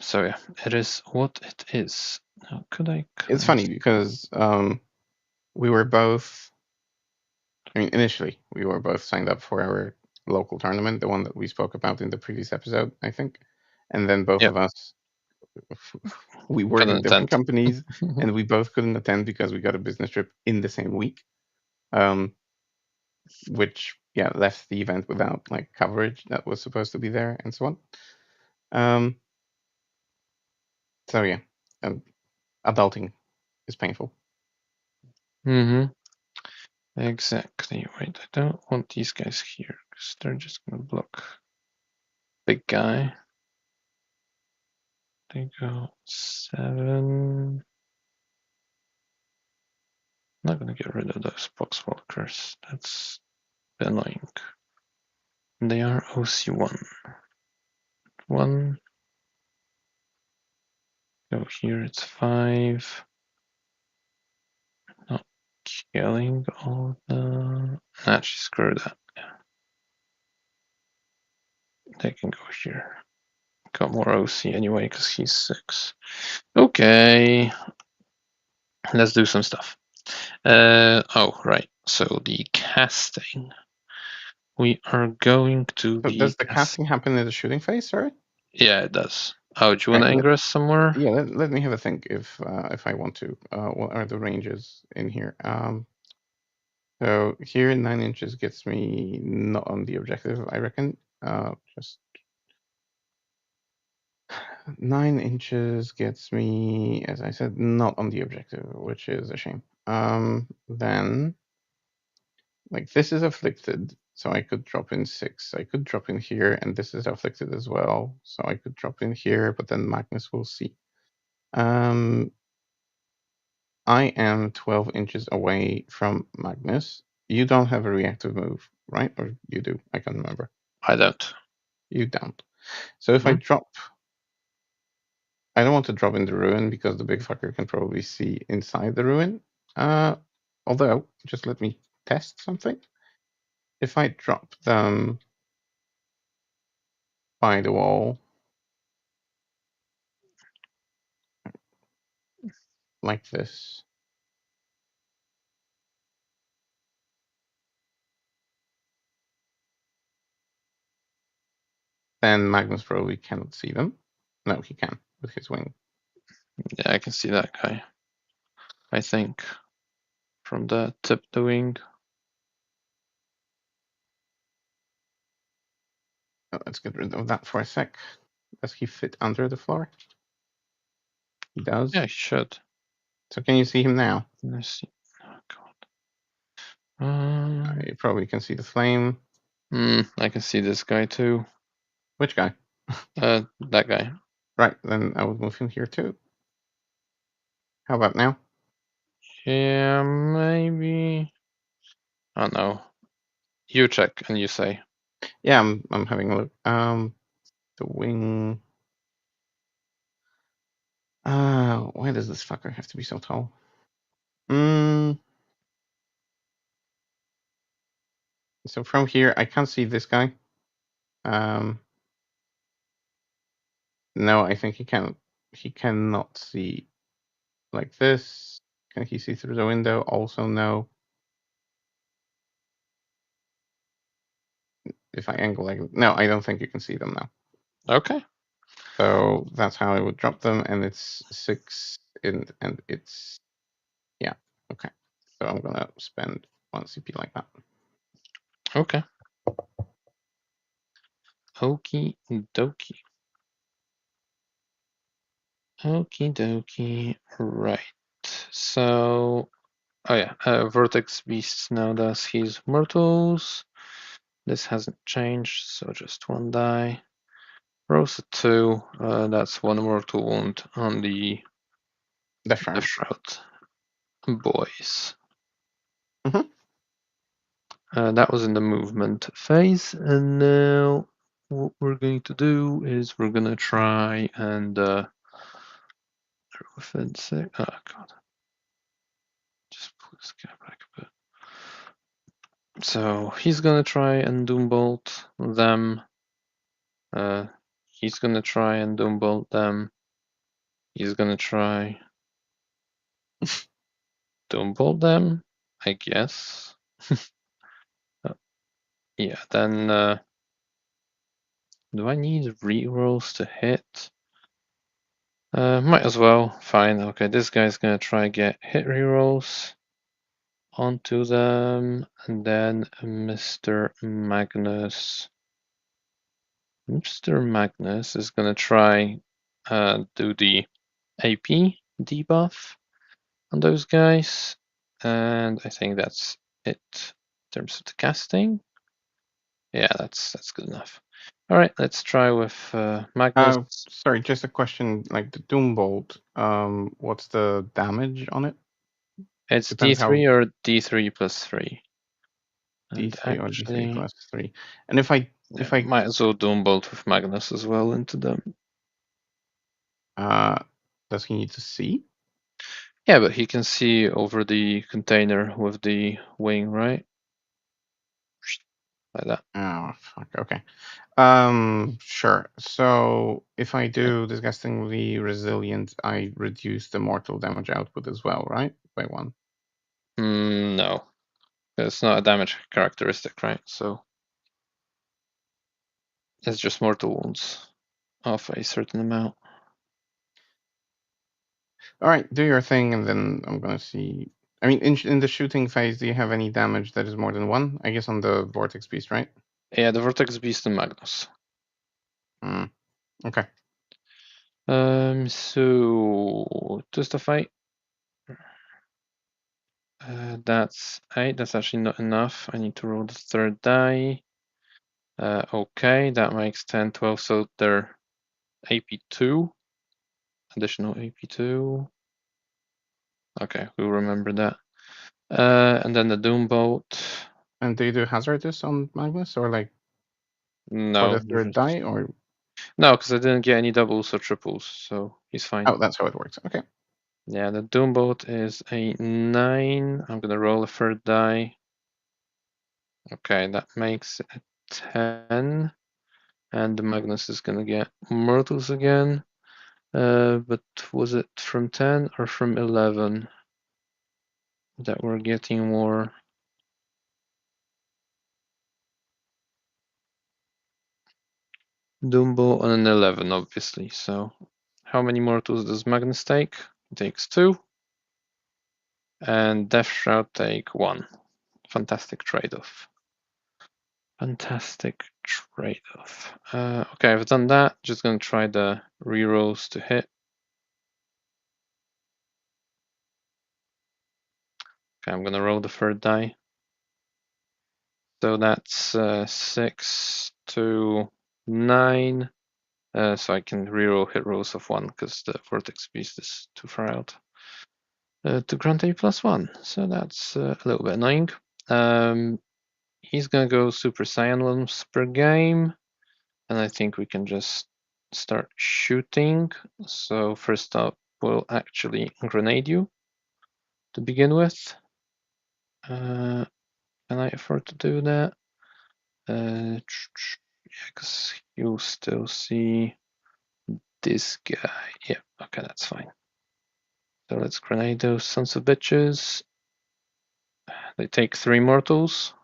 So yeah, it is what it is. How could I? It's funny because we were both. I mean, initially we were both signed up for our local tournament, the one that we spoke about in the previous episode, I think, and then both Yep, of us we work in couldn't different attend. companies, and we both couldn't attend because we got a business trip in the same week. Which yeah left the event without like coverage that was supposed to be there and so on. Um, so yeah, um, adulting is painful. Mm-hmm. Exactly. Wait, I don't want these guys here because they're just gonna block big guy. They go 7. I'm not gonna get rid of those box walkers. That's annoying. They are OC1. 1. Go here, it's 5. Not killing all the. Actually, screw that. Yeah. They can go here. Got more OC anyway because he's 6. Okay, let's do some stuff. Oh, right. So the casting. We are going to So be does the casting happen in the shooting phase? Sorry. Yeah, it does. Oh, do you want Right, to ingress somewhere? yeah, let me have a think if I want to. What are the ranges in here? So here 9 inches gets me not on the objective, I reckon. Just 9 inches gets me, as I said, not on the objective, which is a shame. Then like this is afflicted, so I could drop in 6. I could drop in here, and this is afflicted as well, so I could drop in here, but then Magnus will see. I am 12 inches away from Magnus. You don't have a reactive move, right? Or you do? I can't remember. I don't. You don't. So if I Mhm. drop, I don't want to drop in the ruin because the big fucker can probably see inside the ruin. Although, just let me test something. If I drop them by the wall like this, then Magnus probably cannot see them. No, he can with his wing. Yeah, I can see that guy. I think from the tip of the wing. Let's get rid of that for a sec. Does he fit under the floor? He does. Yeah, he should. So can you see him now? Let's see. Oh god. You probably can see the flame. I can see this guy too. Which guy? That guy. Right, then I will move him here too. How about now? Yeah, maybe. I don't know. You check and you say. Yeah, I'm having a look. The wing. Why does this fucker have to be so tall? Mm, so from here, I can't see this guy. Um, no, I think he can. He cannot see like this. Can he see through the window? Also, no. If I angle like no, I don't think you can see them now. Okay. So that's how I would drop them, and it's 6 and it's yeah. Okay. So I'm gonna spend 1 CP like that. Okay. Okie dokie. Okie dokie. Right. So, oh yeah, Vortex Beast now does his mortals. This hasn't changed, so just 1 die. Rolls a 2. That's 1 mortal wound on the Death Death Shroud. Shroud boys. Mm-hmm. That was in the movement phase, and now what we're going to do is we're gonna try and offensive. Oh god, just pull this guy back a bit. So he's gonna try and doombolt them. He's gonna try and doombolt them. He's gonna try doombolt them, I guess. Uh, yeah. Then do I need rerolls to hit? Might as well. Fine. Okay, this guy's gonna try get hit rerolls onto them, and then Mr. Magnus is gonna try do the AP debuff on those guys, and I think that's it in terms of the casting. Yeah, that's good enough. All right, let's try with Magnus. Sorry, just a question. Like the Doom Bolt, what's the damage on it? It's Depends how D3 or D3 plus 3. And D3 or D3 actually, plus 3. And if I yeah, if I might as well Doombolt with Magnus as well into them. uh does he need to see? Yeah, but he can see over the container with the wing, right? Like that. Oh fuck. Okay. Sure. So if I do disgustingly resilient, I reduce the mortal damage output as well, right? By 1. No, it's not a damage characteristic, right? So it's just mortal wounds of a certain amount. All right, do your thing, and then I'm gonna see. I mean, in the shooting phase, do you have any damage that is more than 1? I guess on the vortex beast, right? Yeah, the Vortex Beast and Magnus. Mm, okay. So just a fight. That's 8. That's actually not enough. I need to roll the third die. Okay, that makes 10, 12. So they're AP2. Additional AP2. Okay, we'll remember that. And then the Doom Bolt. And do you do hazardous on Magnus, or like for the No, third die, or no, because I didn't get any doubles or triples, so he's fine. oh, that's how it works. Okay. Yeah, the Doom Bolt is a 9. I'm gonna roll a third die. Okay, that makes it 10. And the Magnus is gonna get mortals again. But was it from 10 or from 11 that we're getting more? Dumbo on an 11, obviously. So how many mortals does Magnus take? He takes 2. And Death Shroud take 1. Fantastic trade-off. Fantastic trade-off. Okay, I've done that. Just gonna try the rerolls to hit. Okay, I'm gonna roll the third die. So that's 6 to 9. So I can reroll hit rolls of 1 because the Vortex Beast is too far out to grant a +1. So that's a little bit annoying. He's going to go Super Saiyan once per game. And I think we can just start shooting. So first up, we'll actually grenade you to begin with. Can I afford to do that? Yeah, because you'll still see this guy. Yeah, okay, that's fine. So let's grenade those sons of bitches. They take 3 mortals.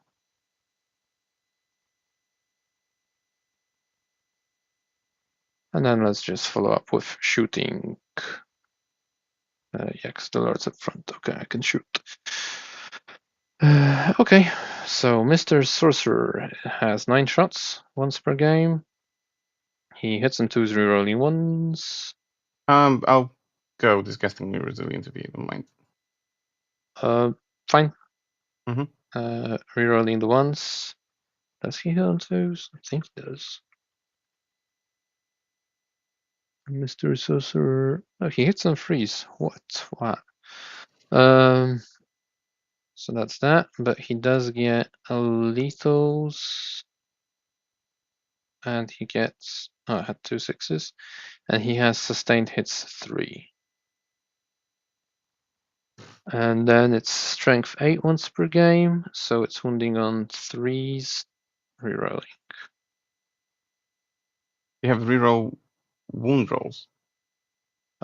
And then let's just follow up with shooting. Yeah, because the Lord's up front. Okay, I can shoot. Okay, so Mr. Sorcerer has 9 shots, once per game. He hits and 2s, rerolling 1s. I'll go disgustingly resilient if you don't mind. Fine. Mm-hmm. Rerolling the 1s. Does he hit on 2s? I think he does. Mr. Sorcerer. Oh, he hits on 3s. What? So that's that, but he does get a lethals. And he gets. Oh, I had 2 6s. And he has sustained hits 3. And then it's strength 8 once per game, so it's wounding on 3s, rerolling. You have reroll wound rolls.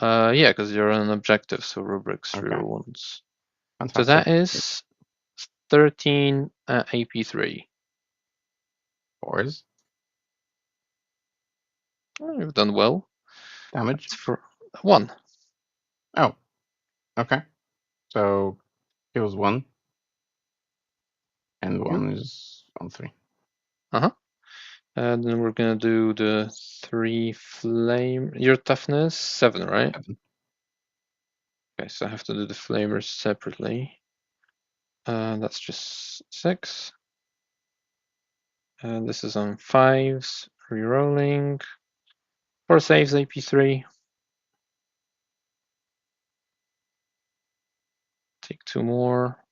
Yeah, because you're on an objective, so rubrics Okay, reroll wounds. So fantastic. that is 13 at AP3. 4s Oh, you've done well. damage. That's for 1. Oh, okay. So kills 1, and Yep. 1 is on 3. Uh-huh. And then we're gonna do the 3 flame. Your toughness 7, right? 7. Okay, so I have to do the flamers separately. That's just 6. And this is on 5s, rerolling. 4 saves, AP3. Take 2 more.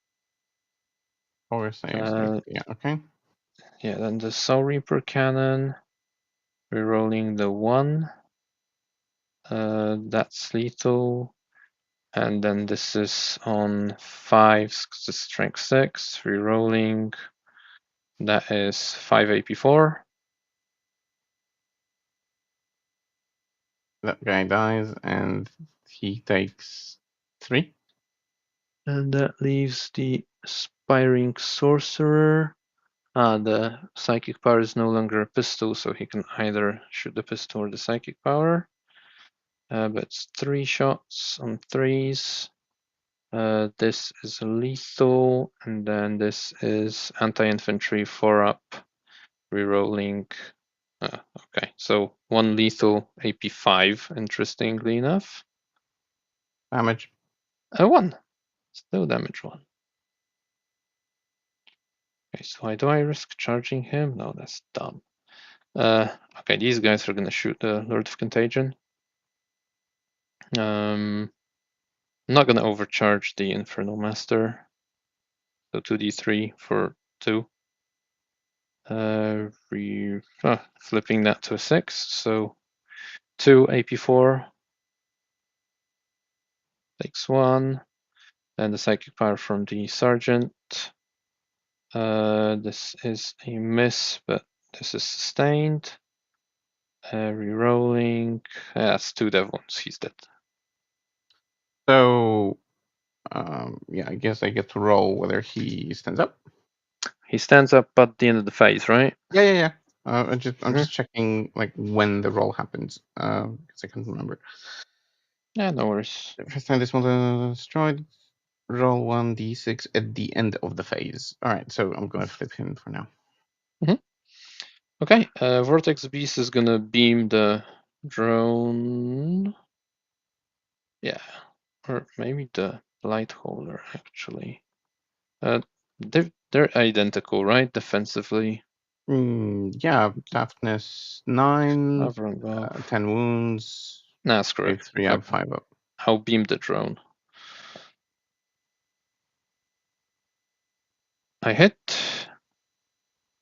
4 saves. Yeah, okay. Yeah, then the Soul Reaper Cannon. Rerolling the 1. That's lethal. And then this is on 5s because it's strength 6. Rerolling. That is 5 AP4. That guy dies, and he takes 3. And that leaves the Aspiring Sorcerer. The Psychic Power is no longer a pistol, so he can either shoot the pistol or the Psychic Power. But it's 3 shots on 3s. This is lethal, and then this is anti-infantry 4 up, rerolling. Okay, so 1 lethal AP5, interestingly enough. Damage. 1. Still damage 1. Okay, so why do I risk charging him? No, that's dumb. Okay, these guys are gonna shoot the Lord of Contagion. I'm not gonna overcharge the Infernal Master. So 2d3 for 2. Flipping that to a 6. So 2 AP4 takes 1. And the Psychic Power from the Sergeant. This is a miss, but this is sustained. Rerolling. That's 2 devils. He's dead. So, yeah, I guess I get to roll whether he stands up. He stands up at the end of the phase, right? Yeah. I'm just checking like when the roll happens, because I can't remember. Yeah, no worries. The first time this one destroyed, roll 1d6 at the end of the phase. All right, so I'm gonna flip him for now. Okay, Vortex Beast is gonna beam the drone. Yeah, or maybe the light holder actually. They're identical, right? Defensively. Yeah, toughness 9, Cover and buff. 10 wounds, Nah, screw it. 3 up, 5 up. I'll beam the drone. I hit.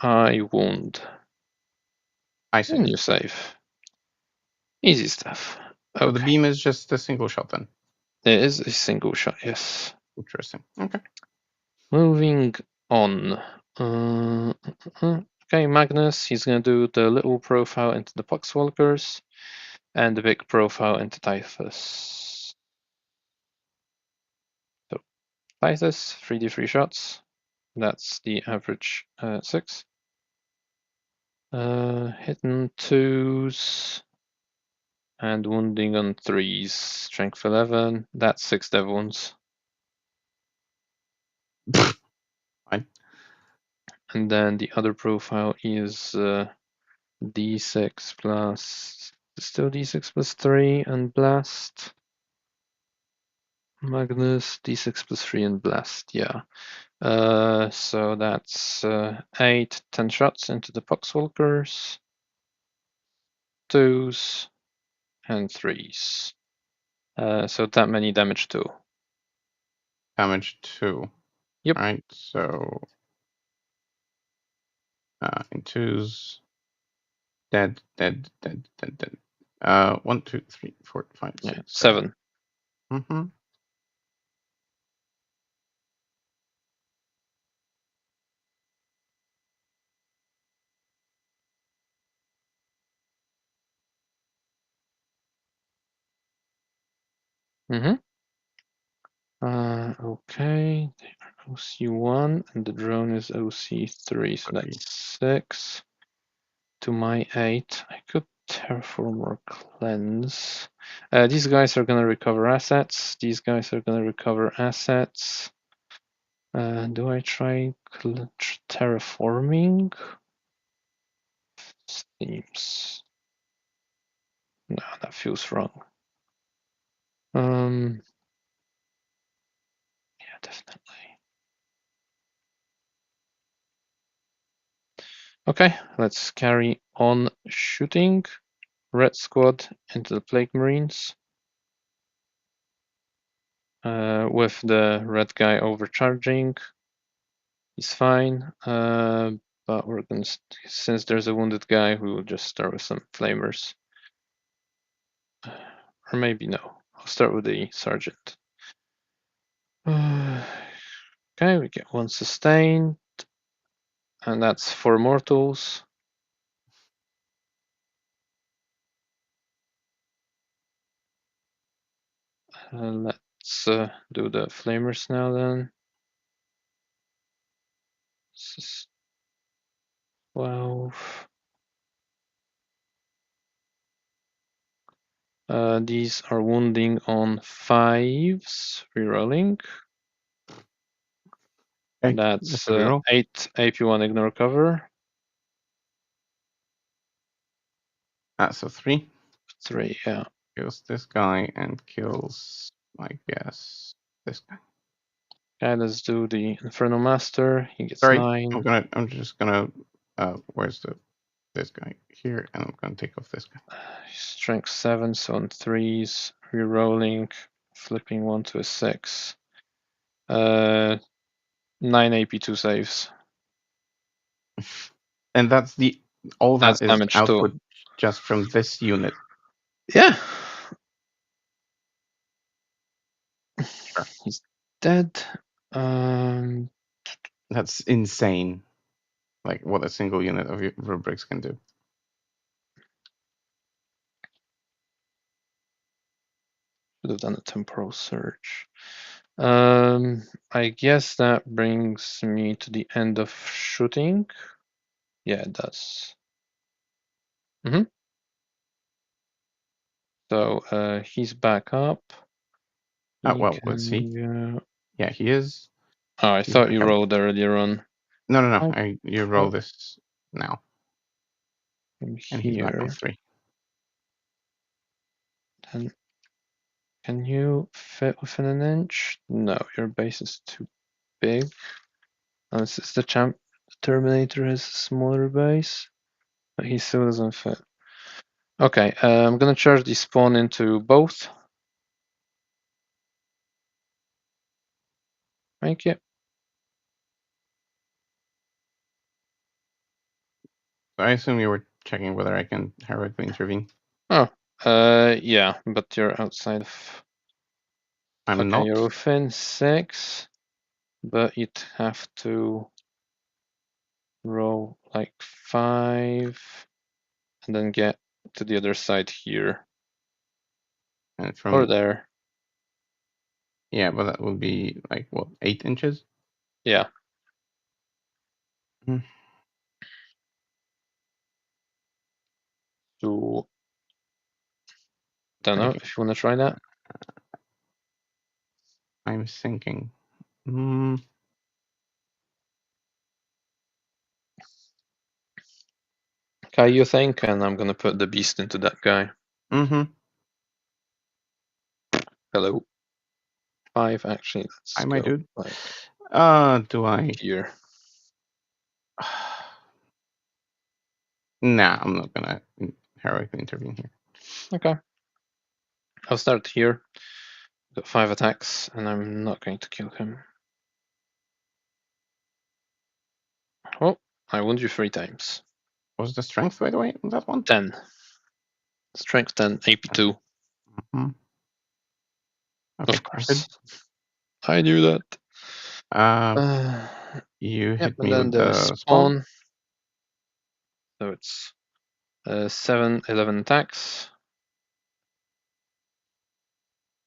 I wound. I And save. you save. Easy stuff. So the Okay. beam is just a single shot then. It is a single shot, yes. Interesting. Okay. Moving on. Okay, Magnus, he's gonna do the little profile into the Poxwalkers and the big profile into Typhus. So Typhus, 3d3 shots. That's the average 6. Hitting 2s and wounding on 3s. Strength 11. That's 6 dev wounds. Fine. And then the other profile is d6 plus. Still d6 plus 3 and blast. Magnus, d6 plus 3 and blast. Yeah. So that's 8, 10 shots into the Poxwalkers. 2s and 3s. So that many damage too. Damage 2. Yep. Right. So in 2s. Dead. 1, 2, 3, 4, 5, Yeah. 6, 7. 7. Mm-hmm. Mm-hmm. Okay. They are OC1 and the drone is OC3. So that's 6 to my 8. I could terraform or cleanse. These guys are gonna recover assets. These guys are gonna recover assets. Do I try terraforming? Seems. No, that feels wrong. Yeah, definitely. Okay, let's carry on shooting. Red squad into the Plague Marines. With the red guy overcharging. He's fine. But we're gonna, since there's a wounded guy, we will just start with some flamers. Or maybe no. I'll start with the sergeant. Okay, we get 1 sustain. And that's 4 mortals. Let's do the flamers now then. This is 12. These are wounding on 5s, rerolling. Okay. That's That's a reroll. 8 AP1 ignore cover. So 3. 3, yeah. Kills this guy and kills, I guess, this guy. Okay, let's do the Inferno Master. He gets Sorry, 9. I'm just gonna. Where's this guy here? And I'm gonna take off this guy. Strength 7, so on 3s, rerolling, flipping 1 to a 6. 9 AP2 saves. And that's all That's that is damage too. output just from this unit. Yeah. Sure. He's dead. That's insane. Like what a single unit of rubrics can do. Should have done a temporal search. I guess that brings me to the end of shooting. Yeah, it does. So he's back up. He Well, let's see. can. Yeah, he is. Oh, I He's thought back you up. rolled earlier on. No. I You roll this now, am and he's back on here. 3. Then can you fit within an inch? No, your base is too big. Since the Terminator has a smaller base, but he still doesn't fit. Okay, I'm gonna charge the spawn into both. Thank you. I assume you were checking whether I can heroically intervene. Oh, yeah, but you're outside of. I'm Okay, not. you're within 6, but you'd have to roll like 5, and then get to the other side here And or from there. yeah, but that would be like what, 8 inches? Yeah. Hmm. So, don't know Thinking. if you want to try that. I'm thinking. Mm, Okay, you think, and I'm gonna put the beast into that guy. mm-hmm. Hello. 5, actually. Let's I might go do. like Do I? here. Nah, I'm not gonna heroically intervene here. Okay. I'll start here. Got 5 attacks, and I'm not going to kill him. Oh, I wound you 3 times. What was the strength, by the way, on that one? 10. Strength 10, AP 2. Mm-hmm. Okay, Of granted. course. I knew that. Uh, Uh, you yep, hit and me then with the the spawn. spawn. So it's 7, 11 attacks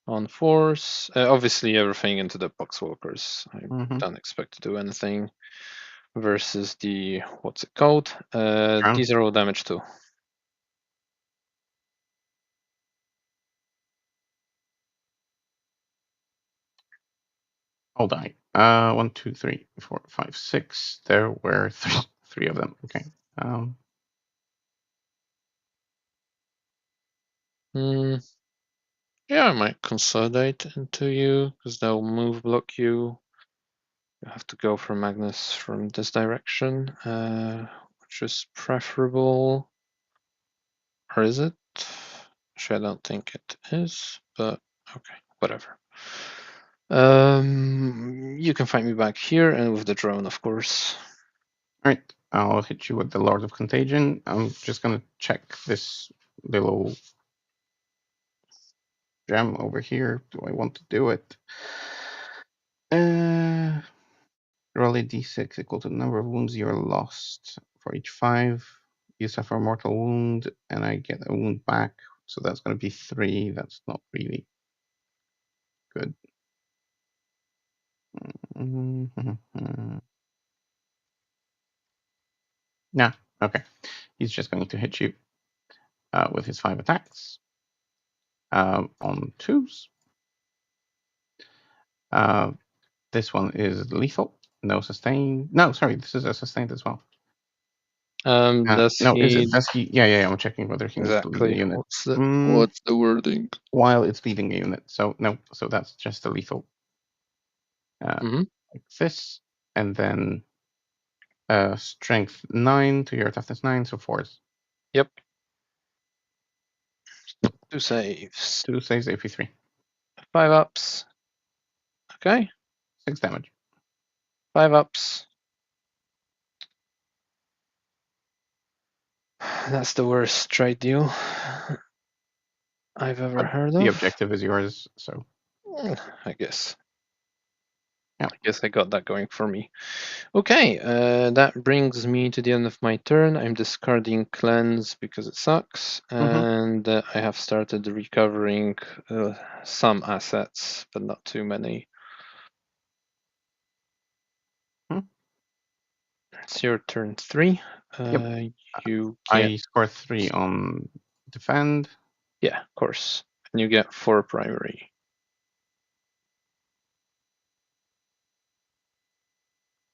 on force. Obviously, everything into the boxwalkers. I Mm-hmm. don't expect to do anything. Versus the, what's it called? Drown. These are all damage too. I'll die. 1, 2, 3, 4, 5, 6. There were three of them. Okay. Mm, yeah, I might consolidate into you because they'll move block you. You have to go for Magnus from this direction, which is preferable. Or is it? Actually, I don't think it is, but okay, whatever. You can find me back here and with the drone, of course. All right. I'll hit you with the Lord of Contagion. I'm just gonna check this little gem over here. Do I want to do it? Roll a d6 equal to the number of wounds you're lost. For each 5, you suffer a mortal wound, and I get a wound back. So that's going to be 3. That's not really good. Nah, okay. He's just going to hit you with his 5 attacks on 2s. This one is lethal. No sustain. No, sorry, this is a sustained as well. Does No, is he it? Does he? Yeah, yeah, yeah. I'm checking whether he needs to lead a exactly? unit. What's the Mm, what's the wording? while it's leading a unit. So no, so that's just a lethal. Mm-hmm. Like this, and then strength 9 to your toughness 9, so 4s. Yep. 2 saves. 2 saves AP3. 5 ups. Okay. 6 damage. 5 ups. That's the worst trade deal I've ever But heard the of. objective is yours, so I guess. yeah. I guess I got that going for me. Okay, that brings me to the end of my turn. I'm discarding cleanse because it sucks, Mm-hmm. and I have started recovering some assets, but not too many. Hmm. It's your turn 3. Yep. You get, I score 3 on defend. yeah, of course, and you get 4 primary.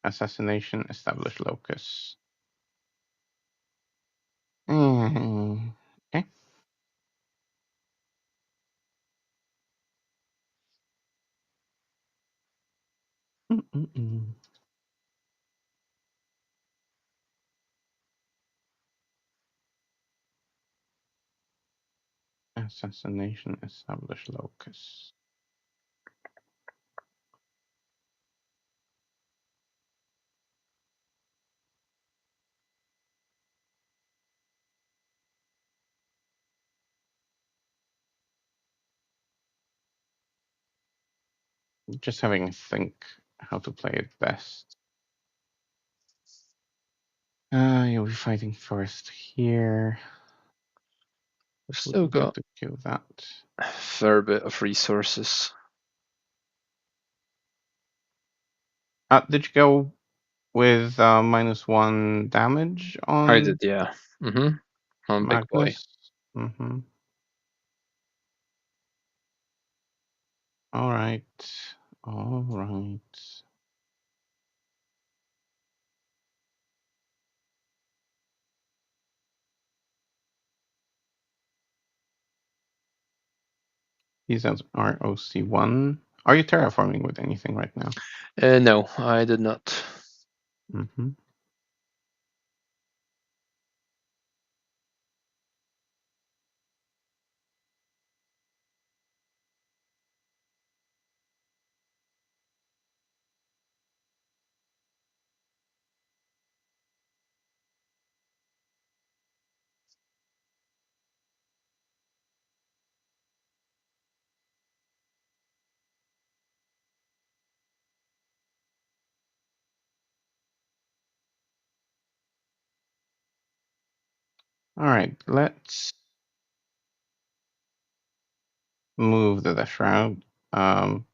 Assassination, establish locus. Okay. Mm-mm-mm. Assassination, establish locus. Just having a think how to play it best. You'll be fighting first here. We've Would still be good got to kill that. a fair bit of resources. Did you go with -1 damage on I did, yeah. On big boy. Magnus? Mm-hmm. All right. All right. He's at ROC1. Are you terraforming with anything right now? No, I did not. Mm-hmm. All right. Let's move the Death Shroud. I'm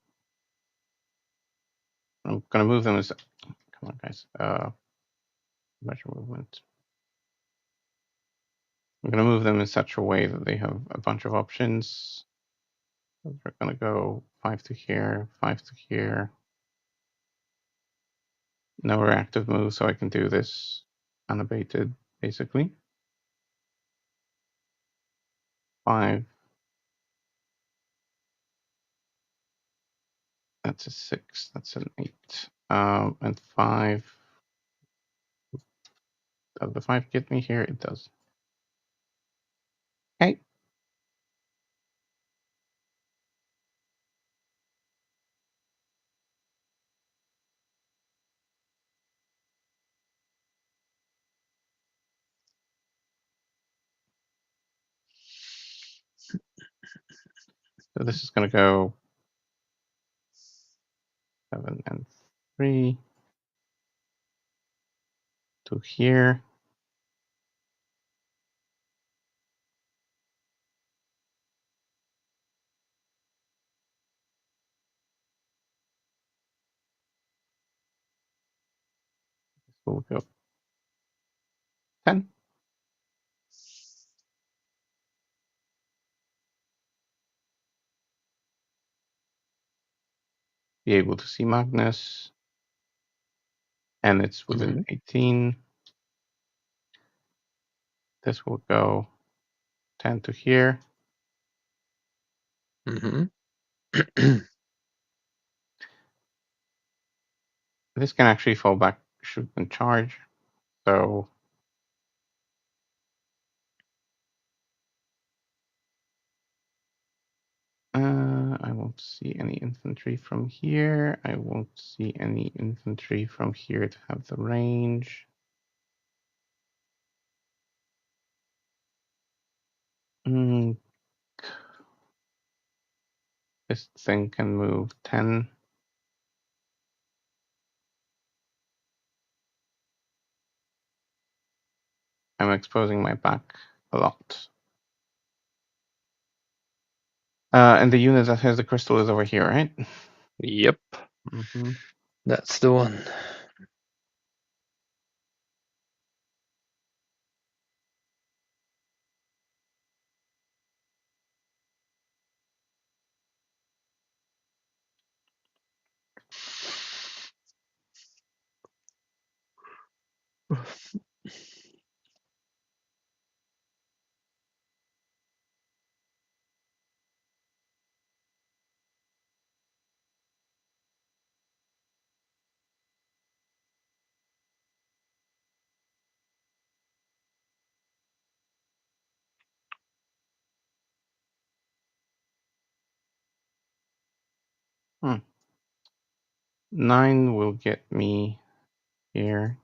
gonna move them as. Come on, guys. Measure movement. I'm gonna move them in such a way that they have a bunch of options. So we're gonna go 5 to here, 5 to here. No reactive move, so I can do this unabated, basically. 5. That's a 6. That's an 8. And 5. Does the 5 get me here? It does. Okay. So this is gonna go 7 and 3 to here. We'll go 10. Be able to see Magnus, and it's within 18. This will go 10 to here. Mm-hmm. This can actually fall back, shoot, and charge. So I won't see any infantry from here. I won't see any infantry from here to have the range. This thing can move 10. I'm exposing my back a lot. And the unit that has the crystal is over here, right? Yep, Mm-hmm. that's the one. 9 will get me here.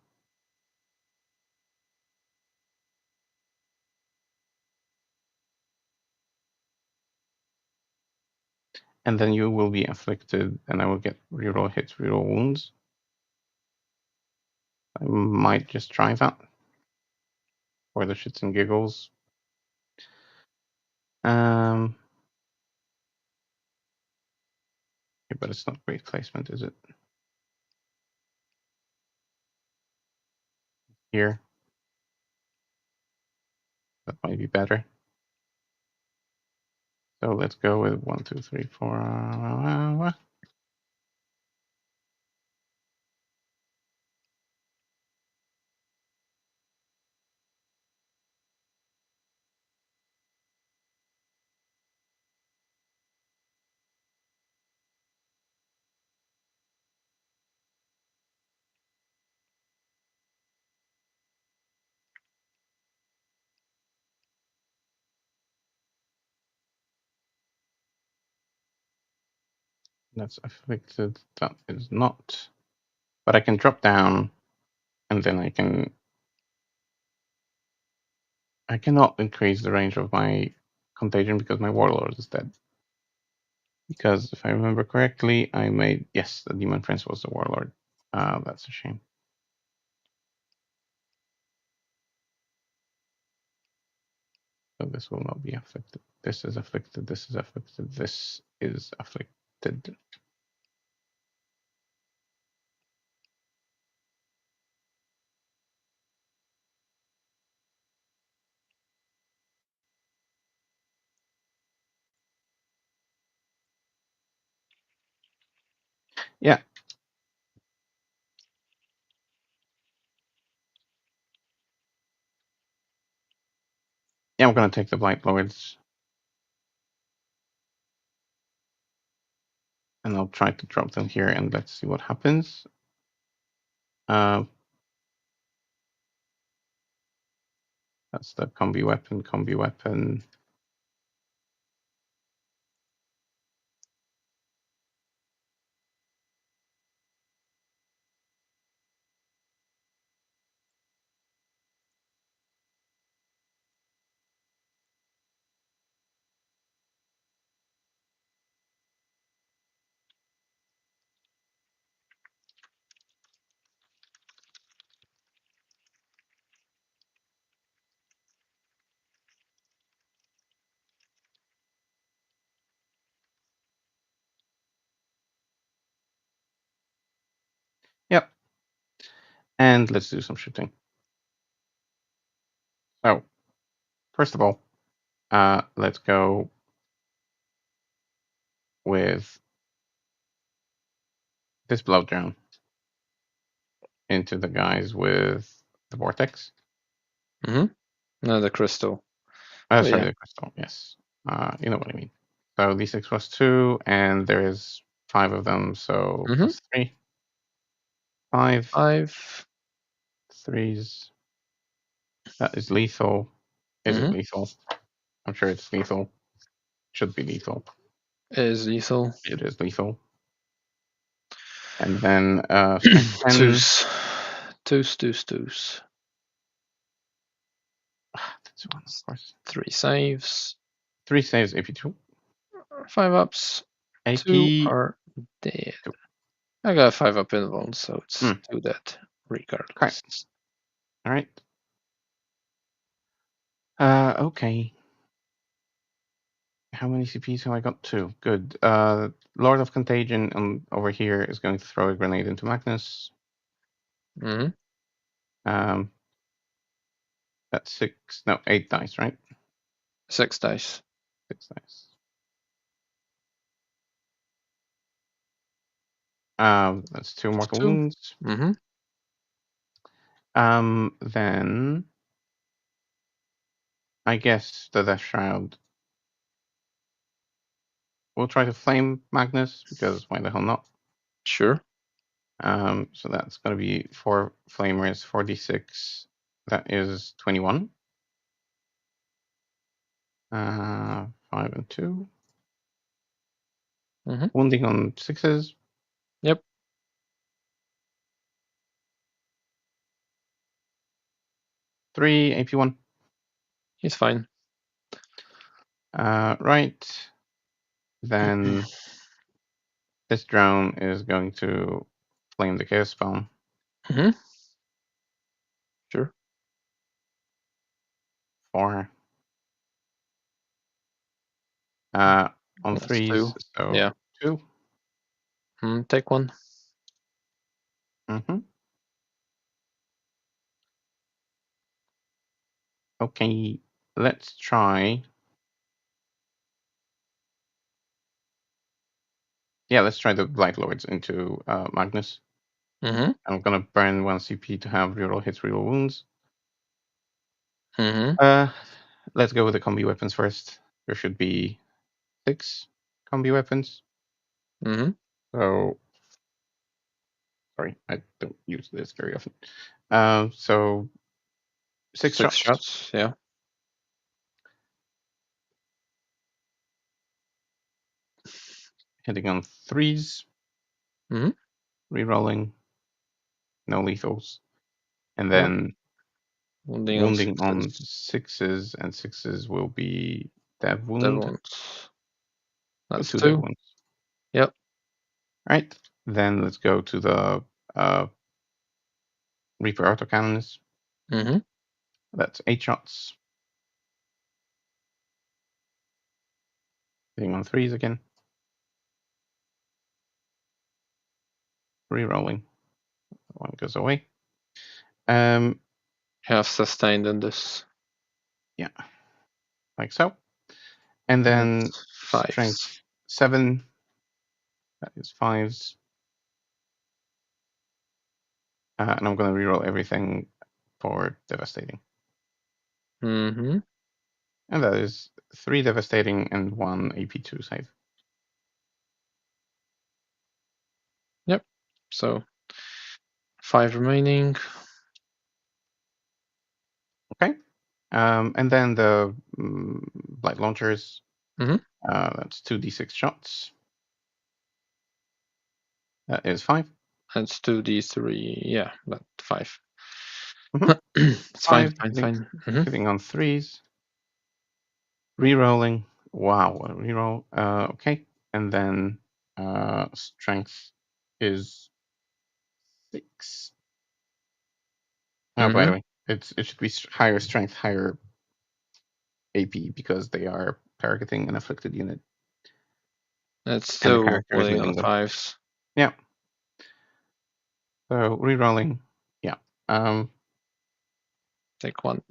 And then you will be afflicted, and I will get reroll hits, reroll wounds. I might just try that for the shits and giggles. Okay, but it's not great placement, is it? Here. That might be better. So let's go with 1, 2, 3, 4. That's afflicted. That is not. But I can drop down, and then I cannot increase the range of my contagion because my warlord is dead. Because if I remember correctly, I made, yes, the demon prince was the warlord. That's a shame. So this will not be afflicted. This is afflicted. This is afflicted. This is afflicted. Yeah. Yeah, I'm gonna take the Blight Lords. And I'll try to drop them here, and let's see what happens. That's the combi weapon, combi weapon. Yep. And let's do some shooting. So, first of all, let's go with this blowdown into the guys with the vortex. Mm-hmm. No, the crystal. Sorry, Yeah. the crystal. Yes. You know what I mean. So d6 plus 2, and there is 5 of them, so Mm-hmm. plus 3. 5 5. threes. That is lethal. Is it Mm-hmm. lethal? I'm sure it's lethal. Should be lethal. Is lethal. It is lethal. And then strength 10. Twos. Twos. That's one, of course. 3 saves. 3 saves AP2. 5 ups. 2 AP. are dead. 2. I got a 5 up in wounds, so it's 2 dead Okay. regardless. All right. Okay. How many CPs have I got? 2. Good. Lord of Contagion over here is going to throw a grenade into Magnus. Mm-hmm. That's 6. No, 8 dice, right? 6 dice. 6 dice. That's 2 mortal 2. wounds. Mm-hmm. Then I guess the Death Shroud will try to flame Magnus, because why the hell not? Sure. So that's going to be 4 flamers, 4d6. That is 21. 5 and 2. Mhm. Wounding on 6s. Yep. 3 AP1. He's fine. Right. Then this drone is going to flame the chaos spawn. Mhm. Sure. 4. On That's 3s, 2. so Yeah. 2. Take 1. Mm-hmm. Okay, let's try. Yeah, let's try the Blight Lords into Magnus. Mhm. I'm gonna burn 1 CP to have reroll hits, reroll wounds. Mhm. Uh, let's go with the combi weapons first. There should be 6 combi weapons. Mhm. So, sorry, I don't use this very often. So 6 6 shots, shots. Yeah. hitting on 3s, Mhm. rerolling, no lethals, and Yep. then Wounding on wounding on 6s. 6s, and 6s will be dev Dead wound. ones. So That's 2 dev 2. wounds. Yep. Right. Then let's go to the Reaper autocannons. Mhm. That's 8 shots. Hitting on 3s again. Rerolling. One goes away. Um, Have sustained in this. yeah, like so. And then That's 5s. strength 7. That is 5s. And I'm going to reroll everything for devastating. Mhm. And that is 3 devastating and 1 AP2 save. Yep. So 5 remaining. Okay. And then the blight launchers. Mhm. That's 2d6 shots. That is 5. That's 2d3. Yeah, but 5. Mm-hmm. It's fine. 5 Fine. Fine. Mhm. hitting on 3s. Rerolling. Wow, a reroll. Okay. And then strength is 6. Oh, by the Mhm. way, it should be higher strength, higher AP because they are targeting an afflicted unit It's and the still character is wounding on leading them. 5s. Yeah. So rerolling. Yeah. Um. Take 1.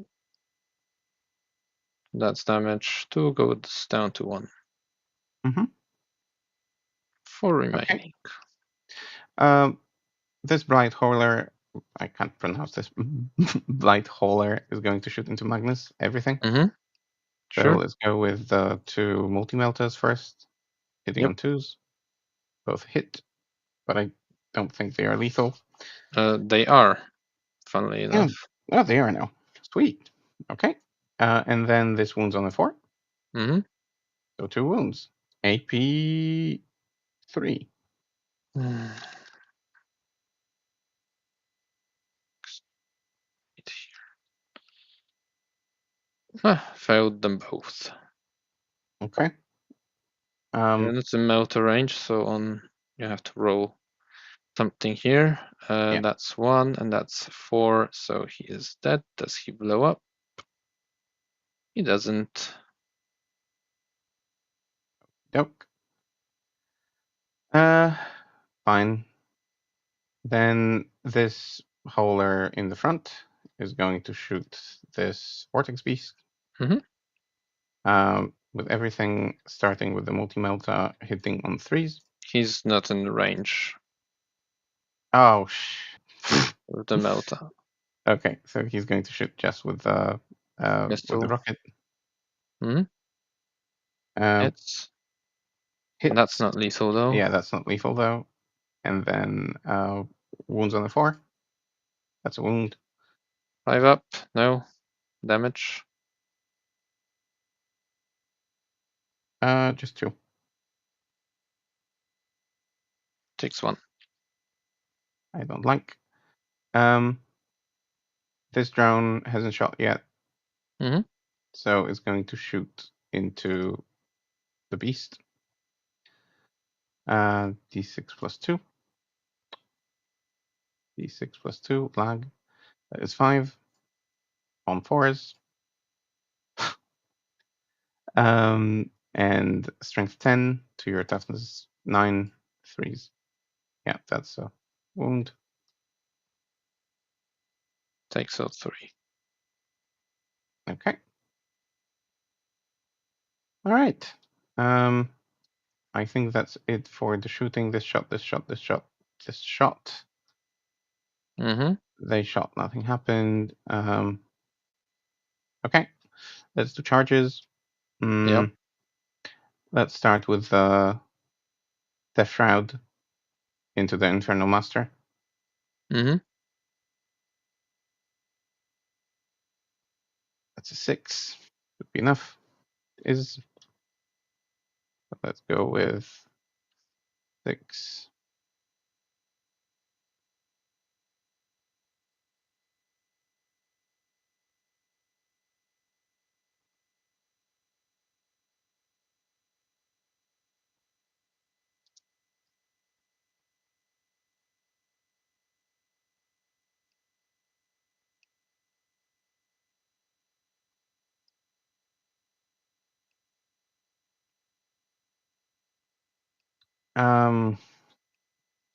That's damage. 2 goes down to 1. Mhm. 4 Okay. remaining. Um. This blight hauler. I can't pronounce this. Blight hauler is going to shoot into Magnus. Everything. Mhm. So Sure. let's go with the 2 multi melters first. Hitting Yep. on 2s. Both hit, but I don't think they are lethal. They are, funnily Yeah. enough. Oh, they are now. Sweet. Okay. And then this wounds on the 4. Mhm. So 2 wounds. AP3. Failed them both. Okay. And it's in motor range, so you have to roll something here. Yeah. That's 1, and that's 4. So he is dead. Does he blow up? He doesn't. Doke. Fine. Then this hauler in the front is going to shoot this vortex beast. Mhm. With everything starting with the multi melta hitting on 3s. He's not in range Oh of the melta. Okay, so he's going to shoot just with the Missile. rocket. Mhm. Um, It's That's hits. not lethal though. Yeah, that's not lethal though. And then wounds on the 4. That's a wound. 5 up. No damage. Just 2. Takes 1. I don't like. This drone hasn't shot yet, Mm-hmm. so it's going to shoot into the beast. D6 plus 2. D6 plus 2, lag. That is 5. On 4s. And strength 10 to your toughness 9, 3s. Yeah, that's a wound. Takes out 3. Okay. All right. I think that's it for the shooting. This shot, this shot, this shot, this shot. Mm-hmm. They shot, nothing happened. Okay, let's do charges. Yep. Let's start with Death Shroud into the Infernal Master. Mm-hmm. That's a 6. Should be enough. Is let's go with 6.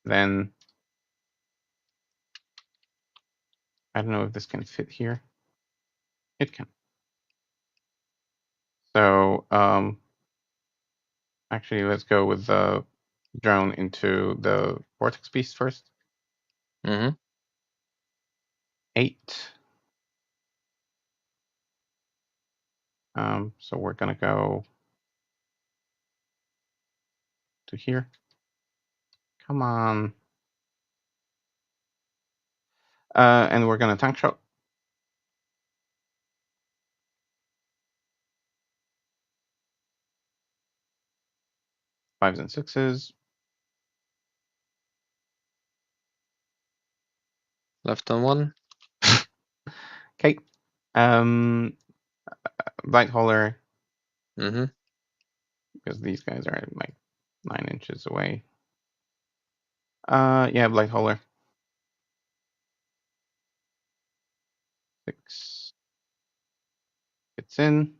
Then I don't know if this can fit here. It can. So actually, let's go with the drone into the Vortex Beast first. Mm-hmm. 8. So we're gonna go to here. Come on. And we're gonna tank shot. 5s and 6s. Left on 1. Okay. Blight Hauler, Mm-hmm. because these guys are like 9 inches away. Yeah, Blight Hauler. 6 gets in.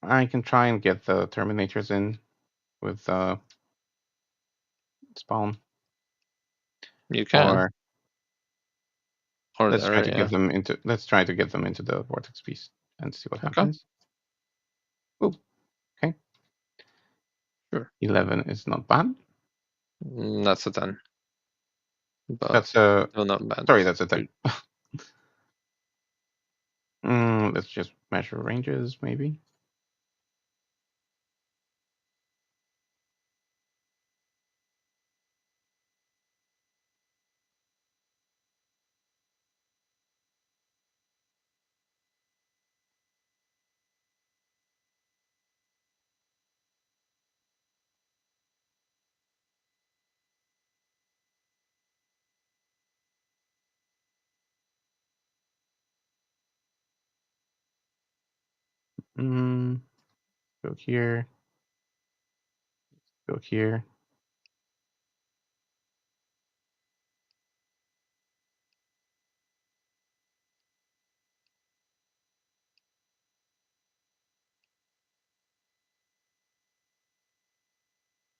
I can try and get the Terminators in with Spawn, You can. or Or let's try there, to yeah. get them into. Let's try to get them into the Vortex Beast and see what Okay. happens. Oh, okay. Sure. 11 is not bad. That's a 10. But That's a no, not bad. sorry. That's a 10. Good. Let's just measure ranges, maybe. Mm, go here. Go here.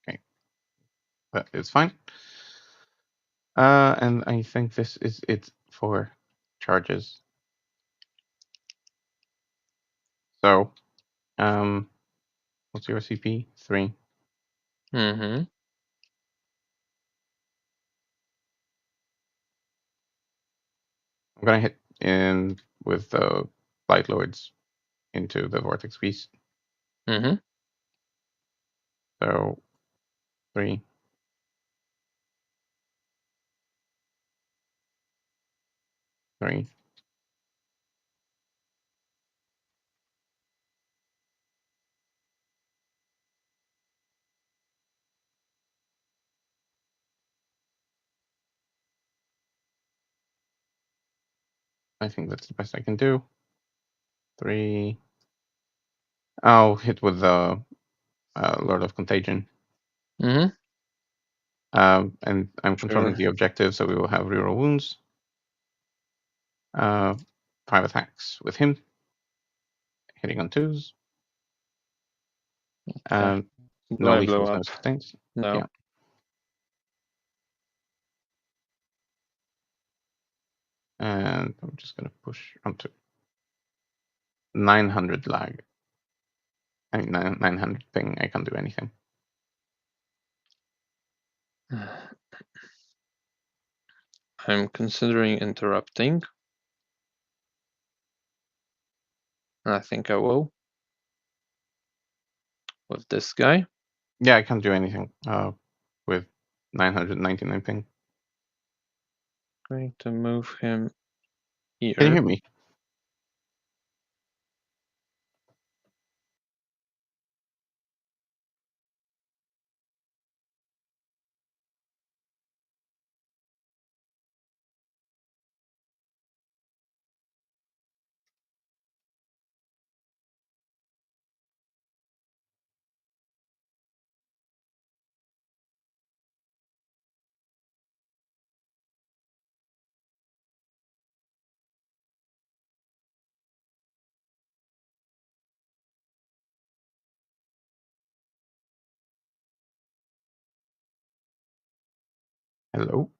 Okay, that is fine. And I think this is it for charges. So, what's your CP? 3. Mm-hmm. I'm gonna hit in with the Light Lords into the Vortex Beast. Mm-hmm. So 3. 3. I think that's the best I can do. 3. I'll hit with the Lord of Contagion. Mm-hmm. And I'm controlling Sure. the objective, so we will have reroll wounds. 5 attacks with him, hitting on 2s. Okay. Do No I blow lethals, no up? sustains. No. Yeah. And I'm just going to push onto 900 lag. I mean, 900 ping. I can't do anything. I'm considering interrupting. I think I will. With this guy. Yeah, I can't do anything with 999 ping. Going to move him Can you here. hear me? Hello?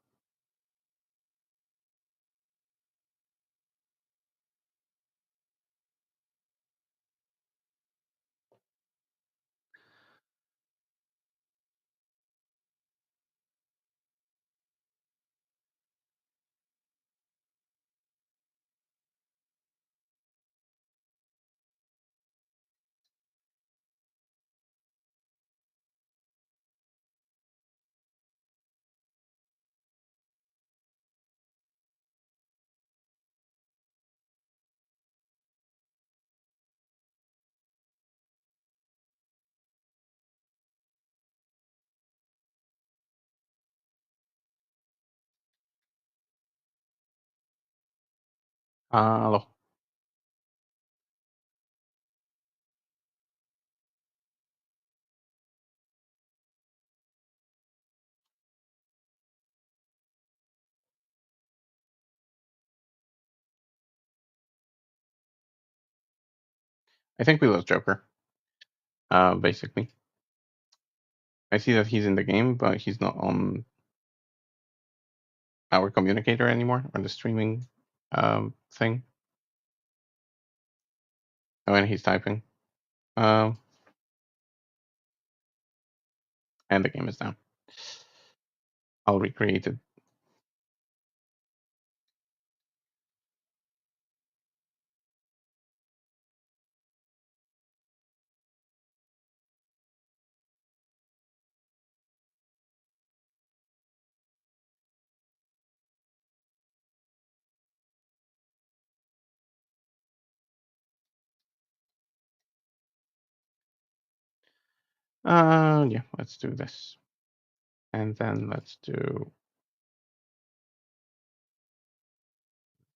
Hello. I think we lost Joker, basically. I see that he's in the game, but he's not on our communicator anymore, on the streaming thing. When he's typing. Um, and the game is down. I'll recreate it. Yeah, let's do this. And then let's do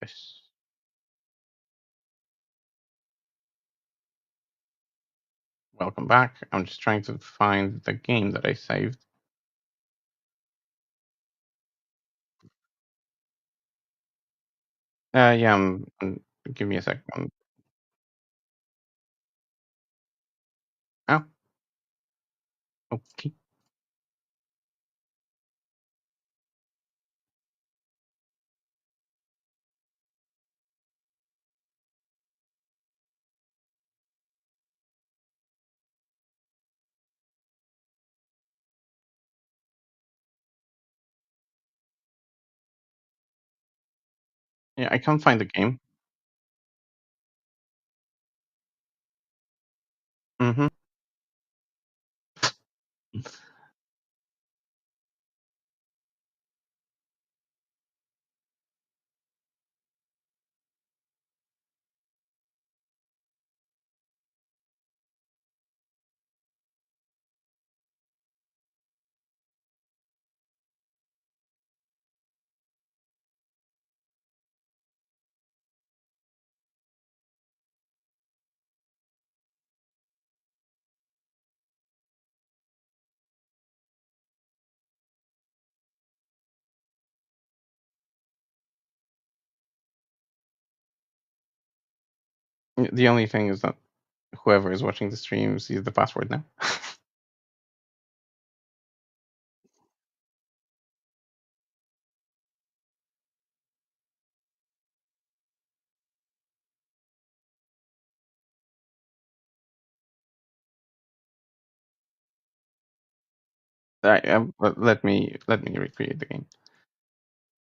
this. Welcome back. I'm just trying to find the game that I saved. Yeah, give me a sec. Oh, okay. Yeah, I can't find the game. Mm-hmm. The only thing is that whoever is watching the stream sees the password now. Let me recreate the game.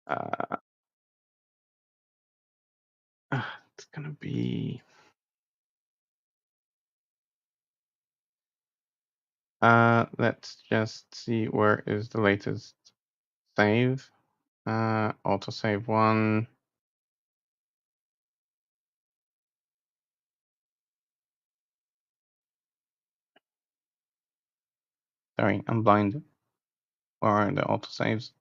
Uh, it's gonna be. Let's just see where is the latest save. Autosave one. Sorry, I'm blind. Where are the autosaves?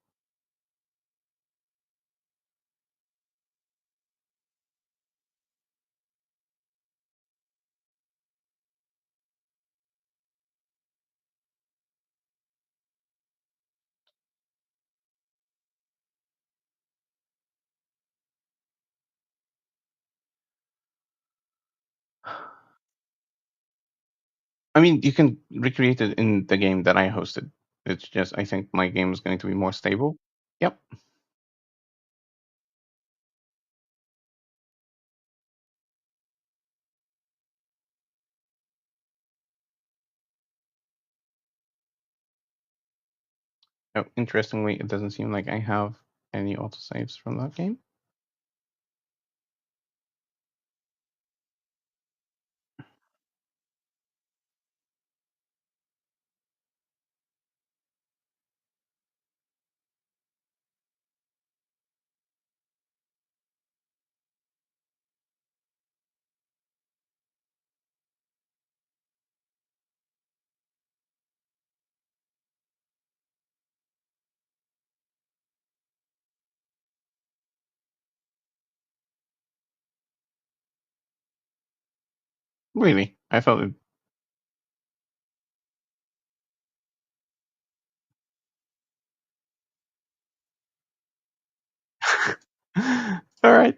I mean, you can recreate it in the game that I hosted. It's just I think my game is going to be more stable. Yep. Oh, interestingly, it doesn't seem like I have any autosaves from that game. Really? I thought it. All right.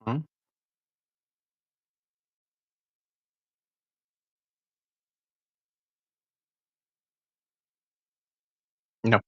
Hmm? No.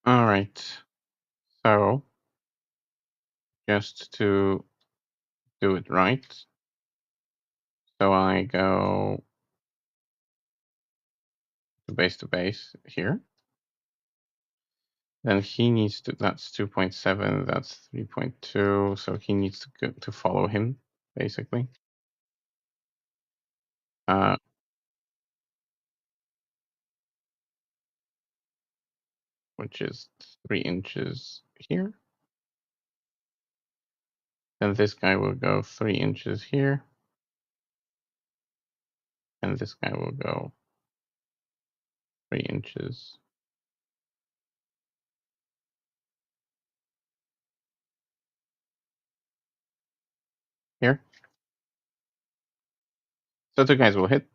All right. So just to do it right, so I go to base here. Then he needs to. That's 2.7. That's 3.2. So he needs to go to follow him, basically. Uh, which is 3 inches here. Then this guy will go 3 inches here, and this guy will go 3 inches here. So two guys will hit.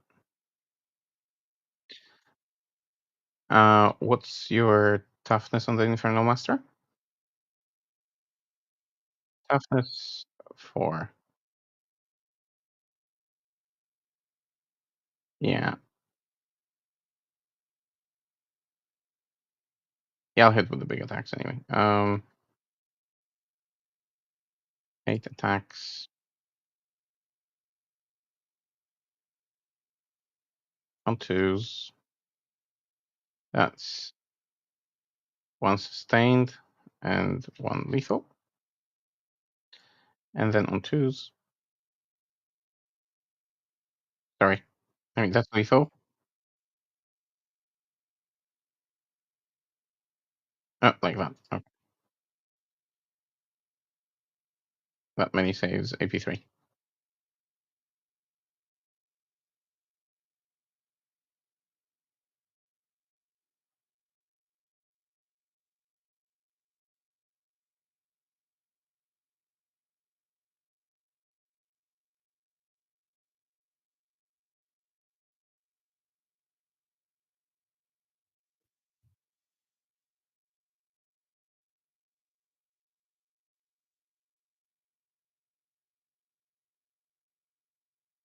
What's your toughness on the Infernal Master? Toughness 4. Yeah. Yeah, I'll hit with the big attacks anyway. 8 attacks on twos. That's one sustained and one lethal. And then on twos, sorry, I mean that's lethal. Oh, like that. Okay. That many saves AP3.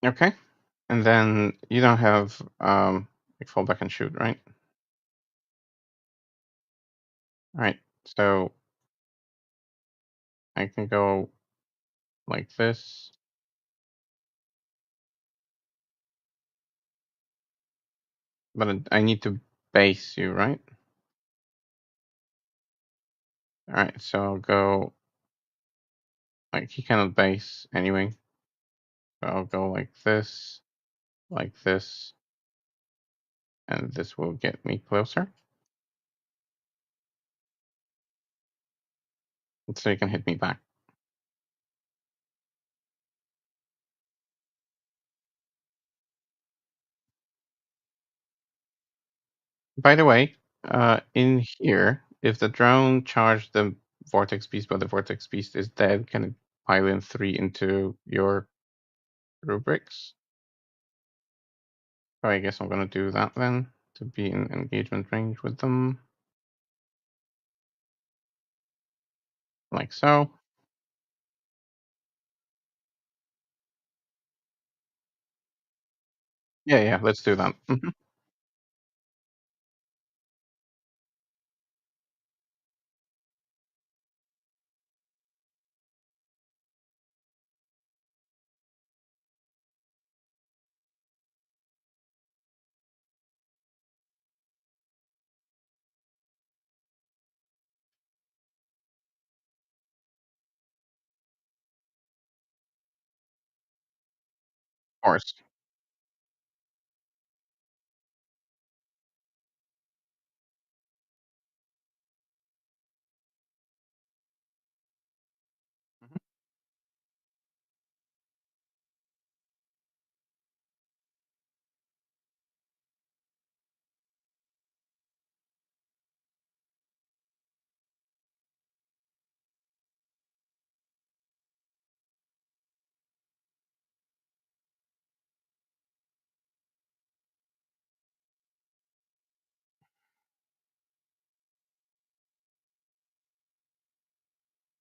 Okay. And then you don't have like fall back and shoot, right? All right. So I can go like this, but I need to base you, right? All right. So I'll go like he cannot base anyway. So I'll go like this, and this will get me closer. So you can hit me back. By the way, in here, if the drone charged the vortex beast, but the vortex beast is dead, can it pile in 3 into your rubrics? So I guess I'm gonna do that then to be in engagement range with them, like so. Yeah, yeah, let's do that. Of course. Mhm.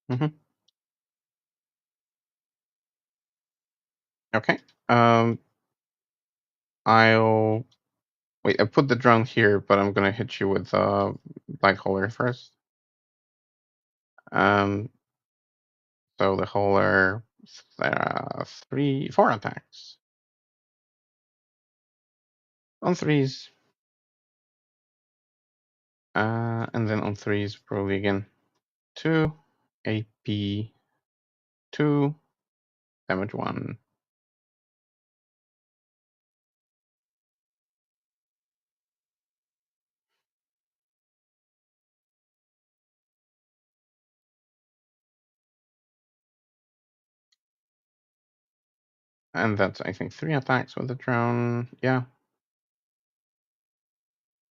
Mhm. Okay. Um, I'll wait. I put the drone here, but I'm gonna hit you with light holder first. Um, so the holder, 4 attacks on threes, and then on threes probably again 2 AP 2 damage 1. And that's, I think, 3 attacks with the drone. Yeah.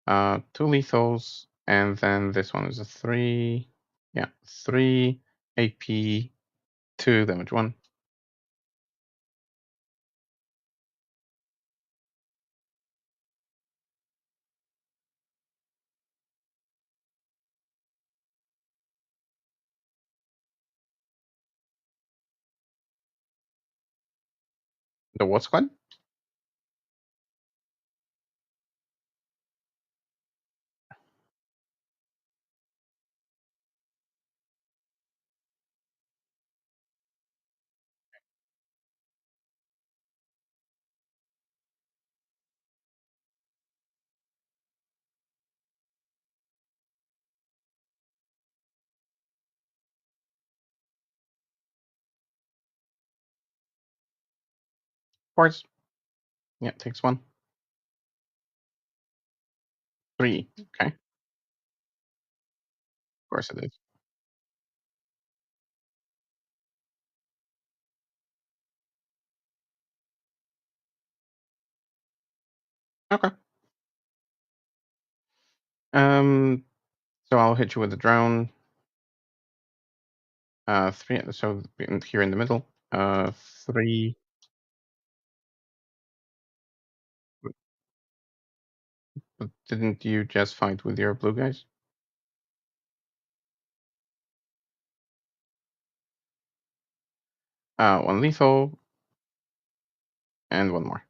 2 lethals, and then this one is a 3. Yeah, 3 AP, 2 damage 1. The what squad? Of course. Yeah, takes 1. 3. Okay. Of course it is. Okay. Um, so I'll hit you with the drone. 3. So here in the middle. 3. But didn't you just fight with your blue guys? 1 lethal and 1 more.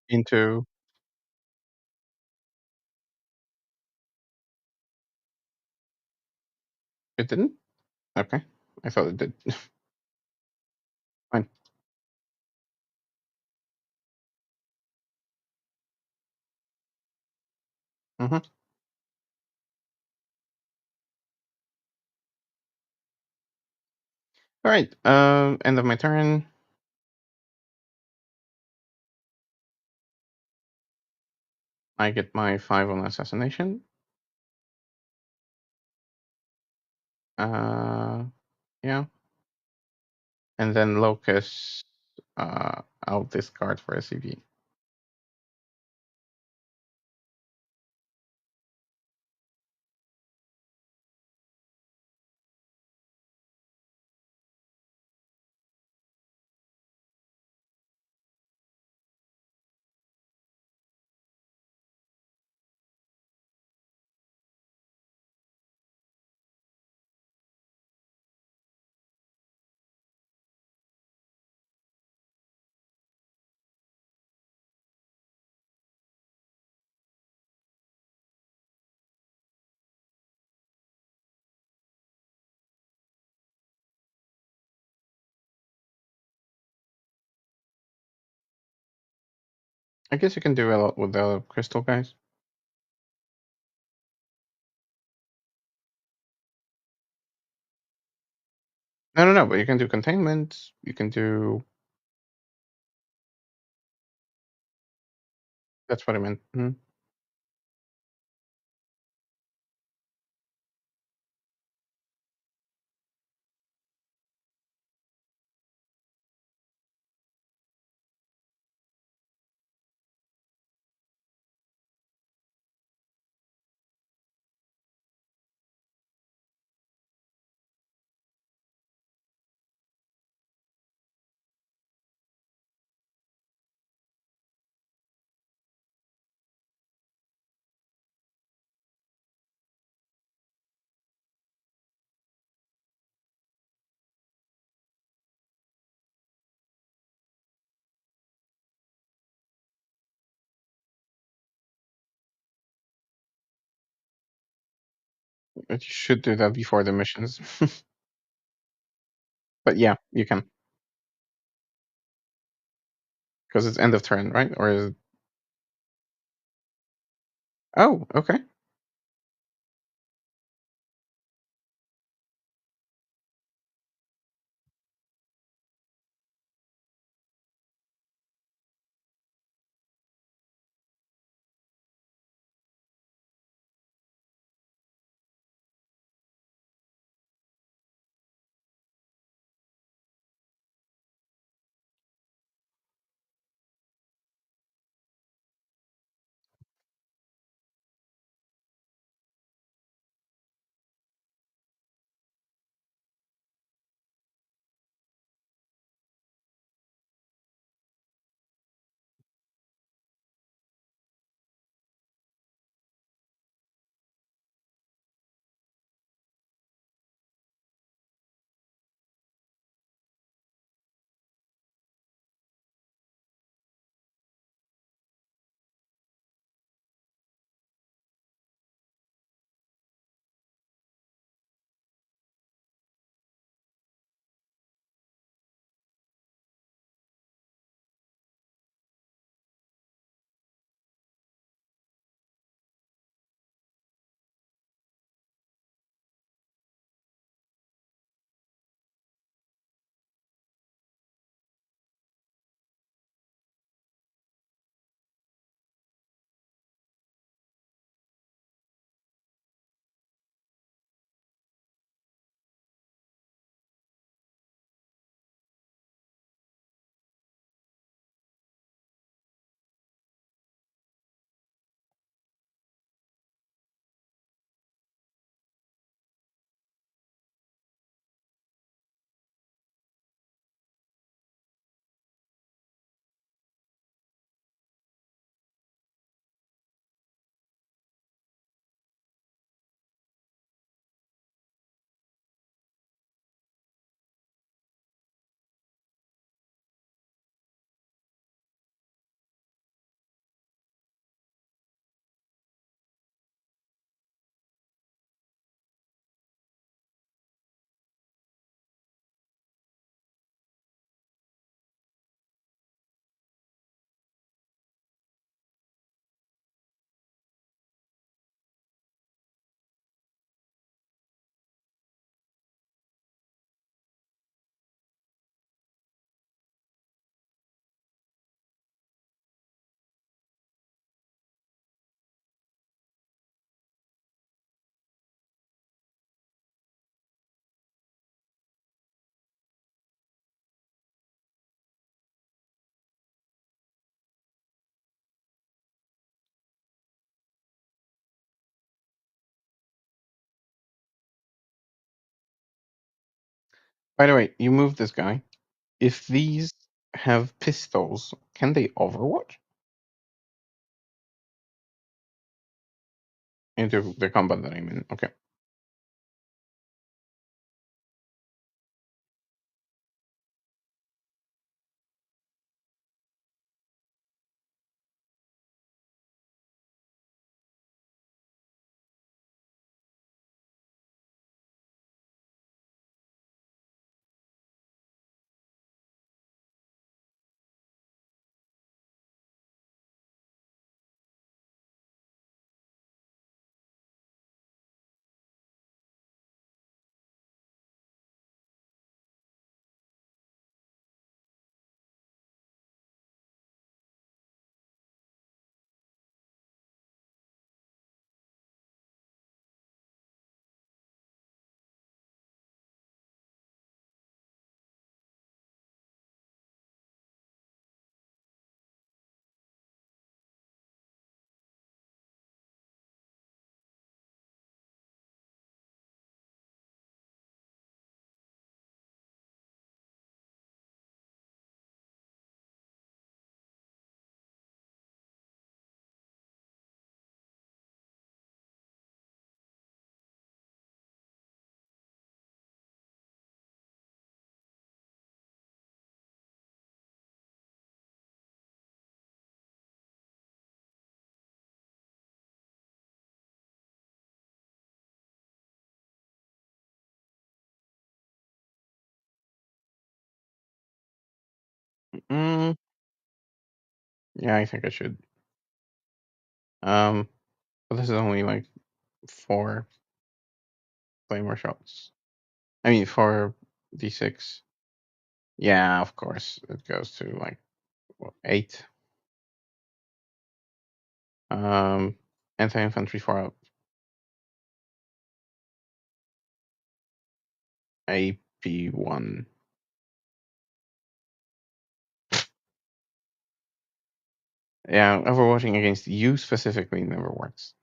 Into. It didn't? Okay. I thought it did. Fine. Mm-hmm. All right. End of my turn. I get my 5 on assassination. Yeah. And then Locust, I'll discard for SCP. I guess you can do a lot with the crystal guys. No, but you can do containment. You can do. That's what I meant. Mhm. But you should do that before the missions. But yeah, you can because it's end of turn, right? Or is it... Oh, okay. By the way, you moved this guy. If these have pistols, can they overwatch into the combat that I'm in? Okay. Mm, yeah, I think I should. But this is only like 4 claymore shots. I mean, 4d6. Yeah, of course, it goes to like 8. Anti-infantry 4 up. AP1. Yeah, overwatching against you specifically never works.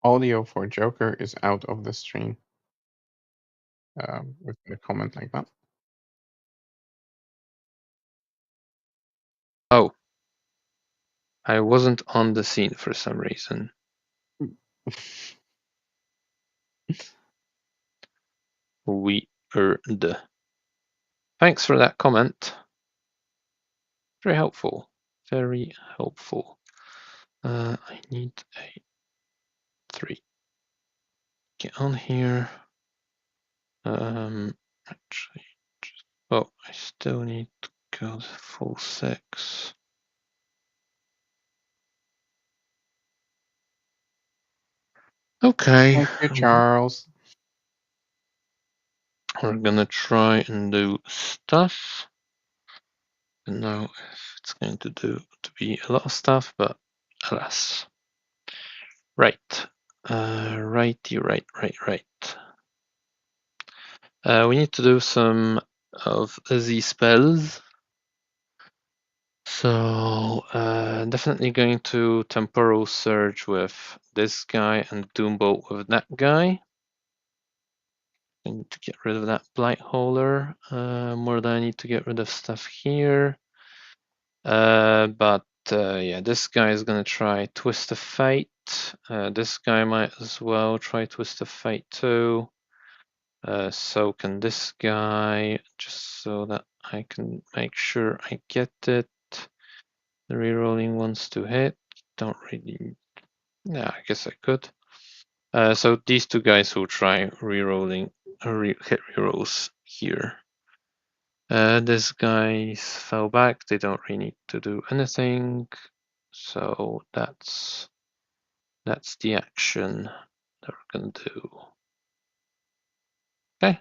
Audio for Joker is out of the stream. With a comment like that. Oh, I wasn't on the scene for some reason. Weird. Thanks for that comment. Very helpful. Very helpful. I need a 3. Get on here. Actually, oh, I still need to go to full 6. Okay. Thank you, Charles. We're gonna try and do stuff. Don't know if it's going to be a lot of stuff, but alas. Right. Righty, right. We need to do some of the spells. So definitely going to Temporal Surge with this guy and Doombolt with that guy. I need to get rid of that Blight Holder more than I need to get rid of stuff here. But yeah, this guy is gonna try Twist of Fate. This guy might as well try Twist of Fate too. So can this guy, just so that I can make sure I get it. The rerolling ones to hit. Don't really. Yeah, I guess I could. So these two guys will try rerolling hit rerolls here. These guys fell back. They don't really need to do anything. So that's the action that we're gonna do. Okay.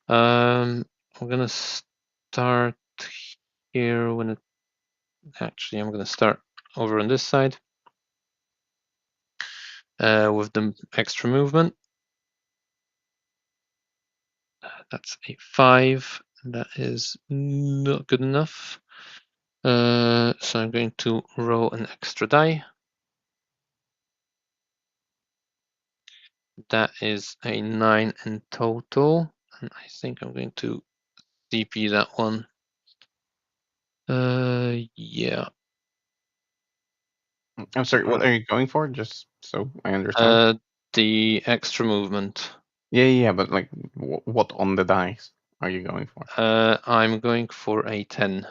I'm gonna start here when it actually I'm gonna start over on this side with the extra movement. That's a 5. That is not good enough. So I'm going to roll an extra die. That is a 9 in total. And I think I'm going to CP that one. Yeah. I'm sorry, what are you going for? Just so I understand. The extra movement. Yeah, but like, what on the dice are you going for? I'm going for a 10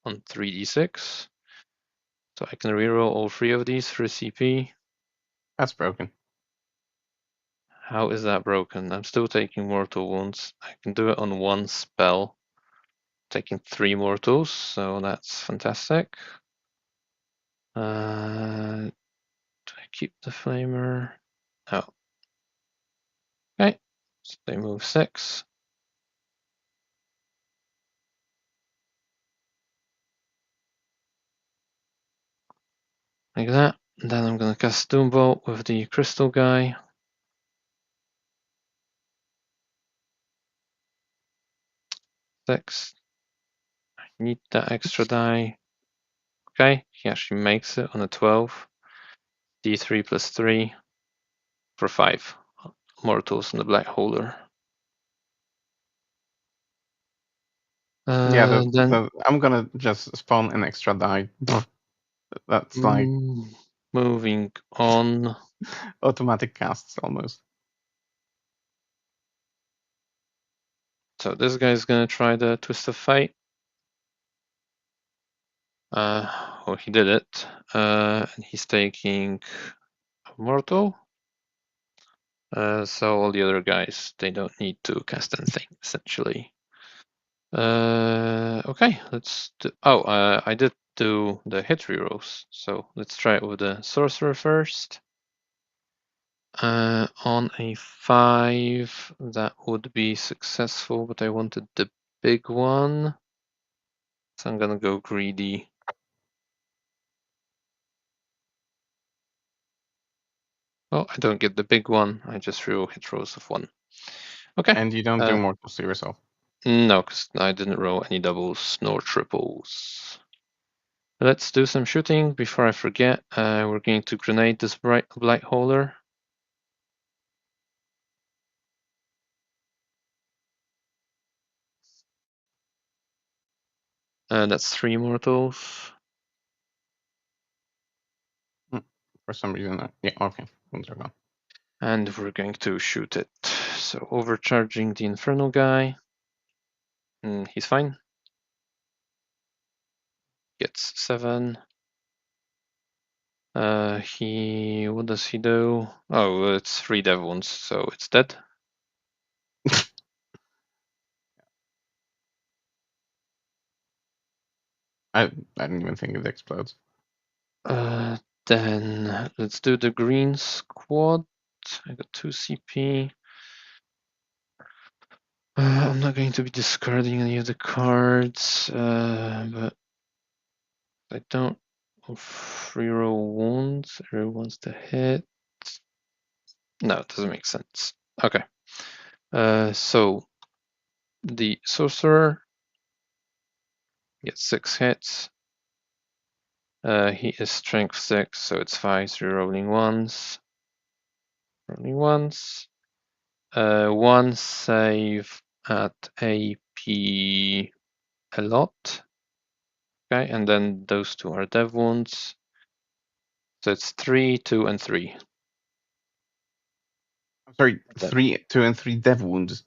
on 3d6. So I can reroll all 3 of these for a CP. That's broken. How is that broken? I'm still taking mortal wounds. I can do it on 1 spell. taking 3 mortals, so that's fantastic. Do I keep the flamer? No. Okay, so they move 6. Like that. And then I'm going to cast Doombolt with the crystal guy. 6. I need that extra die. Okay, he actually makes it on a 12. D3 plus 3 for 5 mortals in the black holder. Yeah, Then I'm gonna just spawn an extra die. That's like moving on. automatic casts almost. So this guy's gonna try the Twist of Fate. Well, he did it. And he's taking a mortal. So all the other guys, they don't need to cast anything, essentially. Okay, let's do. Oh, I did do the hit rerolls, so let's try it with the sorcerer first. On a 5, that would be successful, but I wanted the big one, so I'm gonna go greedy. Oh, I don't get the big one. I just reroll hit rolls of 1. Okay. And you don't do mortals to yourself. No, because I didn't roll any doubles nor triples. Let's do some shooting before I forget. We're going to grenade this black holder. That's 3 mortals. For some reason, yeah, okay. Ones are gone. And we're going to shoot it. So overcharging the Infernal guy. He's fine. Gets 7. What does he do? Oh, it's 3 dev wounds, so it's dead. I didn't even think it explodes. Then let's do the green squad. I got 2 CP. I'm not going to be discarding any of the cards, but I don't reroll wounds. Reroll wants to hit. No, it doesn't make sense. Okay. So the sorcerer gets 6 hits. He is strength 6, so it's 5, rerolling ones. Rolling ones. 1 save at AP a lot. Okay, and then those 2 are dev wounds. So it's 3, 2, and 3. I'm sorry, Then, 3, 2, and 3 dev wounds.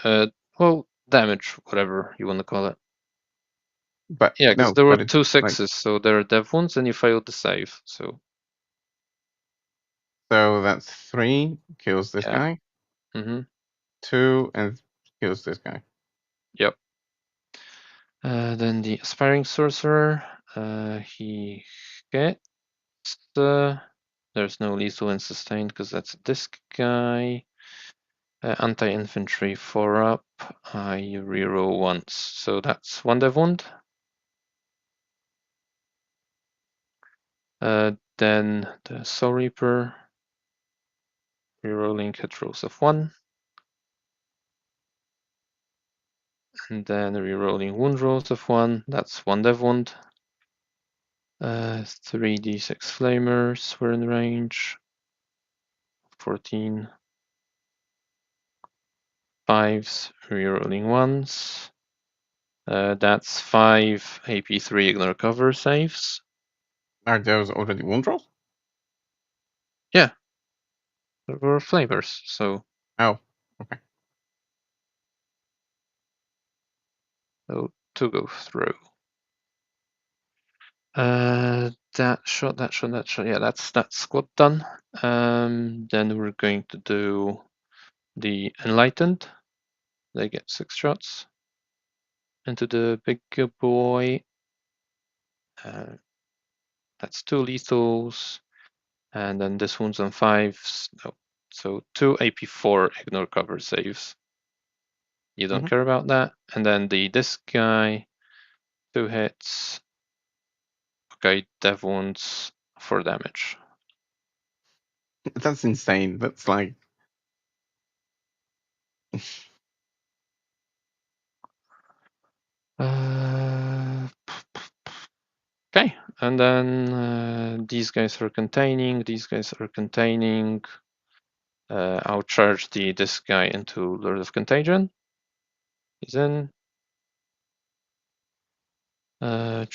well, damage, whatever you want to call it. But Yeah, because no, there were but it's 2 like 6s, so they're dev wounds, and you failed the save. So so that's 3 kills this yeah. guy. Mm-hmm. 2 and kills this guy. Yep. Then the aspiring sorcerer, he hits. There's no lethal and sustained because that's a disc guy. Anti-infantry 4 up. I reroll once, so that's 1 dev wound. Then the Soul Reaper, rerolling hit rolls of 1. And then rerolling wound rolls of 1. That's 1 dev wound. 3d6 flamers were in range. 14. 5s, rerolling 1s. That's 5 AP3 ignore cover saves. Are those already wound rolls? Yeah, there were flamers, so Oh, okay. to go through. That shot. Yeah, that's that squad done. Then we're going to do the enlightened. They get 6 shots. into the big boy. That's 2 lethals. And then this one's on 5s. No. So 2 AP4 ignore cover saves. You don't care about that. And then this guy, 2 hits. Okay, dev wounds 4 damage. That's insane. That's like Okay, and then these guys are containing. These guys are containing. I'll charge this guy into Lord of Contagion. He's in. Now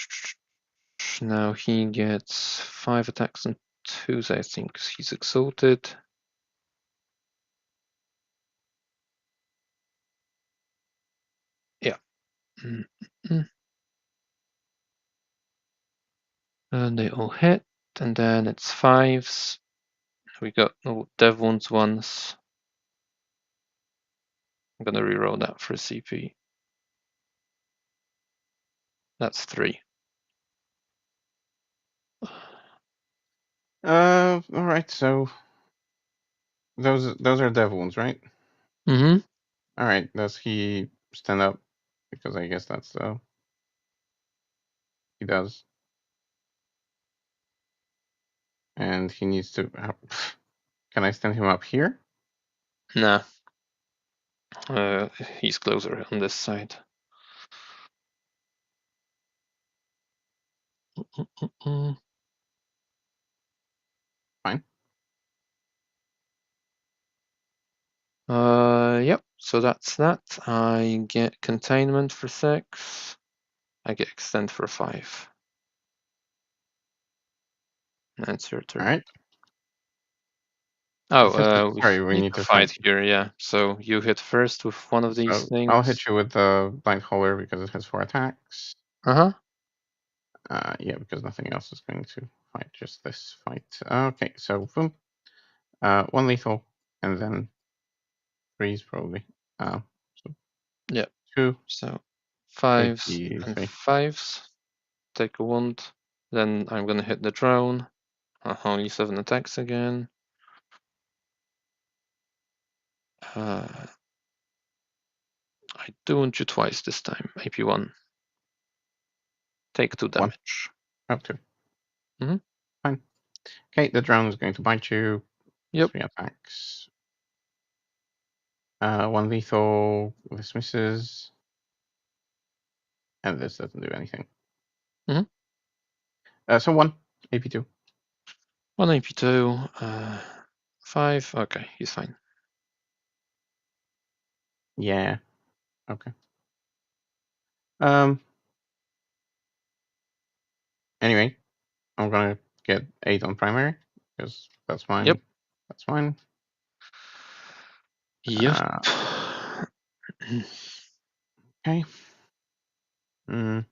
he gets 5 attacks and 2s, I think, because he's exalted. Yeah. And they all hit, and then it's 5s. We got no dev wounds once. I'm gonna reroll that for CP. That's 3. all right. So those are dev wounds, right? Mm-hmm. All right. Does he stand up? Because I guess that's he does, and he needs to. Can I stand him up here? Nah. He's closer on this side. Fine. Yep. So that's that. I get containment for 6. I get extend for 5. That's your All turn. right. We Sorry, we need need to to fight fight. here, yeah. So you hit first with one of these So I'll things. hit you with the blind holder because it has 4 attacks. Uh-huh. Yeah, because nothing else is going to fight. Just this fight. Okay. So boom. 1 lethal, and then 3s probably. So Yeah. 2 So 5s and 83. 5s. Take a wound. Then I'm gonna hit the drone. Only 7 attacks again. I do want you twice this time. AP1. Take 2 1. damage. Oh, 2. Mm-hmm. Fine. Okay, the drone is going to bite you. Yep. 3 attacks. 1 lethal. This misses. And this doesn't do anything. Mm-hmm. So 1. AP2. 1 AP2. 5. Okay, he's fine. Yeah. Okay. Um. Anyway, I'm gonna get 8 on primary because that's Yep. mine. That's mine. Yep. Uh, okay. Mm,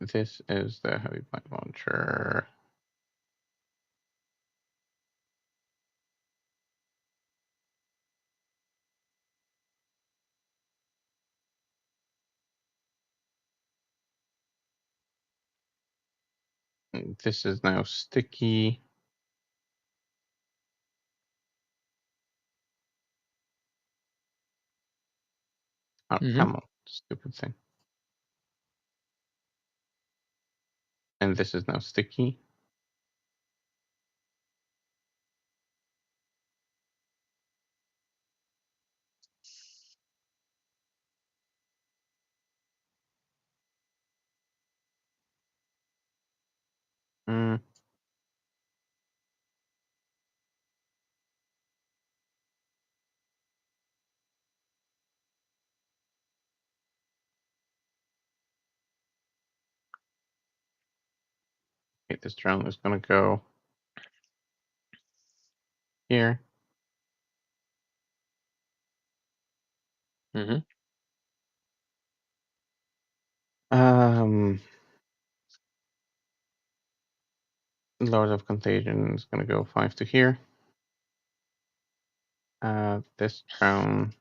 this is the heavy blind launcher. This is now sticky. Oh, Mm-hmm. come on, stupid thing. And this is now sticky. Mm, okay, this drone is gonna go here. Mm-hmm. Um, Lord of Contagion is going to go 5 to here. This round.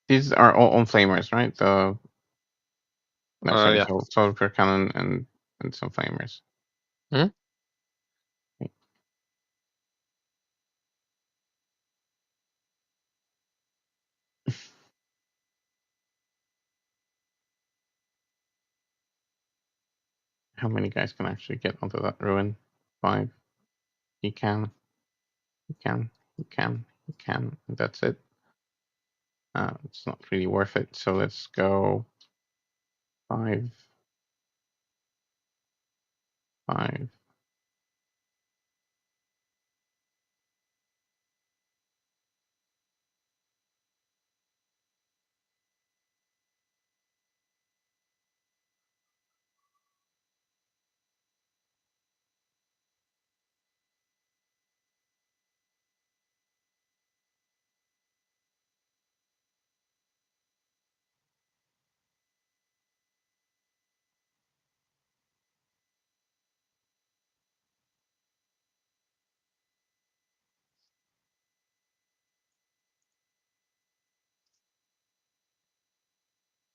These are all on flamers, right? No, sorry, Yeah. so Solar Cannon and some flamers. Hmm? How many guys can actually get onto that ruin? 5. He can. He can. He can. He can. And that's it. It's not really worth it. So let's go 5, 5.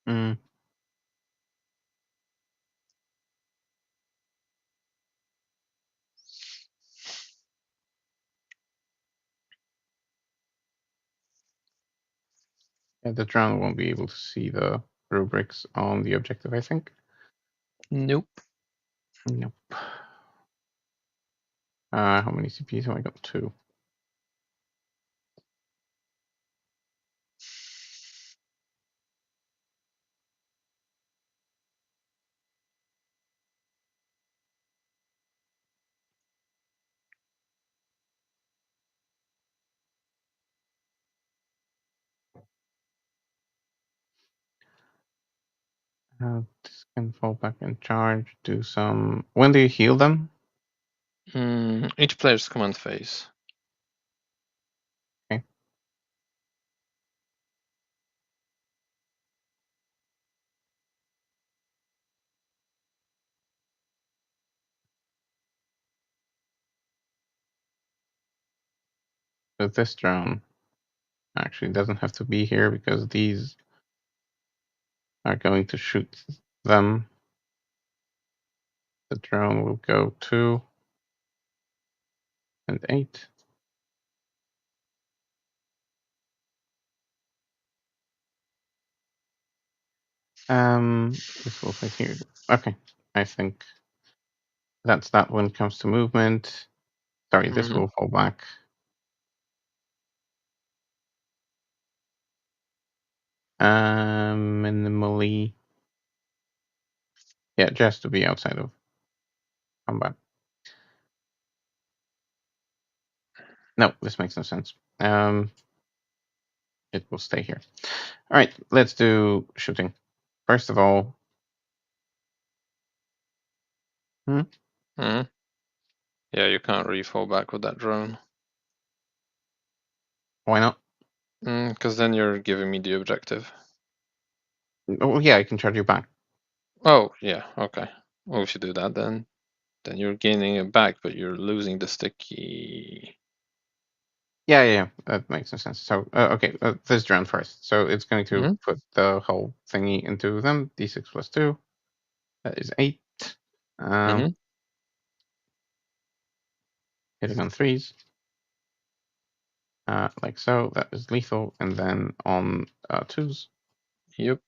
Mm. Yeah, the drone won't be able to see the rubrics on the objective, I think. Nope. Nope. How many CPs have I got? 2. This can fall back in charge. Do some. When do you heal them? Each player's command phase. Okay. So this drone actually doesn't have to be here because these are going to shoot them. The drone will go 2 and 8. This will fit here. Okay, I think that's that when it comes to movement. Sorry, this Mm-hmm. will fall back. Minimally. Yeah, just to be outside of combat. No, this makes no sense. It will stay here. All right, let's do shooting. First of all, Hmm. Yeah, you can't really fall back with that drone. why not? Because then you're giving me the objective. Oh, yeah, I can charge you back. Oh, yeah, okay. Well, if you do that, then you're gaining it back, but you're losing the sticky. Yeah, that makes no sense. So, okay, this drone first. So it's going to Mm-hmm. put the whole thingy into them. D6 plus 2. That is 8. Mm-hmm. Hitting on 3s. Like so. That is lethal. And then on 2s. Yep.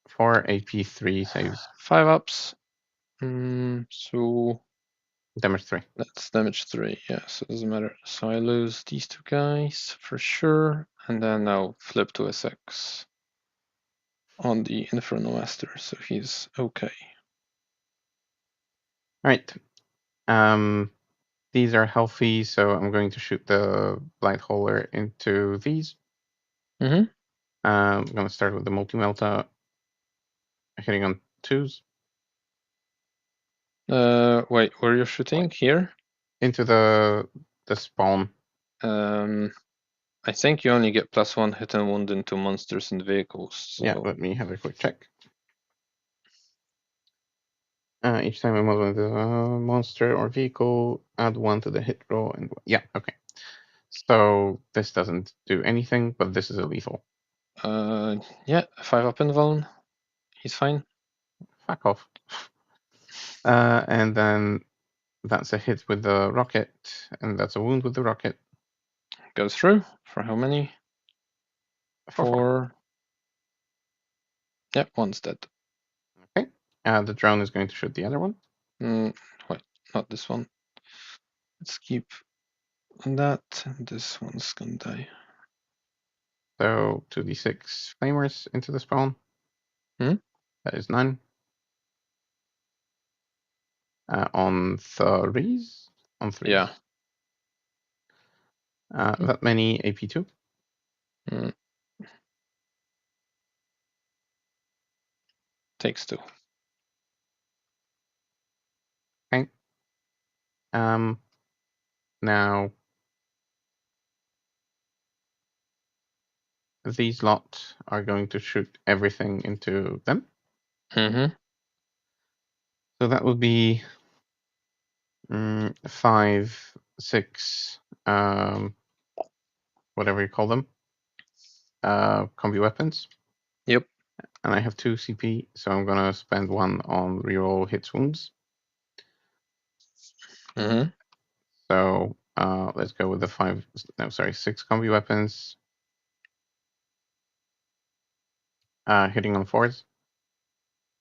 4 AP3 saves. 5 ups. So Damage 3. that's damage 3. Yeah, so it doesn't matter. So I lose these 2 guys for sure, and then I'll flip to a 6 on the Inferno Master, so he's okay. All right. These are healthy, so I'm going to shoot the Blight Hauler into these. Mm-hmm. I'm going to start with the Multi-Melta. hitting on 2s. Wait, where you're shooting? Here? Into the spawn. I think you only get +1 hit and wound into monsters and vehicles. So. Yeah, let me have a quick check. Each time a model is a monster or vehicle, add 1 to the hit roll. And yeah, okay. So this doesn't do anything, but this is a lethal. Yeah, 5 up invuln. He's fine. Fuck off. And then that's a hit with the rocket, and that's a wound with the rocket. Goes through. For how many? For 4. 4. Yep, one's dead. Okay. The drone is going to shoot the other one. Wait, not this one. Let's keep that. This one's gonna die. So 2d6 flamers into the spawn. Hmm? That is 9. On 3s? On 3s. Yeah. That many AP2. Takes 2. Okay. Now these lot are going to shoot everything into them. Mm-hmm. So that would be 5, 6, whatever you call them, combi weapons. Yep. And I have 2 CP, so I'm gonna spend 1 on reroll hits wounds. Mm-hmm. So let's go with the 6 combi weapons. Hitting on 4s.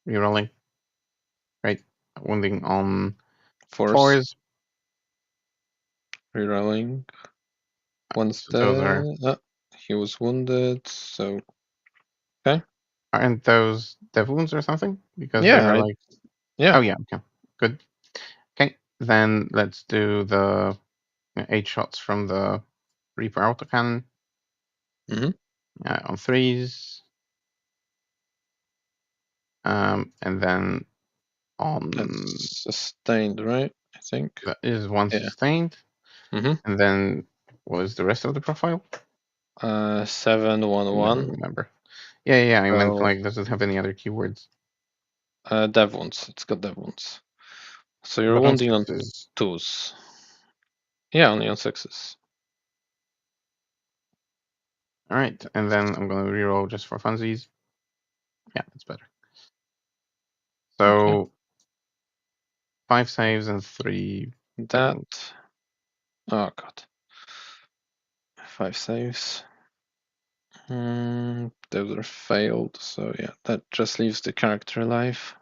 Rerolling. Right. Wounding on Force. 4s. Rerolling. One's So those are. dead. He was wounded, so. Okay. Aren't those dev wounds or something? Because they Yeah, are like. yeah. Oh, yeah. Okay. Good. Okay. Then let's do the 8 shots from the Reaper autocannon. Mm-hmm. On 3s. And then on. That's sustained, right? I think. That is 1 Yeah. sustained. Mm-hmm. And then what is the rest of the profile? 7, 1, Never 1. remember. Yeah. I meant So, like, does it have any other keywords? dev wounds. It's got dev wounds. So you're But on wounding on 6s. 2s. Yeah, only on 6s. All right, and then I'm going to reroll just for funsies. Yeah, that's better. Okay. So 5 saves and 3 dev That. wounds. Oh god. 5 saves. Those are failed. So yeah, that just leaves the character alive.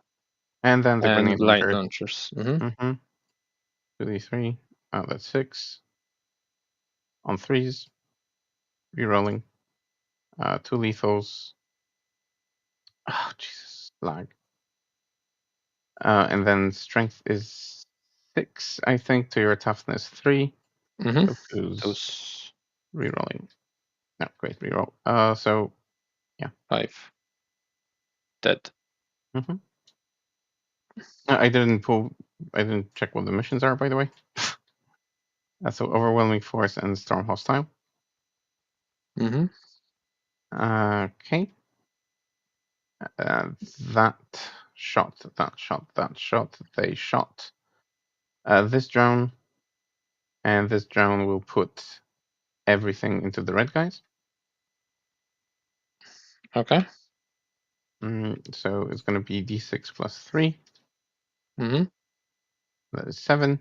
And then the And grenade light launcher. launchers. Mm-hmm. 2d3. That's 6. On 3s. Rerolling. 2 lethals. Oh, Jesus. Lag. And then strength is 6, I think, to your toughness 3. Mm-hmm. So 2s. Those Rerolling. No, great reroll. So, yeah. 5. Dead. Mm-hmm. I didn't check what the missions are, by the way. So overwhelming force and storm hostile. Mm-hmm. Okay. That shot. They shot this drone, and this drone will put everything into the red guys. Okay. So it's going to be d6 plus 3. Mm-hmm. That is 7.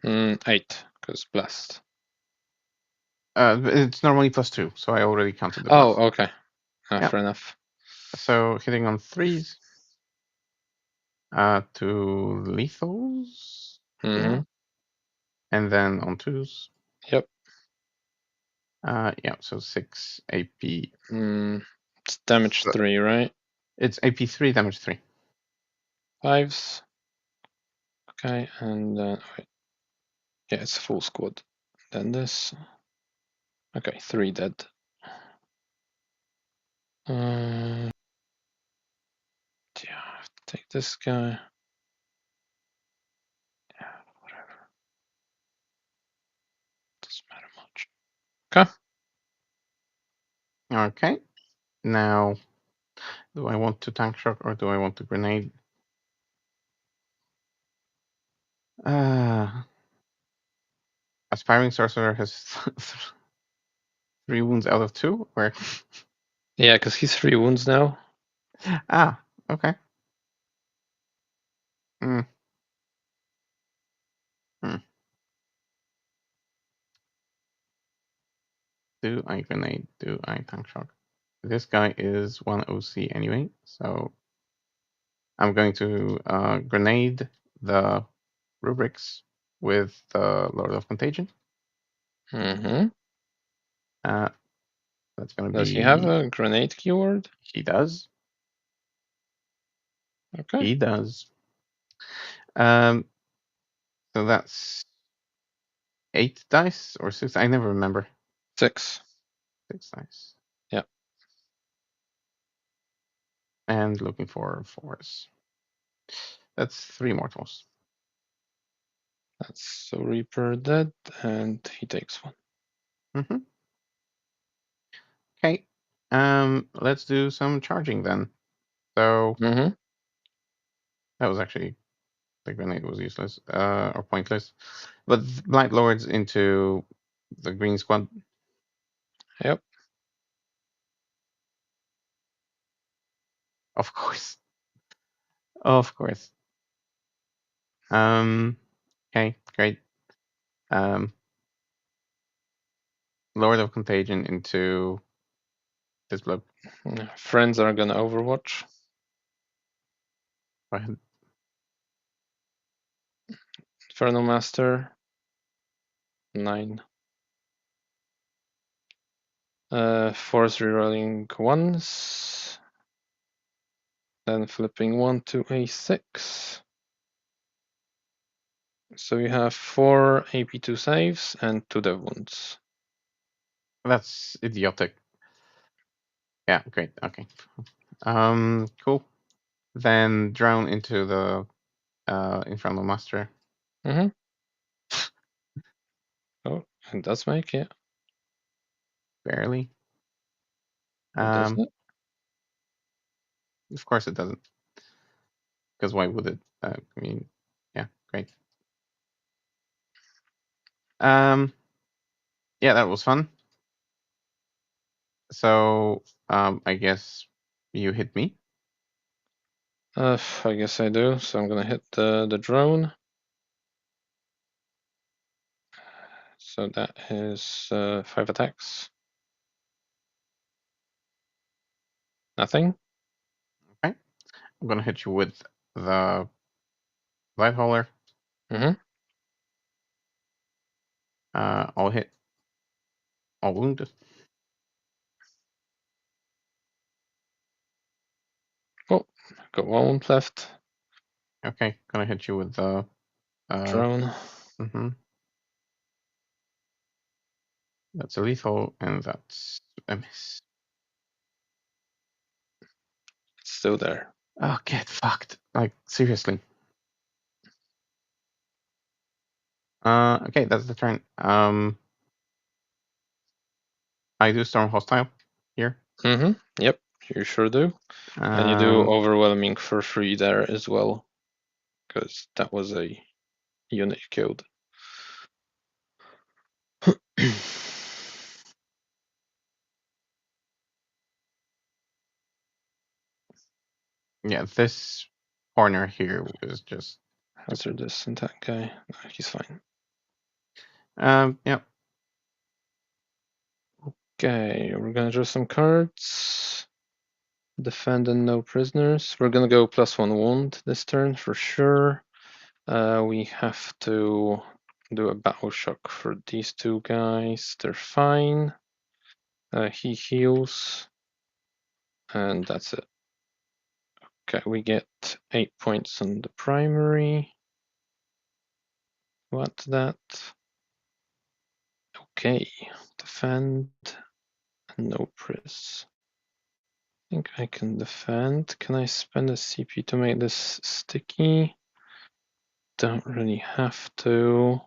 8, because blast. It's normally plus 2, so I already counted the plus. Oh, okay. Yeah. Fair enough. So hitting on 3s. To lethals. Mm-hmm. Yeah. And then on 2s. Yep. Yeah, so 6 AP. It's damage 3, right? It's AP3, damage 3. 5s. Okay, and then wait. Yeah, it's full squad. Then this. Okay, 3 dead. Yeah, take this guy. Yeah, whatever. Doesn't matter much. Okay. Okay. Now, do I want to tank shock or do I want to grenade? Aspiring sorcerer has 3 wounds out of 2? Or Yeah, because he's 3 wounds now. Okay. Hmm. Hmm. Do I grenade? Do I tank shock? This guy is 1 OC anyway, so I'm going to grenade the rubrics with the Lord of Contagion. Mm-hmm. That's going to Does he have be. a grenade keyword? He does. Okay. He does. So that's 8 dice or 6. I never remember. 6. 6 dice. Yeah. And looking for 4s. That's 3 mortals. That's so Reaper dead, and he takes 1. Mm-hmm. Okay. Let's do some charging then. So Mm-hmm. that was actually, the grenade was useless or pointless. But Blight Lords into the green squad. Yep. Of course. Of course. Okay, great. Lord of Contagion into this blob. Friends are gonna Overwatch. Go ahead. Infernal Master. 9. Force rerolling once. Then flipping 1 to a 6. So you have 4 AP2 saves and 2 dev wounds. That's idiotic. Yeah, great. Okay. Cool. Then drown into the Infernal Master. Mm-hmm. Oh, it does make it. Barely. Doesn't it? Of course it doesn't. Because why would it? I mean, yeah, great. Yeah, that was fun. So, I guess you hit me. I guess I do. So I'm gonna hit the drone. So that is 5 attacks. Nothing. Okay. I'm gonna hit you with the light hauler. Mm-hmm. I'll hit. I'll wound. Oh, got 1 wound left. Okay, gonna hit you with the Drone. mm-hmm. That's a lethal, and that's a miss. It's still there. Oh, get fucked! Like seriously. Okay, that's the turn. I do storm hostile here. Mm-hmm. Yep, you sure do. And you do overwhelming for free there as well, because that was a unit you killed. Yeah, this corner here was just stupid. Hazardous and that guy. No, he's fine. Yeah. Okay, we're gonna draw some cards. Defend and no prisoners. We're gonna go +1 wound this turn for sure. We have to do a battle shock for these 2 guys. They're fine. He heals. And that's it. Okay, we get 8 points on the primary. What that? Okay, defend, no pris. think I can defend. Can I spend a CP to make this sticky? Don't really have to.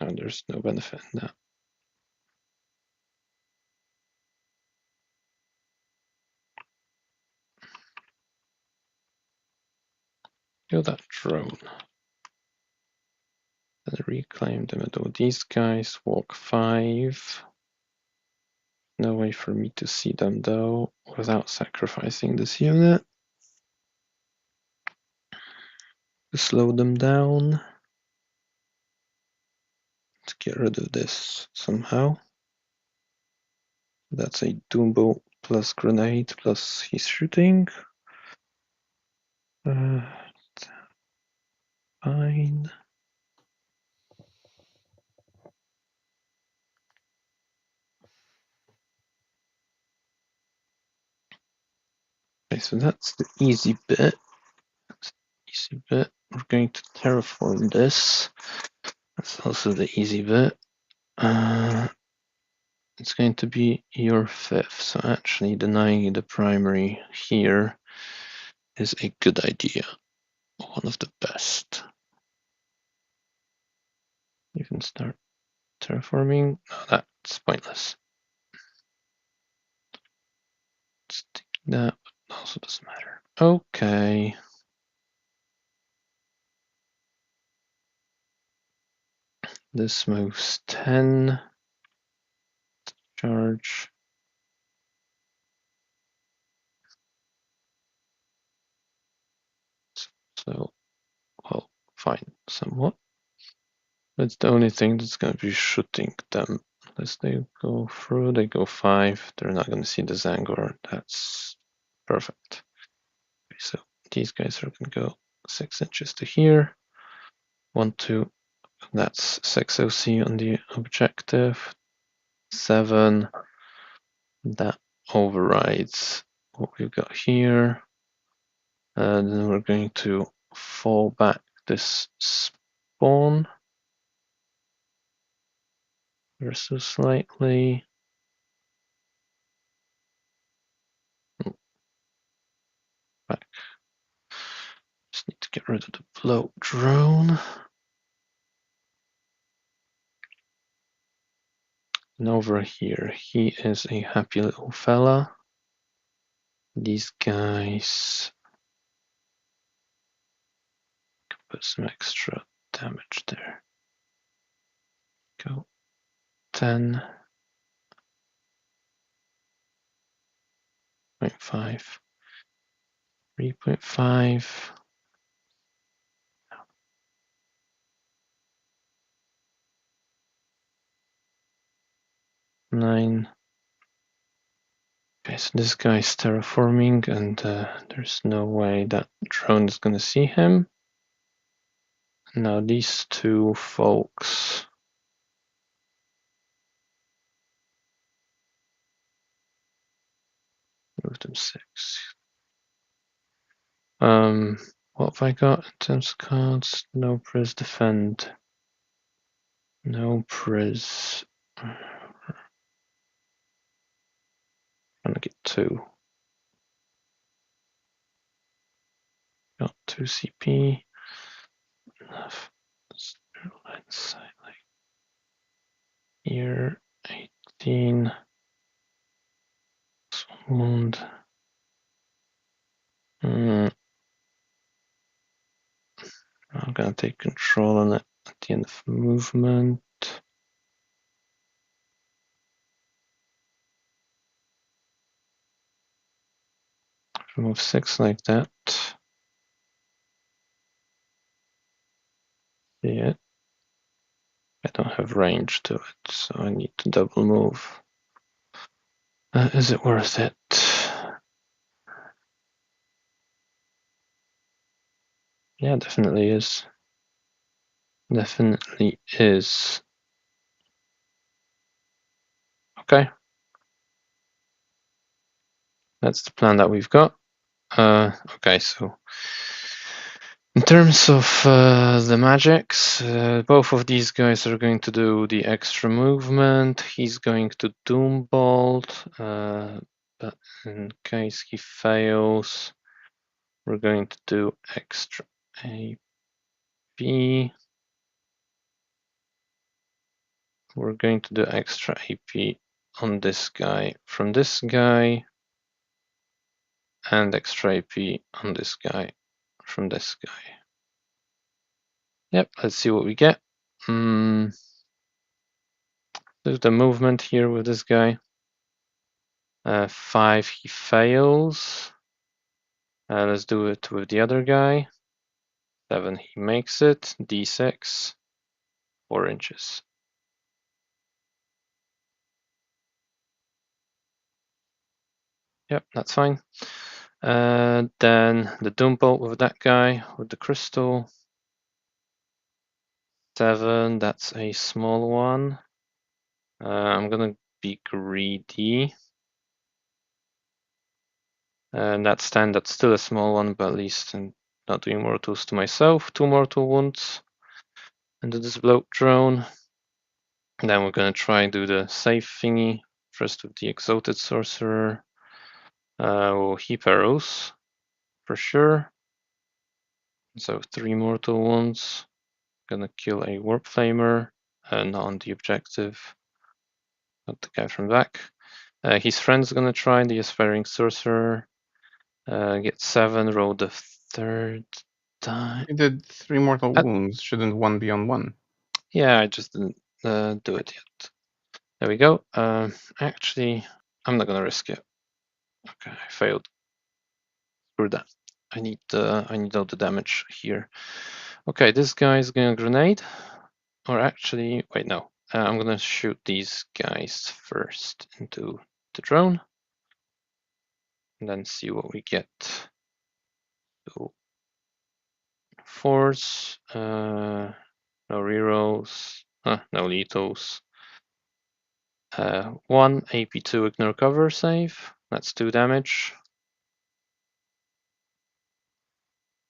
No, there's no benefit in that. Kill that drone. Then reclaim the middle. These guys walk 5. No way for me to see them though without sacrificing this unit. To slow them down. Let's get rid of this somehow. That's a Doombo plus grenade plus he's shooting. Fine. Okay, so that's the easy bit. We're going to terraform this. That's also the easy bit. It's going to be your 5th, so actually denying you the primary here is a good idea. One of the best. You can start terraforming. No, that's pointless. Stick that, but also doesn't matter. Okay. This moves 10. Charge. So, well, fine, somewhat. That's the only thing that's going to be shooting them. Unless they go through, they go 5. They're not going to see the Zangor. That's perfect. Okay, so these guys are going to go 6 inches to here. 1, 2. That's 6 OC on the objective. 7. That overrides what we've got here. And then we're going to fall back this spawn ever so slightly. Back. Just need to get rid of the float drone. And over here, he is a happy little fella. These guys can put some extra damage there. Go 10.5, 3.5. 9. Okay, so this guy's terraforming, and there's no way that drone is going to see him. Now these two folks. Move them 6. What have I got in terms of cards? No Priz defend. No Priz. I'm gonna get 2. Got 2 CP. Enough. Line sight like here. 18. Wound. I'm gonna take control on it at the end of movement. Move 6 like that. See it? I don't have range to it, so I need to double move. Is it worth it? Yeah, definitely is. Definitely is. Okay. That's the plan that we've got. Okay, so In terms of the magics, both of these guys are going to do the extra movement. He's going to Doom Bolt, but in case he fails, we're going to do extra AP. We're going to do extra AP on this guy from this guy, and extra AP on this guy from this guy. Yep, let's see what we get. There's the movement here with this guy. 5, he fails. Let's do it with the other guy. 7, he makes it. D6, 4 inches. Yep, that's fine. Then the Doom Bolt with that guy with the crystal. 7, that's a small one. I'm gonna be greedy. And that's 10, that's still a small one, but at least I'm not doing mortals to myself. 2 mortal wounds into this bloat drone. And then we're gonna try and do the save thingy. First with the exalted sorcerer. We'll heap arrows for sure. So 3 mortal wounds. Gonna kill a warp flamer, not on the objective. Not the guy from back. His friend's gonna try the aspiring sorcerer. Get 7, roll the third time. You did 3 mortal wounds. Shouldn't 1 be on 1? Yeah, I just didn't do it yet. There we go. Actually, I'm not gonna risk it. Okay, I failed. Screw that. I need all the damage here. Okay, this guy's gonna grenade. Or actually, wait, no. I'm gonna shoot these guys first into the drone. And then see what we get. So, force, no rerolls, no lethals. 1 AP2 ignore cover save. That's 2 damage.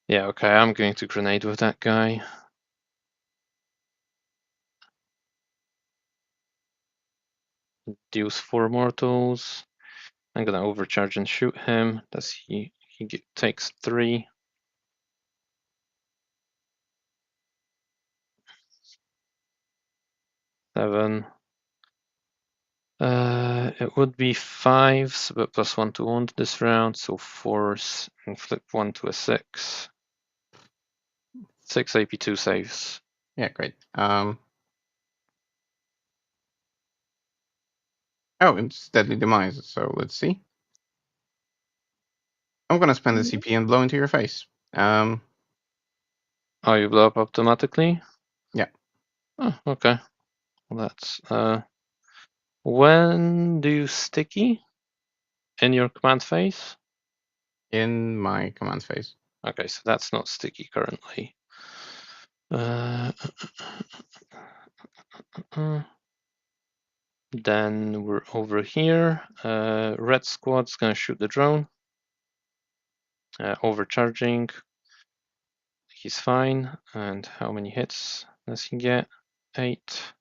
Yeah, okay, I'm going to grenade with that guy. Deals 4 mortals. I'm gonna overcharge and shoot him. Does he takes 3. 7. It would be 5s, but plus 1 to wound this round, so 4s, and flip 1 to a 6. 6 AP2 saves. Yeah, great. Oh, it's Deadly Demise, so let's see. I'm gonna spend the CP and blow into your face. Oh, you blow up automatically? Yeah. Oh, okay. Well, that's when do you sticky? In your command phase? In my command phase. Okay, so that's not sticky currently. Then we're over here. Red squad's gonna shoot the drone. Overcharging. He's fine. And how many hits does he get? 8.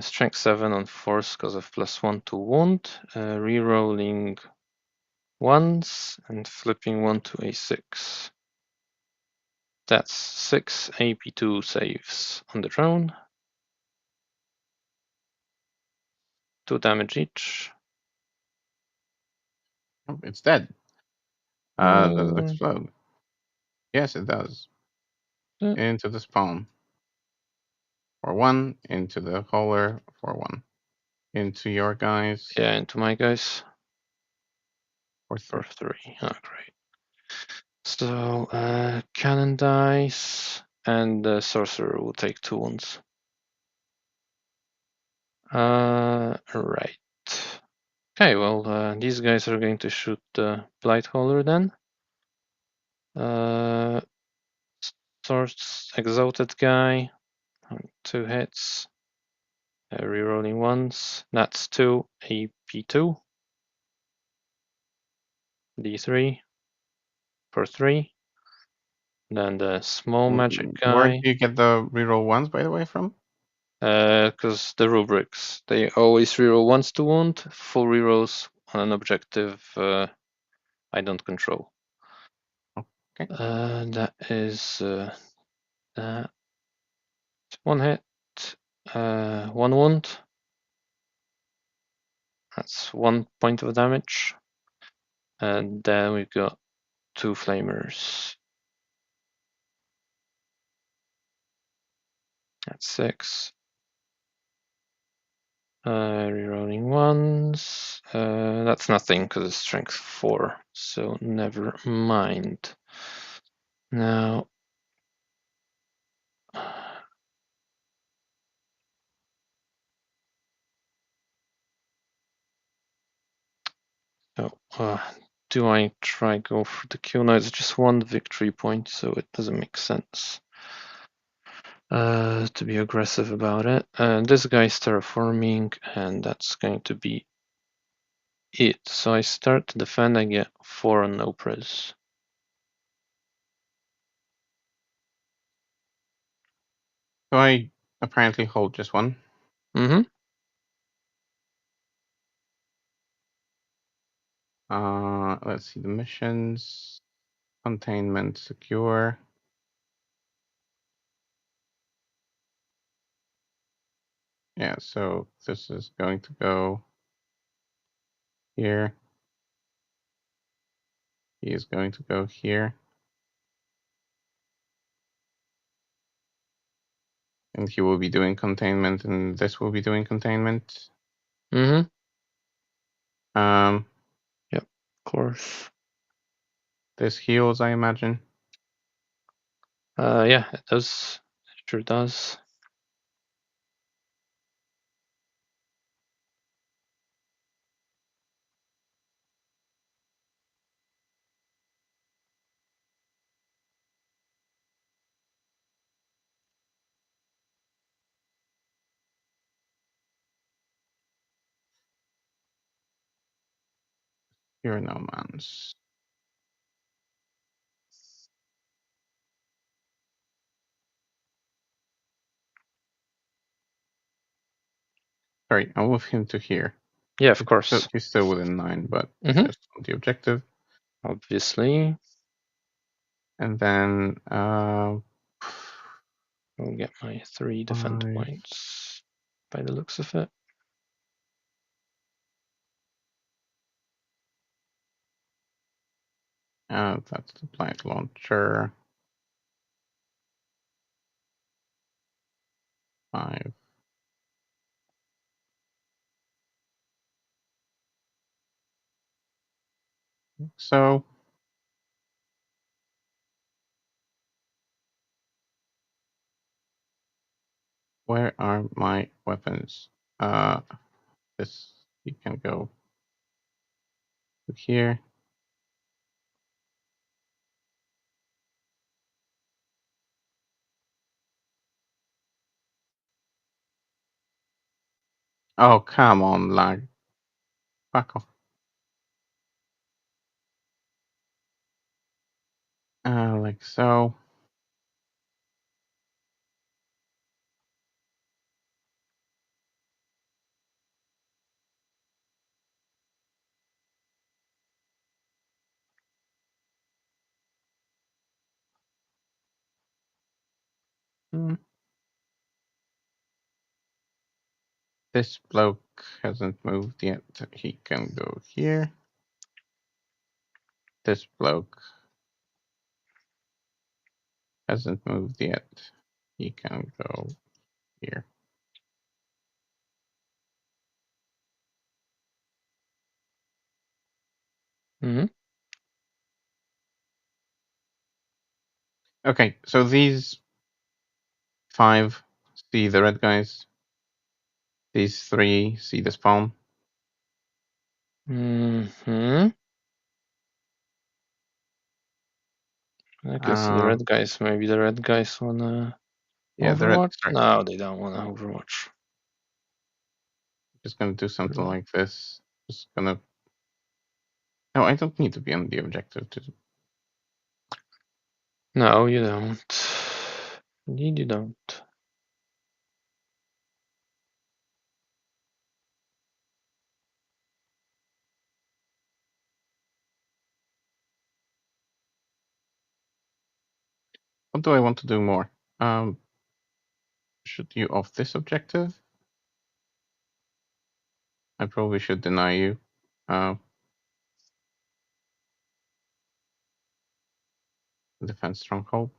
Strength 7 on force because of plus 1 to wound. Rerolling 1s and flipping 1 to a 6. That's 6 AP2 saves on the drone. 2 damage each. Oh, it's dead. Does it explode? Yes, it does. Into the spawn. For 1. Into the holer. For 1. Into your guys. Yeah, into my guys. For 3. For 3. Oh, great. So, cannon dice, and the sorcerer will take 2 wounds. Right. Okay, well, these guys are going to shoot the Blight Hauler then. Source Exalted guy, 2 hits. Rerolling 1s. That's 2 AP2. D3 for 3. Then the small magic Where do guy, you get the reroll ones, by the way, from? because the rubrics, they always reroll once to wound, full rerolls on an objective I don't control. Okay. That is that. One hit, one wound. That's 1 point of damage. And then we've got 2 flamers. That's 6. Rerolling ones. That's nothing because it's strength 4, so never mind. Now, so, do I try go for the kill? No, it's just 1 victory point, so it doesn't make sense to be aggressive about it. This guy's terraforming, and that's going to be it. So I start to defend, I get 4 on no pres. So I apparently hold just one. Mm-hmm. Let's see the missions. Containment, secure. Yeah, so this is going to go here. He is going to go here. And he will be doing containment, and this will be doing containment. Mm-hmm. Um, Yep, of course. this heals, I imagine. Yeah, it does. It sure does. Here, no mans. Sorry, I'll move him to here. Yeah, of course. He's still within 9, but Mm-hmm. just on the objective. Obviously. And then I'll get my 3 defend 5. points by the looks of it. That's the blind launcher. 5. So where are my weapons? This you can go to here. Oh, come on, lag. Fuck off. Like so. Hmm. This bloke hasn't moved yet. He can go here. This bloke hasn't moved yet. He can go here. Mm-hmm. Okay, so these 5 see the red guys. These 3 see the spawn. Mm-hmm. I can see the Uh, red guys. Maybe the red guys wanna yeah, the red. Overwatch? Sorry, No, they don't wanna Overwatch. just gonna do something No. like this. Just gonna. No, I don't need to be on the objective to. No, you don't. Indeed, you don't. What do I want to do more? Should you off this objective? I probably should deny you. Defense stronghold.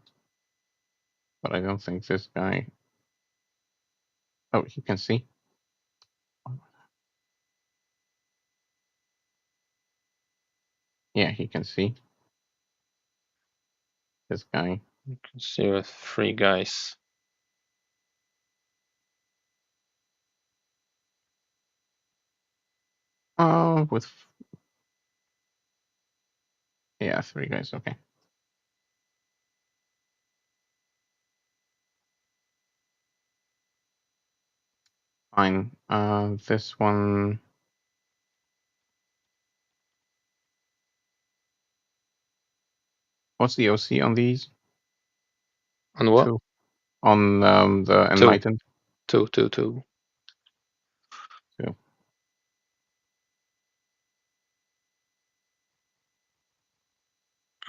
But I don't think this guy. Oh, he can see. Yeah, he can see. This guy. You can see with 3 guys. With. Yeah, 3 guys. Okay. Fine. This one. What's the OC on these? On what? 2. On the 2. Enlightened? 2, 2, 2. 2.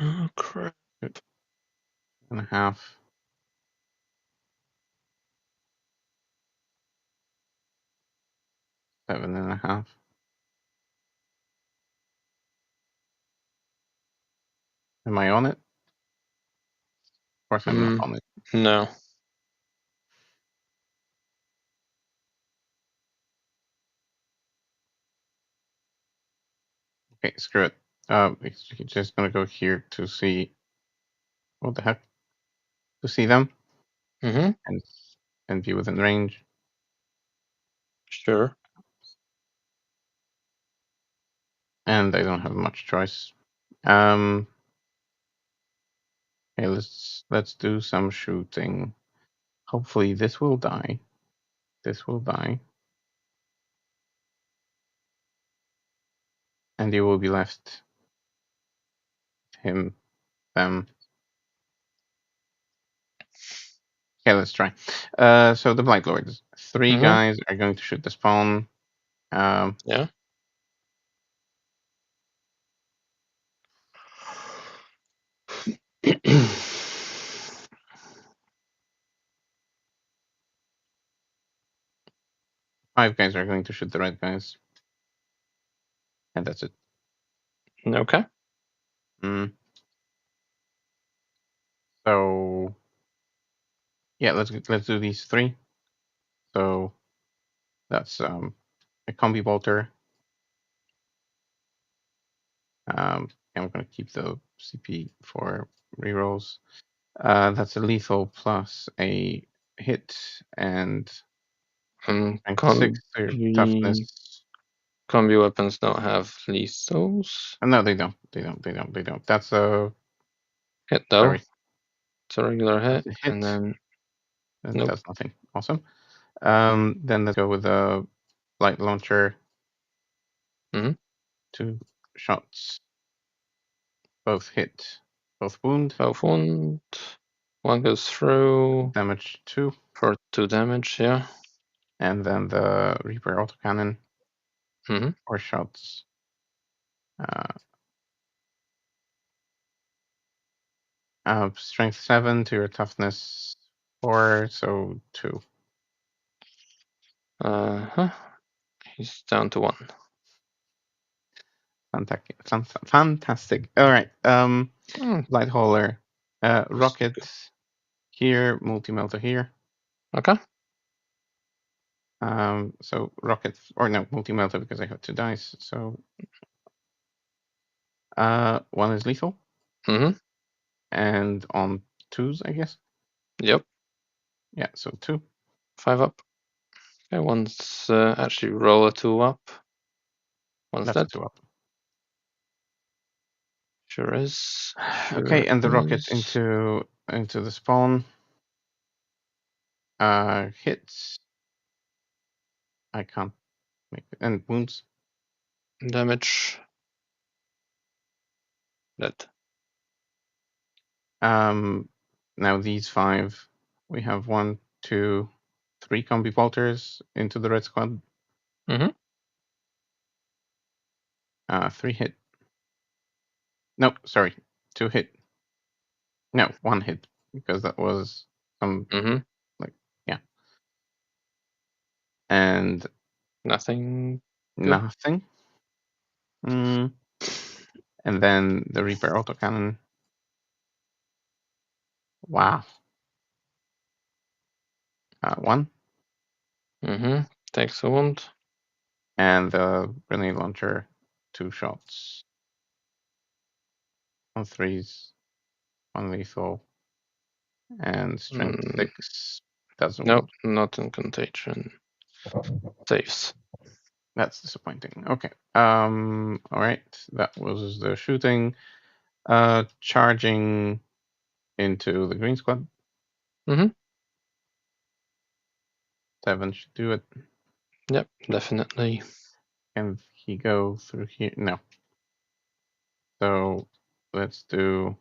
Oh, crap. 2.5. 7.5. Am I on it? Of course I'm not on it. No. Okay, screw it. It's just gonna go here to see what the heck? To see them Mm-hmm. and be within range. Sure. And I don't have much choice. Okay, let's do some shooting. Hopefully this will die. This will die. And you will be left him, them. Okay, let's try. So the Blight Lords. 3 Mm-hmm. guys are going to shoot the spawn. Yeah. 5 guys are going to shoot the red guys. And that's it. Okay. So yeah, let's do these 3. So that's a combi bolter. I'm going to keep the CP for rerolls. That's a lethal plus a hit and strength 6 or toughness. Combi weapons don't have lethals. No, they don't. They don't. That's a Hit though. sorry. It's a regular hit, That's a and hit. then And nope. that's nothing. Awesome. Then let's go with a light launcher. Mm-hmm. 2 shots. Both hit. Both wound. Both wound. One goes through Damage 2. for 2 damage. Yeah. And then the Reaper autocannon. Mm-hmm. 4 shots. Strength 7 to your toughness 4, so 2. Huh. He's down to 1. Fantastic. Fantastic. All right. Mm, Light hauler. just good. Rocket here. Multi melter here. Okay. So rocket or no multi melter because I have 2 dice. So 1 is lethal Mm-hmm. and on 2s, I guess. Yep. Yeah. So 2. 5 up. Okay. One's actually roll a 2 up. One's That's a dead. 2 up. Sure is. Sure Okay, and the rocket is. into the spawn. Hits. I can't make it. And wounds. Damage. Dead. Now these 5, we have 1, 2, 3 combi bolters into the red squad. Mm-hmm. 3 hit. No, sorry, 2 hit. No, 1 hit because that was some Mm-hmm. like yeah, and Nothing. Good. nothing. Mm. And then the Reaper autocannon. Wow. 1. Mm-hmm. Takes a wound. And the grenade launcher, 2 shots. 1 threes, 1 lethal, and strength Mm, 6 doesn't nope, wound. not in contagion. Saves. That's disappointing. Okay. All right. That was the shooting. Charging into the green squad. Mm-hmm. 7 should do it. Yep, definitely. Can he go through here? No. So let's do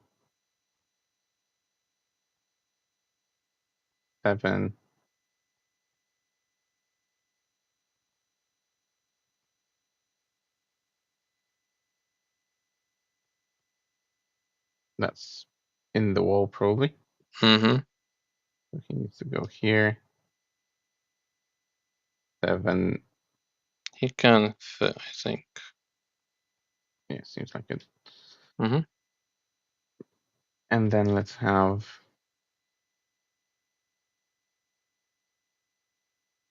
7. That's in the wall probably. Mm-hmm. So he needs to go here. 7. He can fit, I think. Yeah, seems like it. Mm-hmm. And then let's have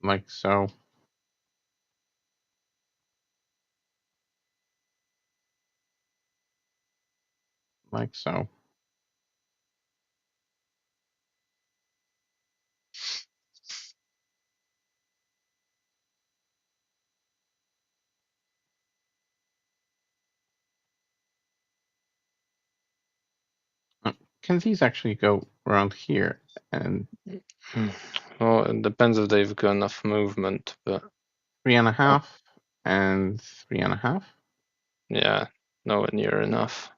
like so. Like so. Can these actually go around here? And Well, it depends if they've got enough movement, but 3.5 and 3.5? yeah, nowhere near enough.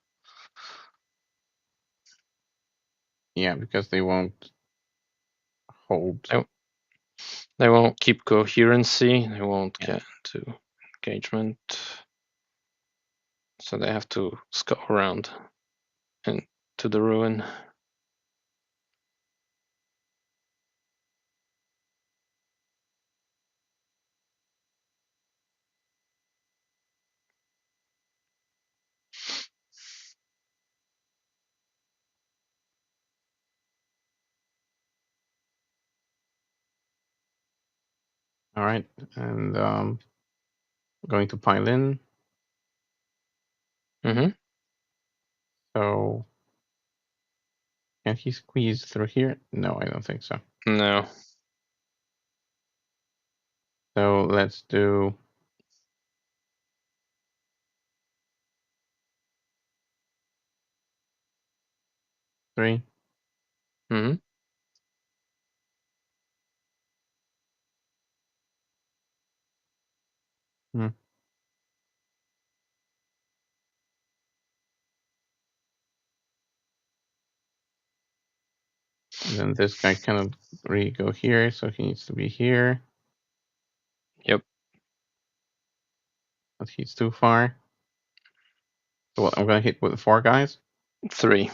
Yeah, because they won't hold. They, they won't keep coherency, they won't Yeah. get into engagement. So they have to scout around into the ruin. All right. And going to pile in. Mm-hmm. So can he squeeze through here? No, I don't think so. No. So let's do 3. Mm-hmm. Hmm. And then this guy cannot really go here, so he needs to be here. Yep. But he's too far. So what, I'm gonna hit with 4 guys. 3.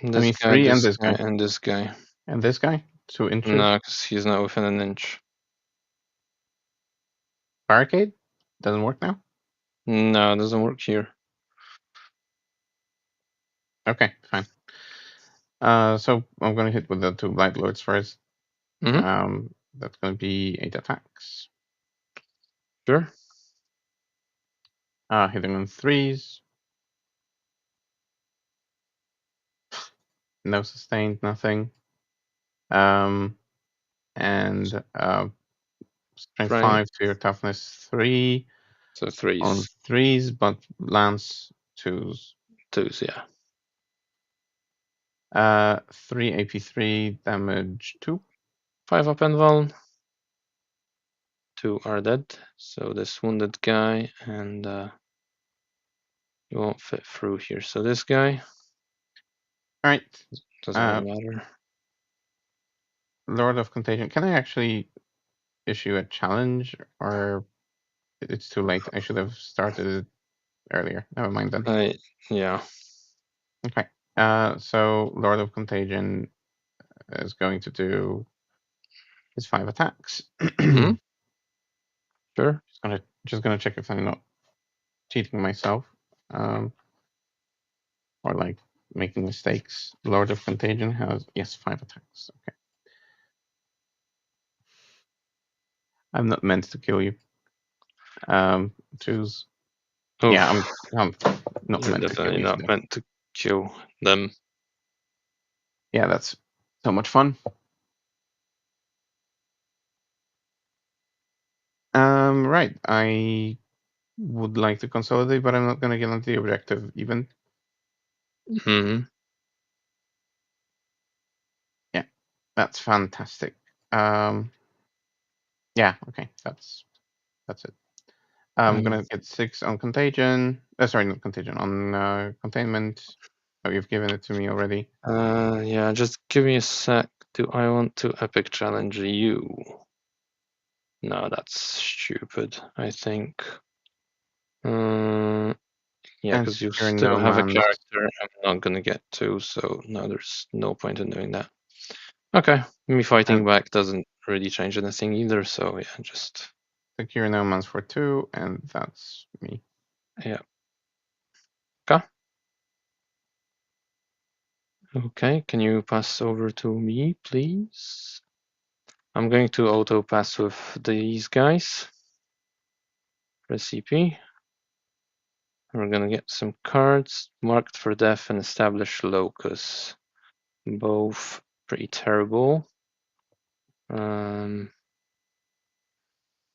I This mean guy, 3 and this this guy, guy. and this guy. And this guy? 2 inches. No, because he's not within an inch. Barricade? Doesn't work now? No, it doesn't work here. Okay, fine. So I'm gonna hit with the 2 Blight Lords first. Mm-hmm. That's gonna be 8 attacks. Sure. Hitting on 3s. No sustained, nothing. And strength Try. 5 to your toughness 3 So on 3s. 3s, but lance 2s. 2s, yeah. 3 AP3 damage 2. 5 up and down. 2 are dead. So this wounded guy and he won't fit through here. So this guy. All right. Doesn't really matter. Lord of Contagion. Can I actually issue a challenge, or it's too late? I should have started it earlier. Never mind then. Yeah. Okay. So Lord of Contagion is going to do his 5 attacks. Hmm. Sure. Just gonna check if I'm not cheating myself, or like making mistakes. Lord of Contagion has, yes, 5 attacks. Okay. I'm not meant to kill you. Choose. Yeah, Oof. I'm not You're meant to kill definitely you not today. meant to kill them. Yeah, that's so much fun. Right. I would like to consolidate, but I'm not gonna get onto the objective even. Hmm. Yeah, that's fantastic. Um, yeah, okay, that's it. I'm gonna get 6 on contagion. Sorry, not contagion, on containment. Oh, you've given it to me already. Yeah, just give me a sec. Do I want to epic challenge you? No, that's stupid, I think. Yeah, And because you secure still have a nomads. character I'm not gonna get to, so no, there's no point in doing that. Okay, me And fighting back doesn't really change anything either, so yeah, just secure nomads for 2, and that's me. yeah. Okay. Okay, can you pass over to me, please? I'm going to auto pass with these guys. Press CP. We're gonna get some cards marked for death and establish locus. Both pretty terrible.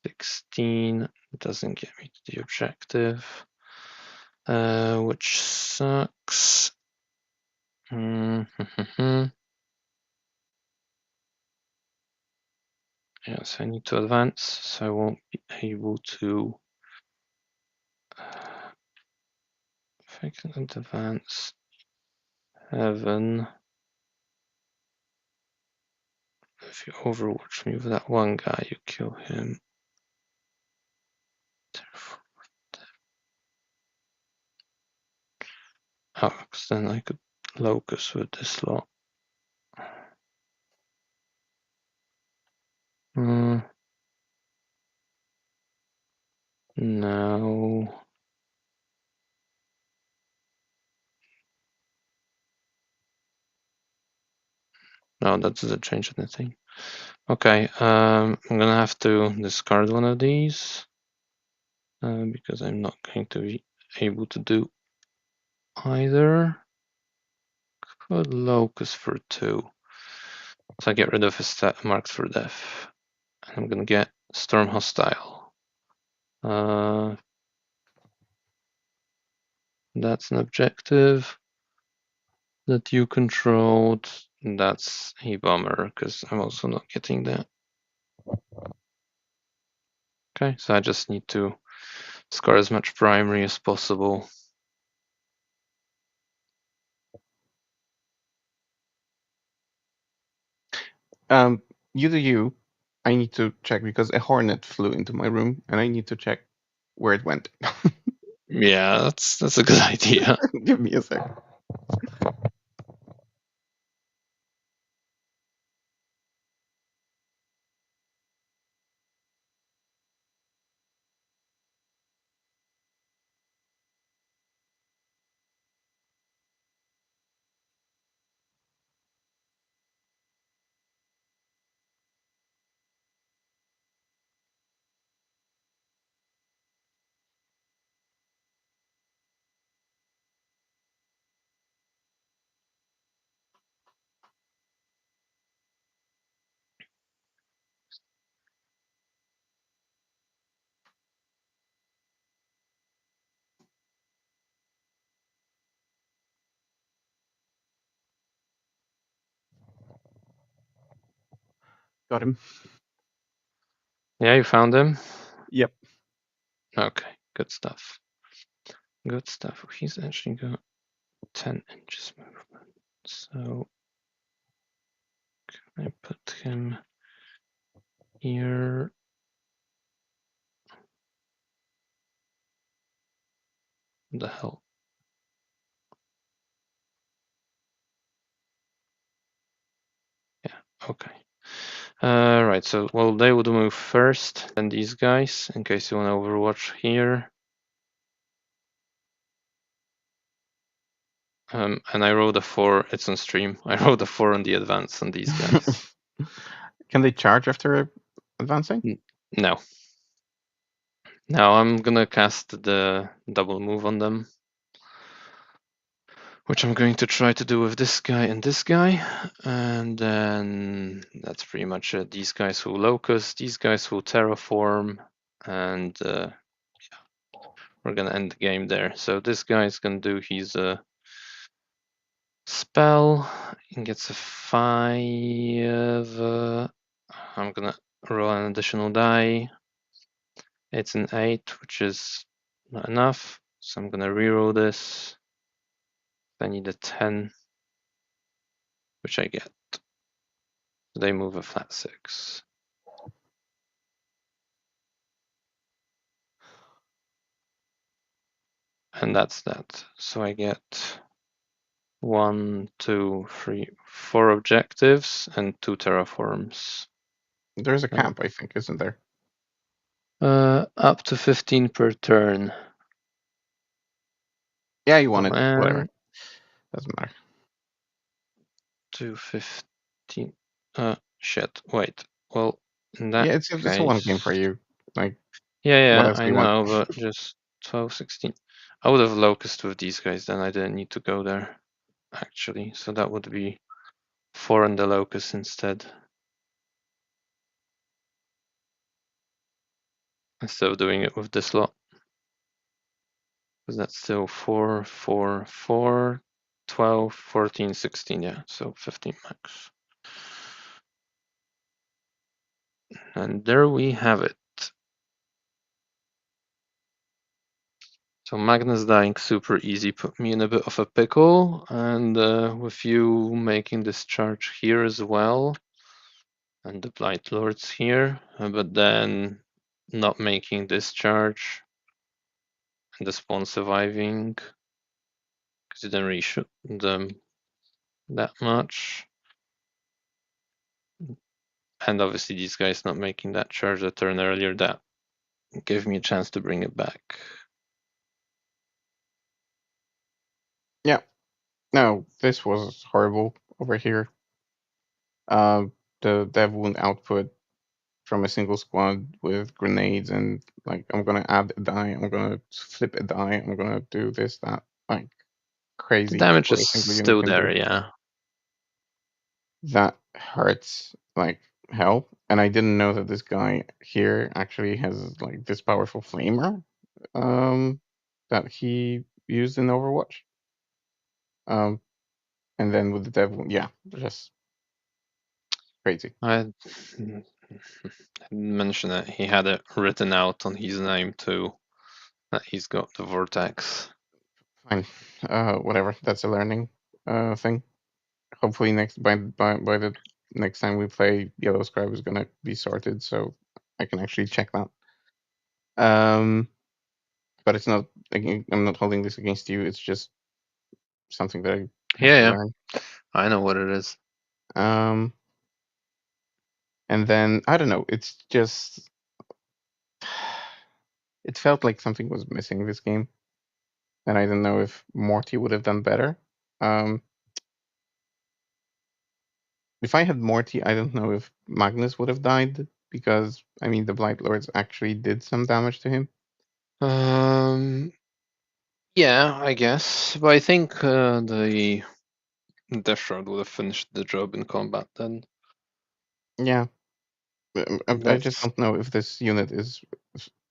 16 doesn't get me to the objective, which sucks. Yes, I need to advance, so I won't be able to. If I can advance 7. If you overwatch me with that one guy, you kill him. Oh, because then I could locus with this lot. No. No, that doesn't change anything. Okay, I'm gonna have to discard one of these because I'm not going to be able to do either. Put locus for 2. So I get rid of his marks for death. And I'm gonna get storm hostile. That's an objective that you controlled. That's a bummer because I'm also not getting that. Okay, so I just need to score as much primary as possible. You do you. I need to check because a hornet flew into my room, and I need to check where it went. Yeah, that's a good idea. Give me a sec. Got him. Yeah, you found him? Yep. Okay, good stuff. Good stuff. He's actually got 10 inches movement. So can I put him here? What the hell? Yeah, okay. Right, so, well, they would move first, then these guys, in case you want to overwatch here. And I rolled a 4, it's on stream. I rolled a 4 on the advance on these guys. Can they charge after advancing? No. Now I'm gonna cast the double move on them, which I'm going to try to do with this guy and this guy. And then that's pretty much it. These guys will locus, these guys will terraform, and we're gonna end the game there. So this guy's gonna do his spell. He gets a 5. I'm gonna roll an additional die. It's an 8, which is not enough. So I'm gonna reroll this. I need a 10, which I get. They move a flat 6. And that's that. So I get 1, 2, 3, 4 objectives and 2 terraforms. There's a cap, I think, isn't there? Up to 15 per turn. Yeah, you want Oh, it. man. Whatever. Doesn't matter. 215. Shit. Wait. Well, in that Yeah, it's a one game for case, you. Like, yeah, what else I do you want? know, but just 12, 16. I would have locust with these guys, then I didn't need to go there, actually. So that would be 4 on the locust instead of doing it with this lot. Because that's still 4, 4, 4, 12, 14, 16. Yeah, so 15 max. And there we have it. So Magnus dying super easy put me in a bit of a pickle, and with you making this charge here as well, and the Blight Lords here, but then not making this charge, and the spawn surviving, because you didn't really shoot them that much. And obviously these guys not making that charge a turn earlier, that gave me a chance to bring it back. Yeah. No, this was horrible over here. The dev wound output from a single squad with grenades and like I'm gonna add a die, I'm gonna flip a die, I'm gonna do this, that, like The crazy damage what is a single unit still can do. there, yeah. That hurts like hell. And I didn't know that this guy here actually has like this powerful flamer that he used in Overwatch. Um and then with the devil, yeah, just crazy. I didn't mention it. He had it written out on his name too, that he's got the vortex. Fine. Whatever. That's a learning thing. Hopefully by the next time we play, Yellow Scribe is gonna be sorted, so I can actually check that. But it's not. I'm not holding this against you. It's just something that I have Yeah, to yeah, learn. I know what it is. Um, and then I don't know. It's just it felt like something was missing this game, and I don't know if Morty would have done better. Um, if I had Morty, I don't know if Magnus would have died because I mean the Blight Lords actually did some damage to him. Um, yeah, I guess, but I think the Death Shroud would have finished the job in combat then. Yeah, I just That's don't know if this unit is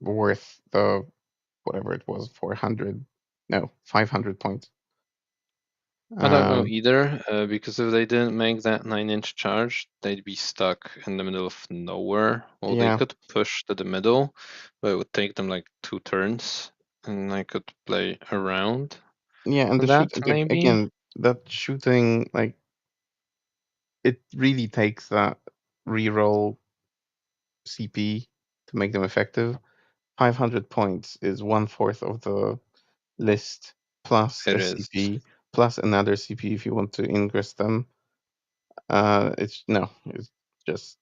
worth the whatever it was, 400, no, 500 points. I don't know Um, either, because if they didn't make that 9-inch charge, they'd be stuck in the middle of nowhere. Well, they yeah, could push to the middle, but it would take them like 2 turns, and I could play around yeah, and the shoot that maybe. again. that shooting, like, it really takes that reroll CP to make them effective. 500 points is 1/4 of the list plus It their is. CP plus another CP if you want to ingress them. It's just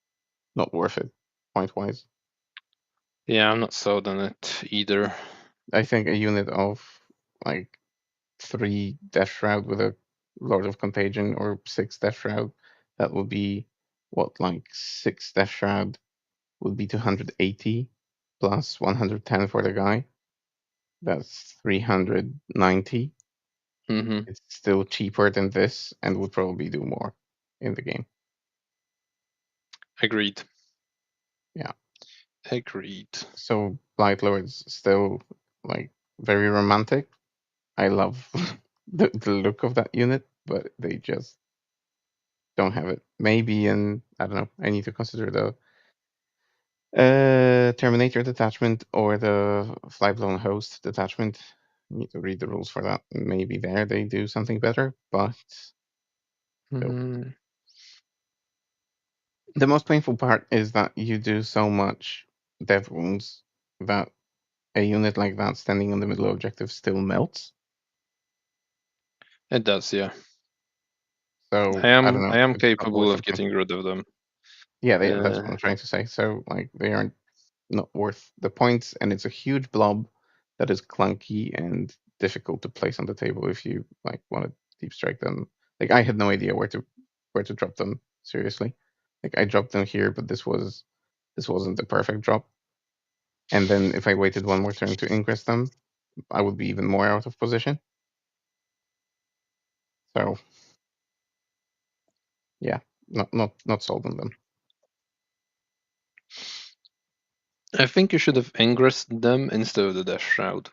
not worth it point wise. Yeah, I'm not sold on it either. I think a unit of like 3 Death Shroud with a Lord of Contagion or 6 Death Shroud, that would be what, like 6 Death Shroud would be 280 plus 110 for the guy. That's 390. Hmm. It's still cheaper than this and would probably do more in the game. Agreed. Yeah. Agreed. So Blight Lord's still like very romantic. I love the look of that unit, but they just don't have it. Maybe in, I don't know. I need to consider the Terminator detachment or the Flyblown Host detachment. I need to read the rules for that. Maybe there they do something better, but still. Mm, The most painful part is that you do so much dev wounds that a unit like that standing on the middle objective still melts. it does, yeah. So I I don't am know. I am It's not capable worth of it. getting rid of them. Yeah, that's what Uh, I'm trying to say. So like they aren't not worth the points, and it's a huge blob that is clunky and difficult to place on the table if you like want to deep strike them. Like I had no idea where to drop them. Seriously, like I dropped them here, but this wasn't the perfect drop. And then if I waited one more turn to ingress them, I would be even more out of position. So yeah, not sold on them. I think you should have ingressed them instead of the Death Shroud.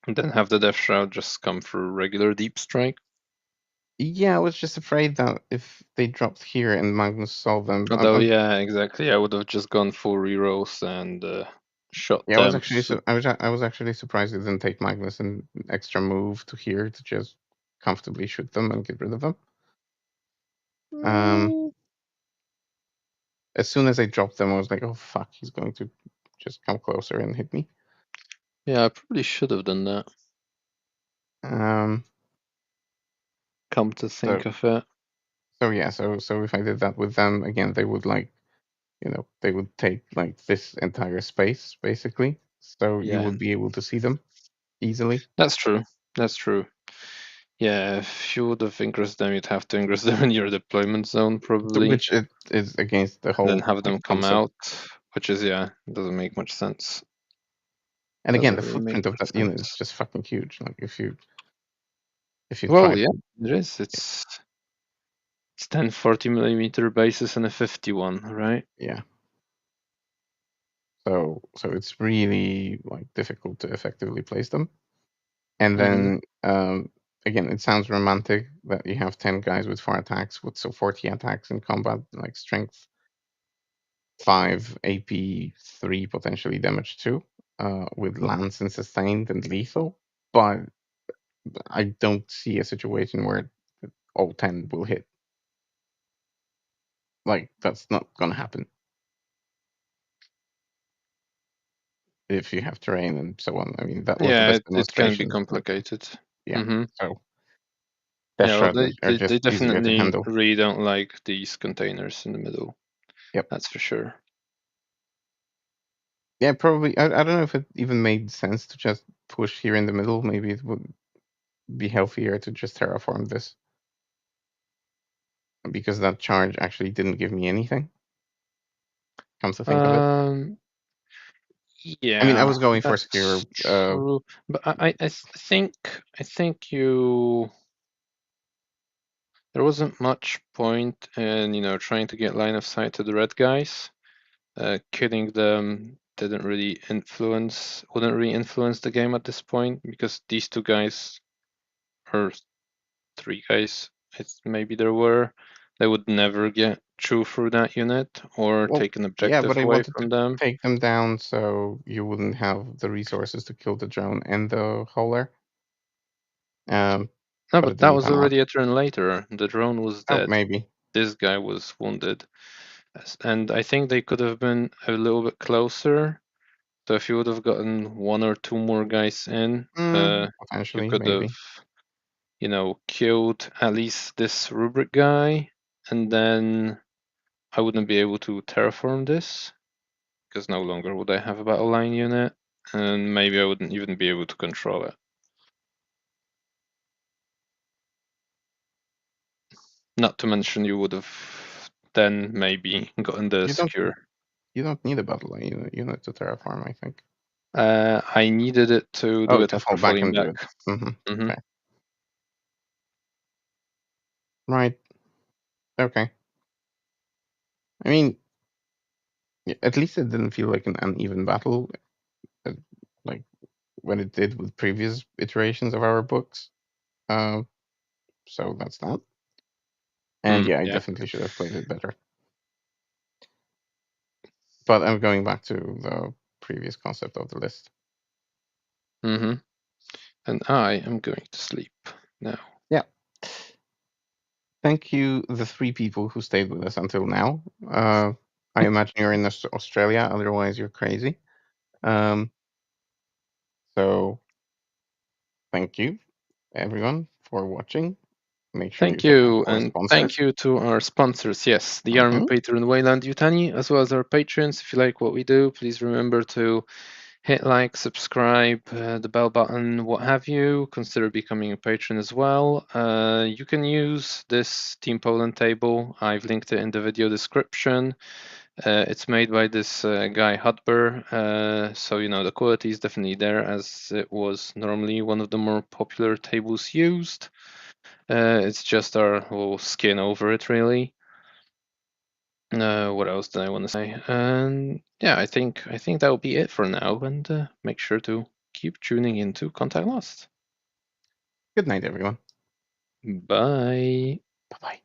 And then have the Death Shroud just come through regular Deep Strike. Yeah, I was just afraid that if they dropped here and Magnus saw them, Although, yeah, exactly. I would have just gone full rerolls and shot yeah, them. I was actually surprised it didn't take Magnus an extra move to here to just comfortably shoot them and get rid of them. Um, Mm, as soon as I dropped them, I was like, oh fuck, he's going to just come closer and hit me. yeah, I probably should have done that. Um, Come to so think of it. so if I did that with them again, they would like, they would take like this entire space basically. So you Yeah, would be able to see them easily. that's true. That's true. Yeah, if you would have ingressed them, you'd have to ingress them in your deployment zone probably, Which it is against the and then whole have like them come concept. out, which is, yeah, doesn't make much sense. And again, Doesn't the really make footprint of much that unit is sense. just fucking huge. Like if you try Well, yeah, to, it is. It's 10 40 millimeter bases and a 51, right? yeah. So it's really like difficult to effectively place them. And Mm-hmm. then again, it sounds romantic that you have 10 guys with 4 attacks, with so 40 attacks in combat, like strength 5, AP 3, potentially damage 2, with lance and sustained and lethal. But I don't see a situation where all 10 will hit. Like that's not gonna happen if you have terrain and so on. I mean, that was the Yeah, best it can be demonstration. Like, complicated. yeah. Mm-hmm. So Death Yeah, well, Shroud are they just easier to definitely handle. really don't like these containers in the middle. Yep. That's for sure. Yeah, probably. I don't know if it even made sense to just push here in the middle. Maybe it would be healthier to just terraform this because that charge actually didn't give me anything. Come to think of it. Um, I mean, I yeah, was going for that's secure. true. But I think you there wasn't much point in, trying to get line of sight to the red guys. Killing them wouldn't really influence the game at this point because these two guys, or three guys, maybe there were, they would never get through that unit or Well, take an yeah, objective but I away wanted from to them. take them down so you wouldn't have the resources to kill the drone and the hauler. Um, No, but but it that didn't was pan out. already a turn later. The drone was Oh, dead. maybe. This guy was wounded. And I think they could have been a little bit closer. So if you would have gotten one or two more guys in, you Potentially, could have, maybe. killed at least this rubric guy, and then I wouldn't be able to terraform this, because no longer would I have a battle line unit, and maybe I wouldn't even be able to control it. Not to mention you would have then maybe gotten the You don't. secure. You don't need a battle line unit to terraform. I think. I needed it to do Oh, it to after fall back falling and do back. it. Mm-hmm. Hmm. Okay. Right. Okay. I mean, at least it didn't feel like an uneven battle, uh, like when it did with previous iterations of our books. Uh, so that's that. And yeah, I Yeah. definitely should have played it better. But I'm going back to the previous concept of the list. Hmm. And I am going to sleep now. Yeah. Thank you, the three people who stayed with us until now. I imagine you're in Australia, otherwise you're crazy. Um, so thank you, everyone, for watching. Make sure you Thank check out you, our and thank sponsors. you to our sponsors. Yes, the Army Hmm. Patron Weyland-Yutani, as well as our patrons. If you like what we do, please remember to hit like, subscribe, the bell button, what have you. Consider becoming a patron as well. You can use this Team Poland table. I've linked it in the video description. It's made by this guy Hutber, so the quality is definitely there, as it was normally one of the more popular tables used. It's just our little skin over it, really. What else did I want to say? And yeah, I think that will be it for now. And make sure to keep tuning into Contact Lost. Good night, everyone. Bye. Bye bye.